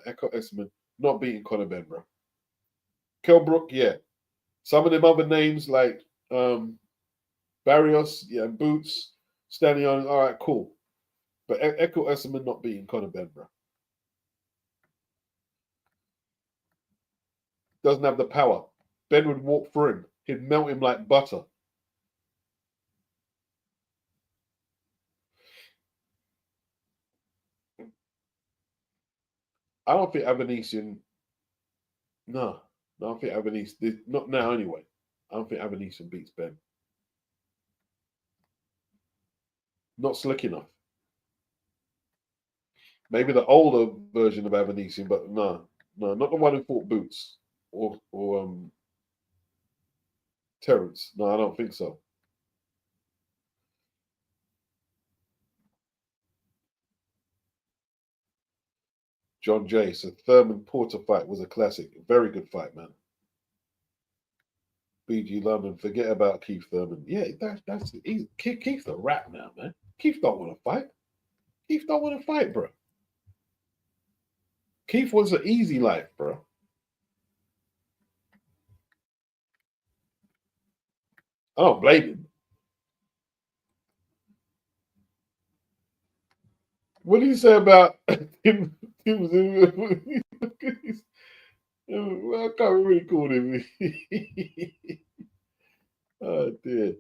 Echo Esserman not beating Conor Ben, bro. Kell Brook, yeah. Some of them other names like Barrios, yeah, Boots, Stanion, all right, cool. But Echo Esserman not beating Conor Ben, bro. Doesn't have the power. Ben would walk through him. He'd melt him like butter. I don't think Avanesian. No, I don't think Avanesian. Not now, anyway. I don't think Avanesian beats Ben. Not slick enough. Maybe the older version of Avanesian, but no, not the one who fought Boots or Terrence. No, I don't think so. John Jay said Thurman Porter fight was a classic. Very good fight, man. BG London, forget about Keith Thurman. Yeah, that's Keith's a rat now, man. Keith don't want to fight. Keith don't want to fight, bro. Keith wants an easy life, bro. I don't blame him. What do you say about him? I can't really call him. Oh dear.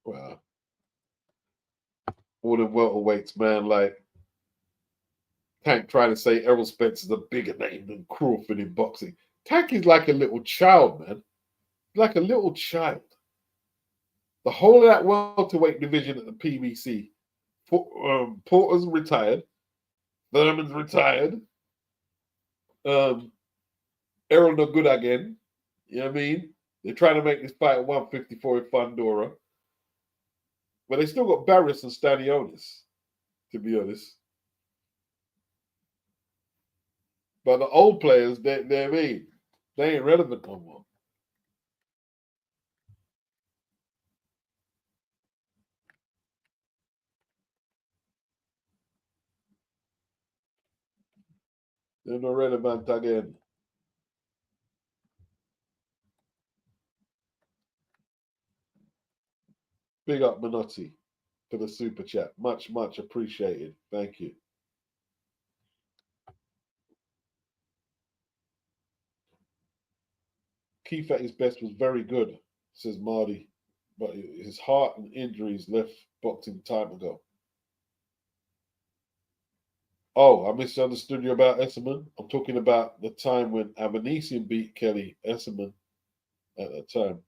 Wow. All the welterweights, man, like Tank trying to say Errol Spencer's a bigger name than Crawford in boxing. Tank is like a little child, man. Like a little child. The whole of that welterweight division at the PBC. Porter's retired. Thurman's retired. Errol no good again. You know what I mean? They're trying to make this fight at 154 with Fundora. But they still got Barris and Stanionis, to be honest. But the old players, they ain't relevant no more. They're not relevant again. Big up Minotti for the super chat. Much, much appreciated. Thank you. Keith at his best was very good, says Marty. But his heart and injuries left boxing time ago. Oh, I misunderstood you about Esserman. I'm talking about the time when Avanesian beat Kelly Esserman at that time.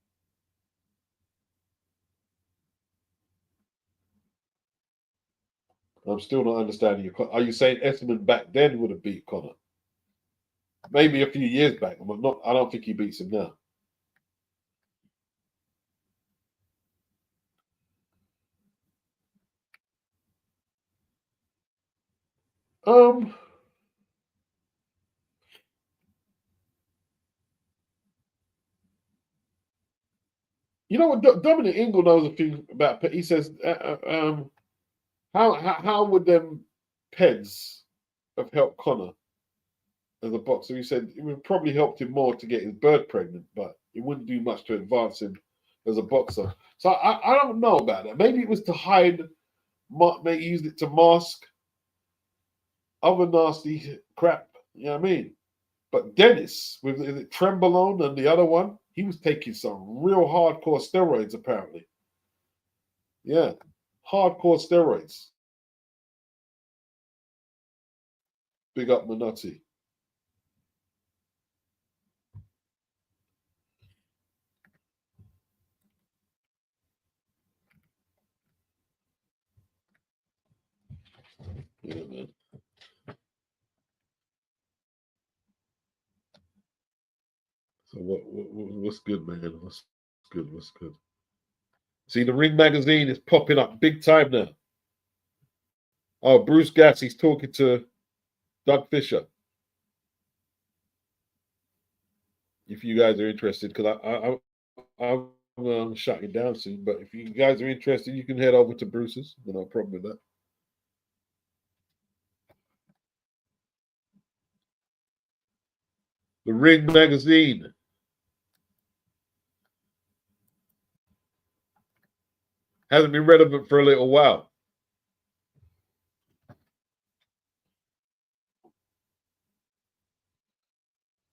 I'm still not understanding you. Are you saying Esserman back then would have beat Connor? Maybe a few years back, but not. I don't think he beats him now. Um, you know what? Dominic Ingle knows a thing about. He says, how would them peds have helped Connor as a boxer? He said it would probably helped him more to get his bird pregnant, but it wouldn't do much to advance him as a boxer. So I don't know about that. Maybe it was to hide. Maybe used it to mask other nasty crap. You know what I mean? But Dennis, with is it Trembolone and the other one, he was taking some real hardcore steroids, apparently. Yeah, hardcore steroids. Big up Minotti. Yeah, man. So what's good, man? What's good? What's good? See, the Ring magazine is popping up big time now. Oh, Bruce Gassie's talking to Doug Fisher. If you guys are interested, because I'm shutting down soon. But if you guys are interested, you can head over to Bruce's. No problem with that. The Ring magazine hasn't been relevant for a little while.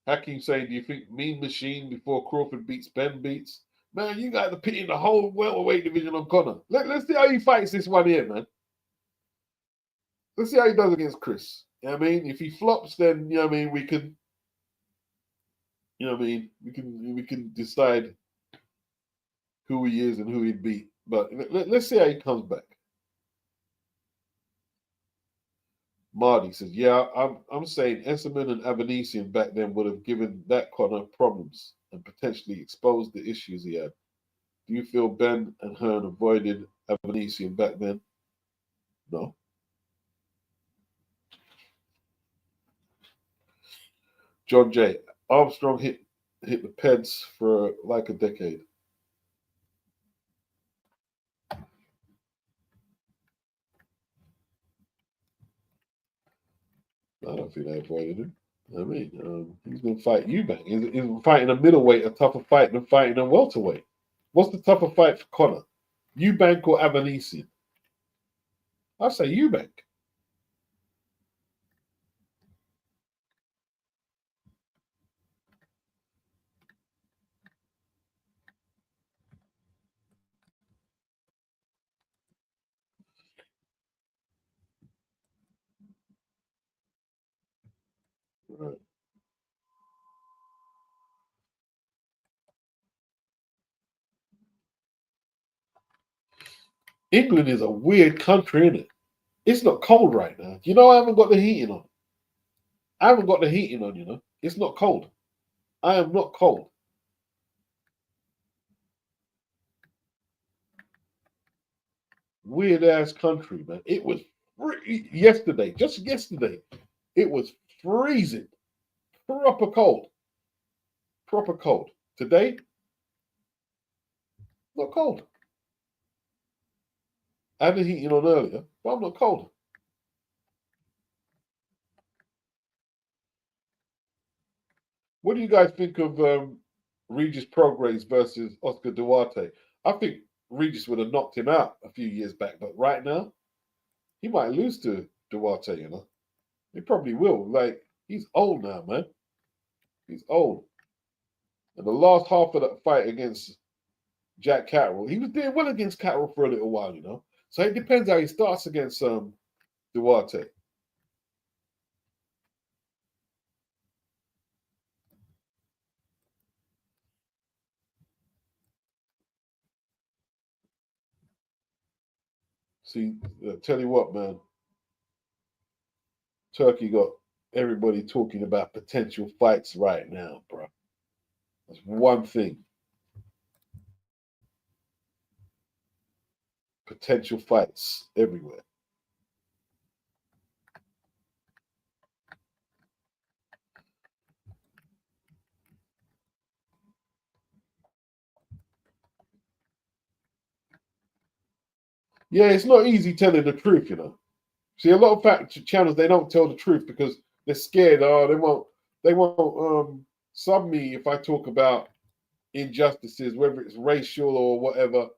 Hakeem saying, do you think Mean Machine before Crawford beats Ben beats? Man, you got to pit in the whole welterweight division on Connor. Let's see how he fights this one here, man. Let's see how he does against Chris. You know what I mean? If he flops, then you know what I mean, we can you know what I mean, we can decide who he is and who he'd beat. But let's see how he comes back. Marty says, yeah, I'm saying Esserman and Avanesian back then would have given that Connor problems and potentially exposed the issues he had. Do you feel Ben and Hearn avoided Avanesian back then? No. John J. Armstrong hit the Peds for like a decade. I don't think they avoided him. I mean, he's going to fight Eubank. He's fighting a middleweight, a tougher fight than fighting a welterweight. What's the tougher fight for Conor? Eubank or Avanesian? I say Eubank. Right. England is a weird country, isn't it? It's not cold right now. You know, I haven't got the heating on. I haven't got the heating on, you know. It's not cold. I am not cold. Weird ass country, man. It was yesterday, just yesterday, it was freezing. Proper cold. Proper cold. Today, not cold. I had the heating on earlier, but I'm not cold. What do you guys think of Regis Prograis versus Oscar Duarte? I think Regis would have knocked him out a few years back, but right now, he might lose to Duarte, you know. He probably will. Like, he's old now, man. He's old. And the last half of that fight against Jack Catterall, he was doing well against Catterall for a little while, you know. So it depends how he starts against Duarte. See, tell you what, man. Turkey got everybody talking about potential fights right now, bro. That's one thing. Potential fights everywhere. Yeah, it's not easy telling the truth, you know. See, a lot of fact channels they don't tell the truth because they're scared. Oh, they won't sub me if I talk about injustices, whether it's racial or whatever.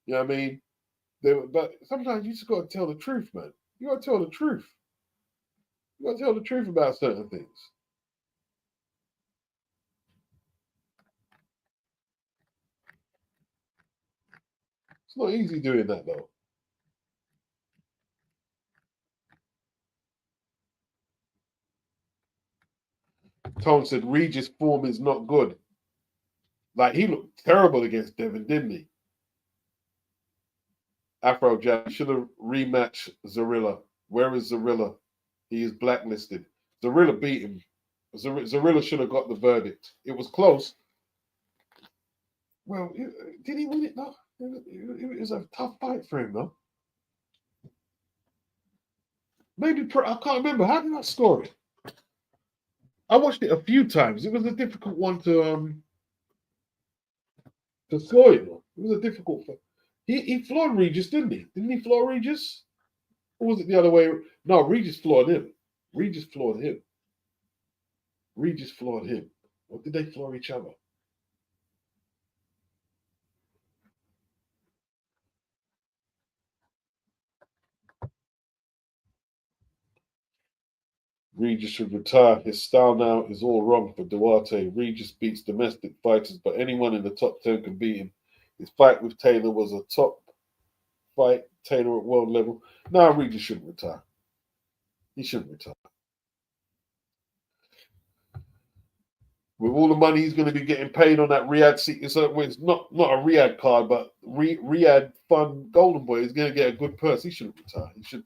You know what I mean? But sometimes you just got to tell the truth, man. You got to tell the truth. You got to tell the truth about certain things. It's not easy doing that though. Tone said Regis' form is not good. Like he looked terrible against Devin, didn't he? Afro Jack should have rematched Zarilla. Where is Zarilla? He is blacklisted. Zarilla beat him. Zarilla should have got the verdict. It was close. Well, did he win it though? It was a tough fight for him though. Maybe I can't remember. How did I score it? I watched it a few times. It was a difficult one to score. You know, it was a difficult fight. He floored Regis, didn't he? Didn't he floor Regis? Or was it the other way? No, Regis floored him. Regis floored him. Regis floored him. Or did they floor each other? Regis should retire. His style now is all wrong for Duarte. Regis beats domestic fighters, but anyone in the top 10 can beat him. His fight with Taylor was a top fight. Taylor at world level. No, Regis shouldn't retire. He shouldn't retire. With all the money he's going to be getting paid on that Riyadh seat, it's not a Riyadh card, but Riyadh Fund Golden Boy is going to get a good purse. He shouldn't retire. He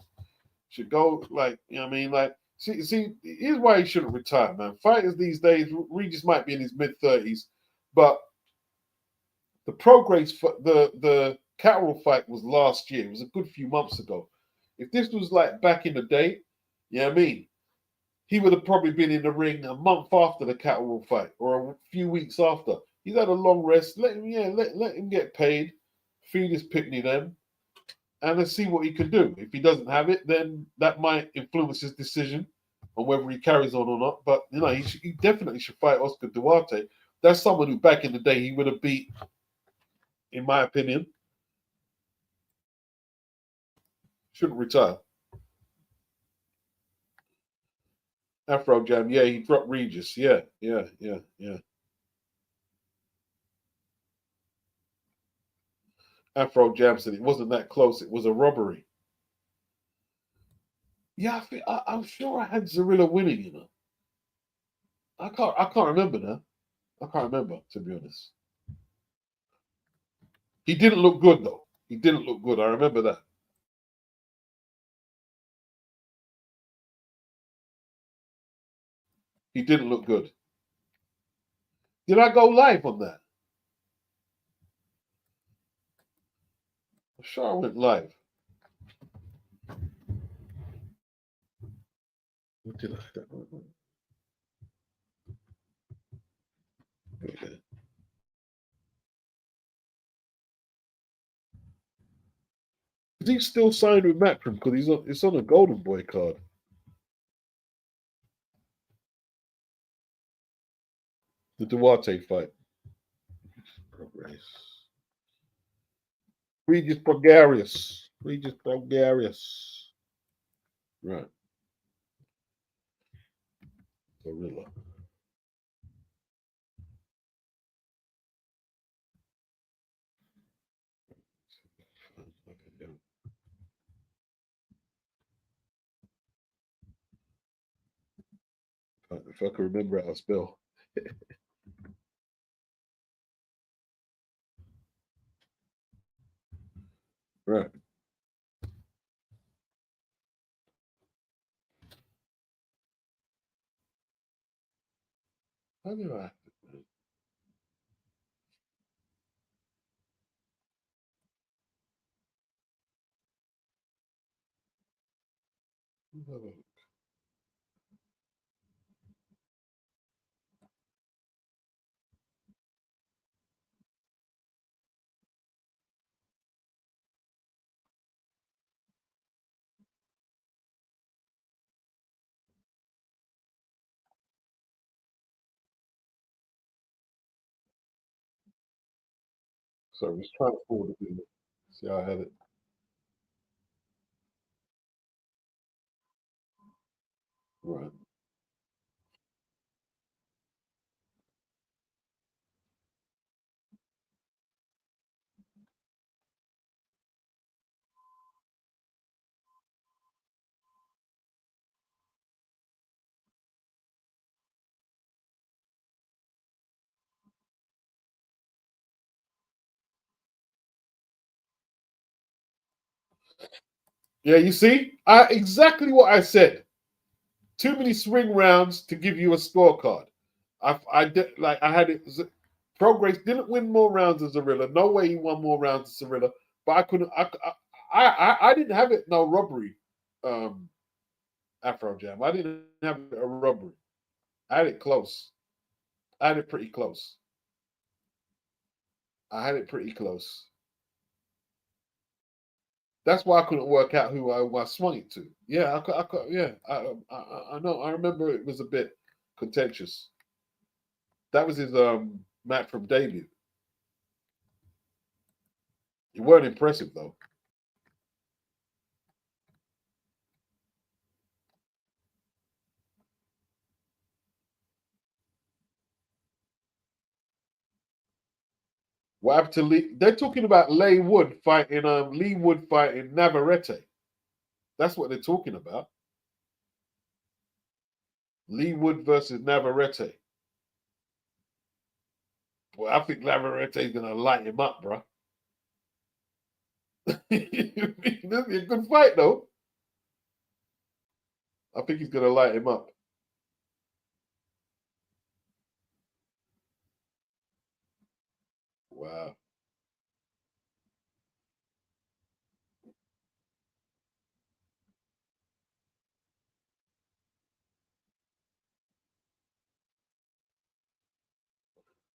should go like you know what I mean. Like see, here's why he shouldn't retire, man. Fighters these days, Regis might be in his mid-30s, but the progress for the Catterall fight was last year. It was a good few months ago. If this was like back in the day, you know what I mean, he would have probably been in the ring a month after the Catterall fight or a few weeks after. He's had a long rest. Let him get paid, feed his picnic then, and let's see what he can do. If he doesn't have it, then that might influence his decision. on whether he carries on or not. But you know, he definitely should fight Oscar Duarte. That's someone who back in the day he would have beat, in my opinion. Shouldn't retire. Afro Jam, yeah, he dropped Regis. Yeah. Afro Jam said it wasn't that close. It was a robbery. Yeah, I'm sure I had Zorilla winning. You know, I can't remember now. I can't remember, to be honest. He didn't look good though. He didn't look good. I remember that. He didn't look good. Did I go live on that? I'm sure I went live. What did I? Okay. Is he still signed with Matchroom? Because it's on a Golden Boy card. The Duarte fight. Progress. Regis Bulgarius. Regis Bulgarius. Right. Gorilla. If I can remember how to spell. Right. How do I? So I was trying to forward it. See how I had it. Right. Yeah, you see? Exactly what I said. Too many swing rounds to give you a scorecard. I did like I had it. Progress didn't win more rounds than Zorilla. No way he won more rounds than Zorilla. But I couldn't. I didn't have it. No robbery. Um, Afro Jam. I didn't have a robbery. I had it close. I had it pretty close. I had it pretty close. That's why I couldn't work out who I swung it to. Yeah, yeah, I know. I remember it was a bit contentious. That was his match from debut. It weren't impressive though. What happened to Lee? They're talking about Lee Wood fighting Navarrete. That's what they're talking about. Lee Wood versus Navarrete. Well, I think Navarrete's gonna light him up, bro. This is a good fight though. I think he's gonna light him up. Wow.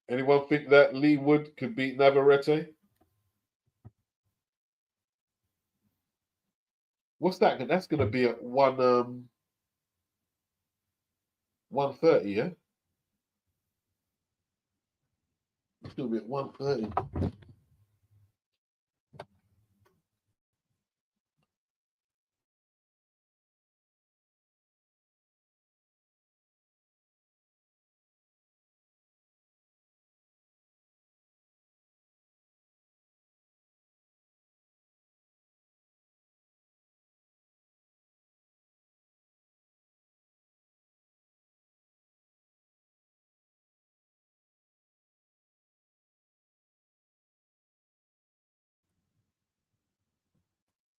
Anyone think that Lee Wood could beat Navarrete? What's that? That's gonna be a one. 130, yeah? It's going to be at 130.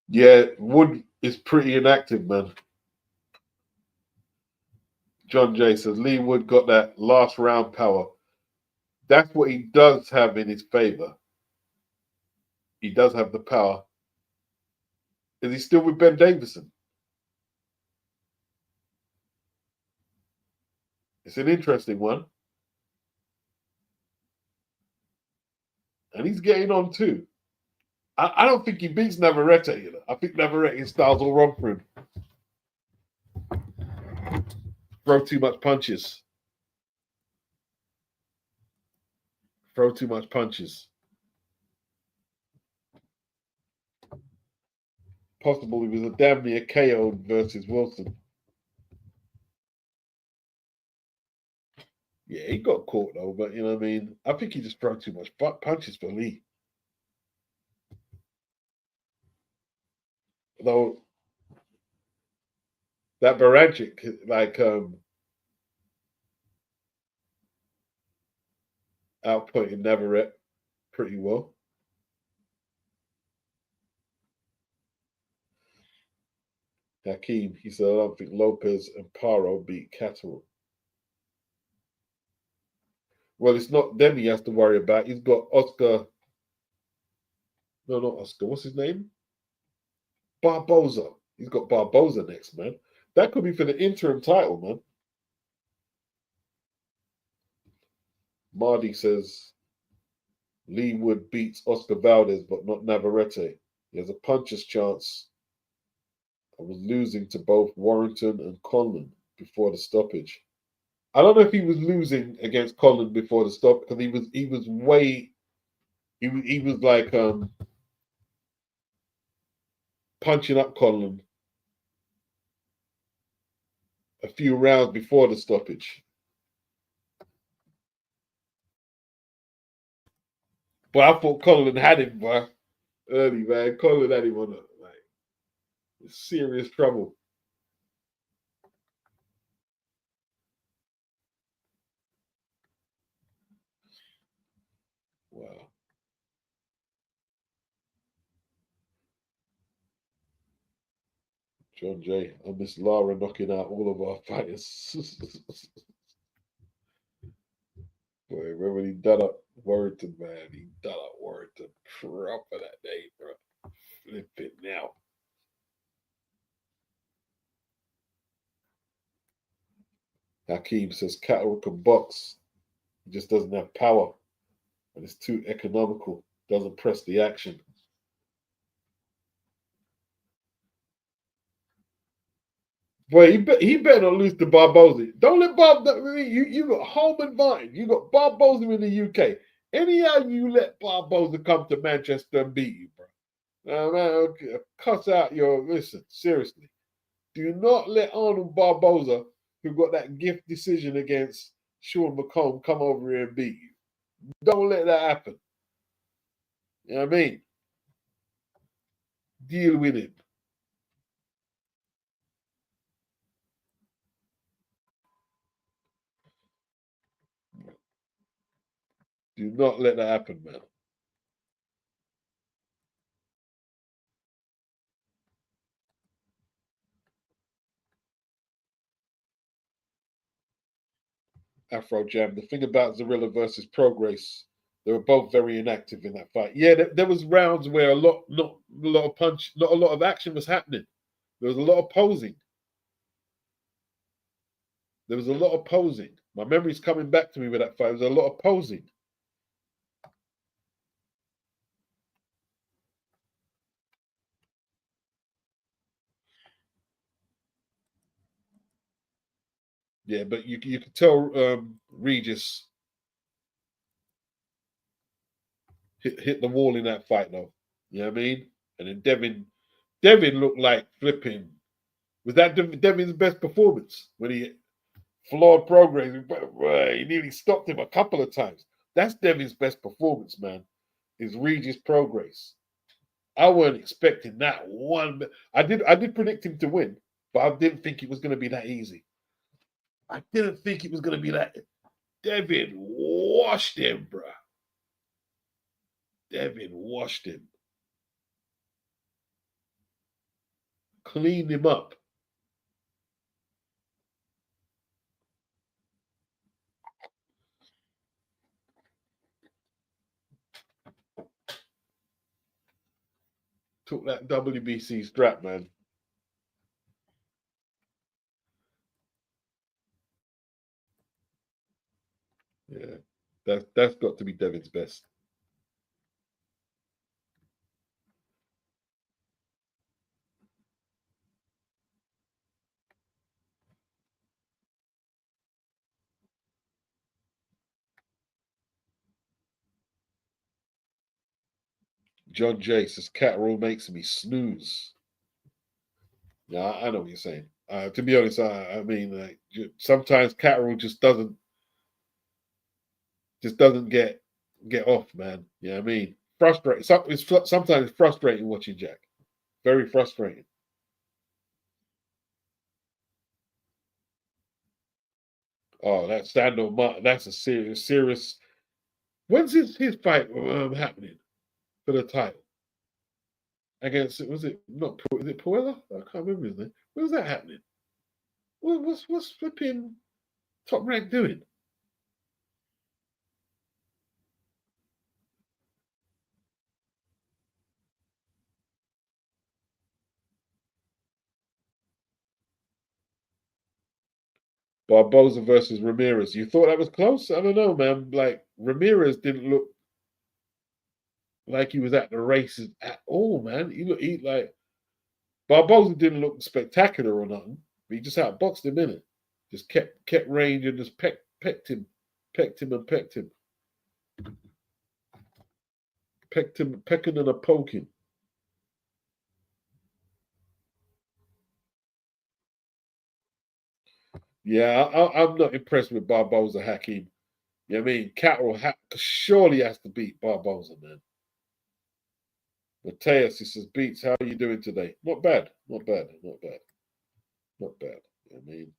Yeah, Wood is pretty inactive, man. John Jay says Lee Wood got that last round power. That's what he does have in his favor. He does have the power. Is he still with Ben Davison? It's an interesting one. And he's getting on too. I don't think he beats Navarrete, you know. I think Navarrete's style's all wrong for him. Throw too much punches. Throw too much punches. Possible he was a damn near KO versus Wilson. Yeah, he got caught though, but you know what I mean? I think he just threw too much punches for Lee. Though that Baranchik, like outputting Navarrete pretty well. Hakeem, he said, I don't think Lopez and Paro beat Catterall. Well, it's not them he has to worry about. He's got Oscar. No, not Oscar. What's his name? Barboza. He's got Barboza next, man. That could be for the interim title, man. Mardy says Lee Wood beats Oscar Valdez, but not Navarrete. He has a puncher's chance. I was losing to both Warrington and Conlon before the stoppage. I don't know if he was losing against Conlon before the stop because he was like punching up Conlon a few rounds before the stoppage. But I thought Conlon had him, bro. Early, man. Conlon had him on serious trouble. Wow. John Jay, I miss Lara knocking out all of our fighters. Boy, remember when he done up Warrington, man? He done up Warrington proper that day, bro. Flip it now. Hakeem says Cattle can box. He just doesn't have power. And it's too economical. Doesn't press the action. Boy, he better not lose to Barboza. Don't let you got home advantage. You got Barboza in the UK. Anyhow, you let Barboza come to Manchester and beat you, bro. Now, man, okay, cuss out your listen. Seriously, do not let Arnold Barboza, who got that gift decision against Sean McComb, come over here and beat you. Don't let that happen. You know what I mean? Deal with it. Do not let that happen, man. Afro Jam. The thing about Zorilla versus Progress, they were both very inactive in that fight. Yeah, there was rounds where not a lot of punch, not a lot of action was happening. There was a lot of posing. There was a lot of posing. My memory's coming back to me with that fight. There was a lot of posing. Yeah, but you could tell Regis hit the wall in that fight though. You know what I mean? And then Devin looked like flipping. Was that Devin's best performance when he flawed progress? He nearly stopped him a couple of times. That's Devin's best performance, man. Is Regis progress. I weren't expecting that one. I did predict him to win, but I didn't think it was going to be that easy. I didn't think it was going to be that. Devin washed him, bruh. Devin washed him. Cleaned him up. Took that WBC strap, man. Yeah. That's got to be Devin's best. John J says Catterall makes me snooze. Yeah, I know what you're saying. To be honest, I mean, like, sometimes Catterall just doesn't get off, man. You know what I mean? Frustrating. Sometimes it's frustrating watching Jack. Very frustrating. Oh, that Sandor Martin, that's a serious. When's his fight happening for the title? Against, was it not, is it Puella? I can't remember his name. When's that happening? What's flipping Top Rank doing? Barboza versus Ramirez. You thought that was close? I don't know, man. Like, Ramirez didn't look like he was at the races at all, man. He like, Barboza didn't look spectacular or nothing, but he just outboxed him in it. Just kept range and just pecked him, pecking and a poking. Yeah, I'm not impressed with Barboza Hakeem. You know what I mean? Catterall surely has to beat Barboza, man. Mateus, he says, Beats, how are you doing today? Not bad, not bad, not bad, not bad. You know what I mean?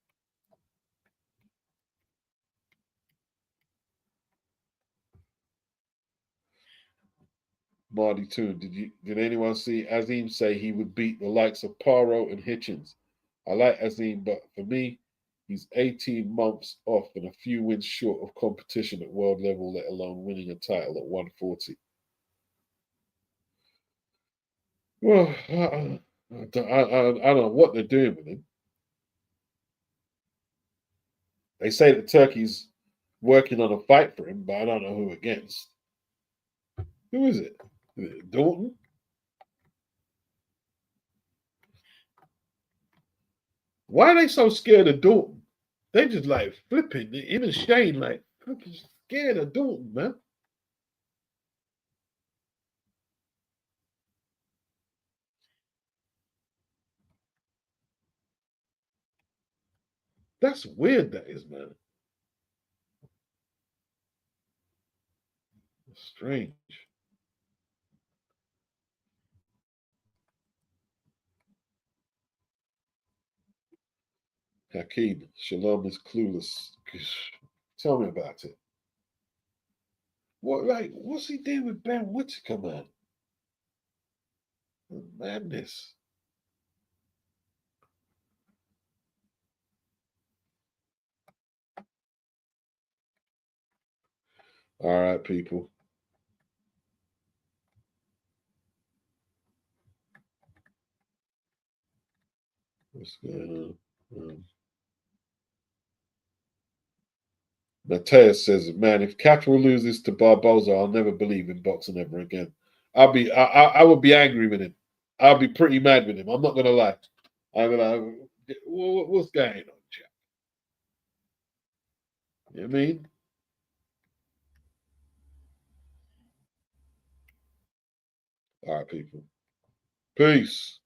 Marty Toon, did anyone see Azim say he would beat the likes of Paro and Hitchens? I like Azim, but for me, he's 18 months off and a few wins short of competition at world level, let alone winning a title at 140. Well, I don't know what they're doing with him. They say that Turkey's working on a fight for him, but I don't know who against. Who is it? Is it Dalton? Why are they so scared of Dalton? They just like flipping. Even Shane like flipping scared of Dalton, man. That's weird. That is, man. Strange. Hakeem, Shalom is clueless. Tell me about it. What, like, what's he doing with Ben Whitaker, man? Madness. All right, people. What's going on? Mateus says, "Man, if Catterall loses to Barboza, I'll never believe in boxing ever again. I would be angry with him. I'll be pretty mad with him. I'm not gonna lie. I'm gonna, what's going on, Jack? You know what I mean? All right, people. Peace.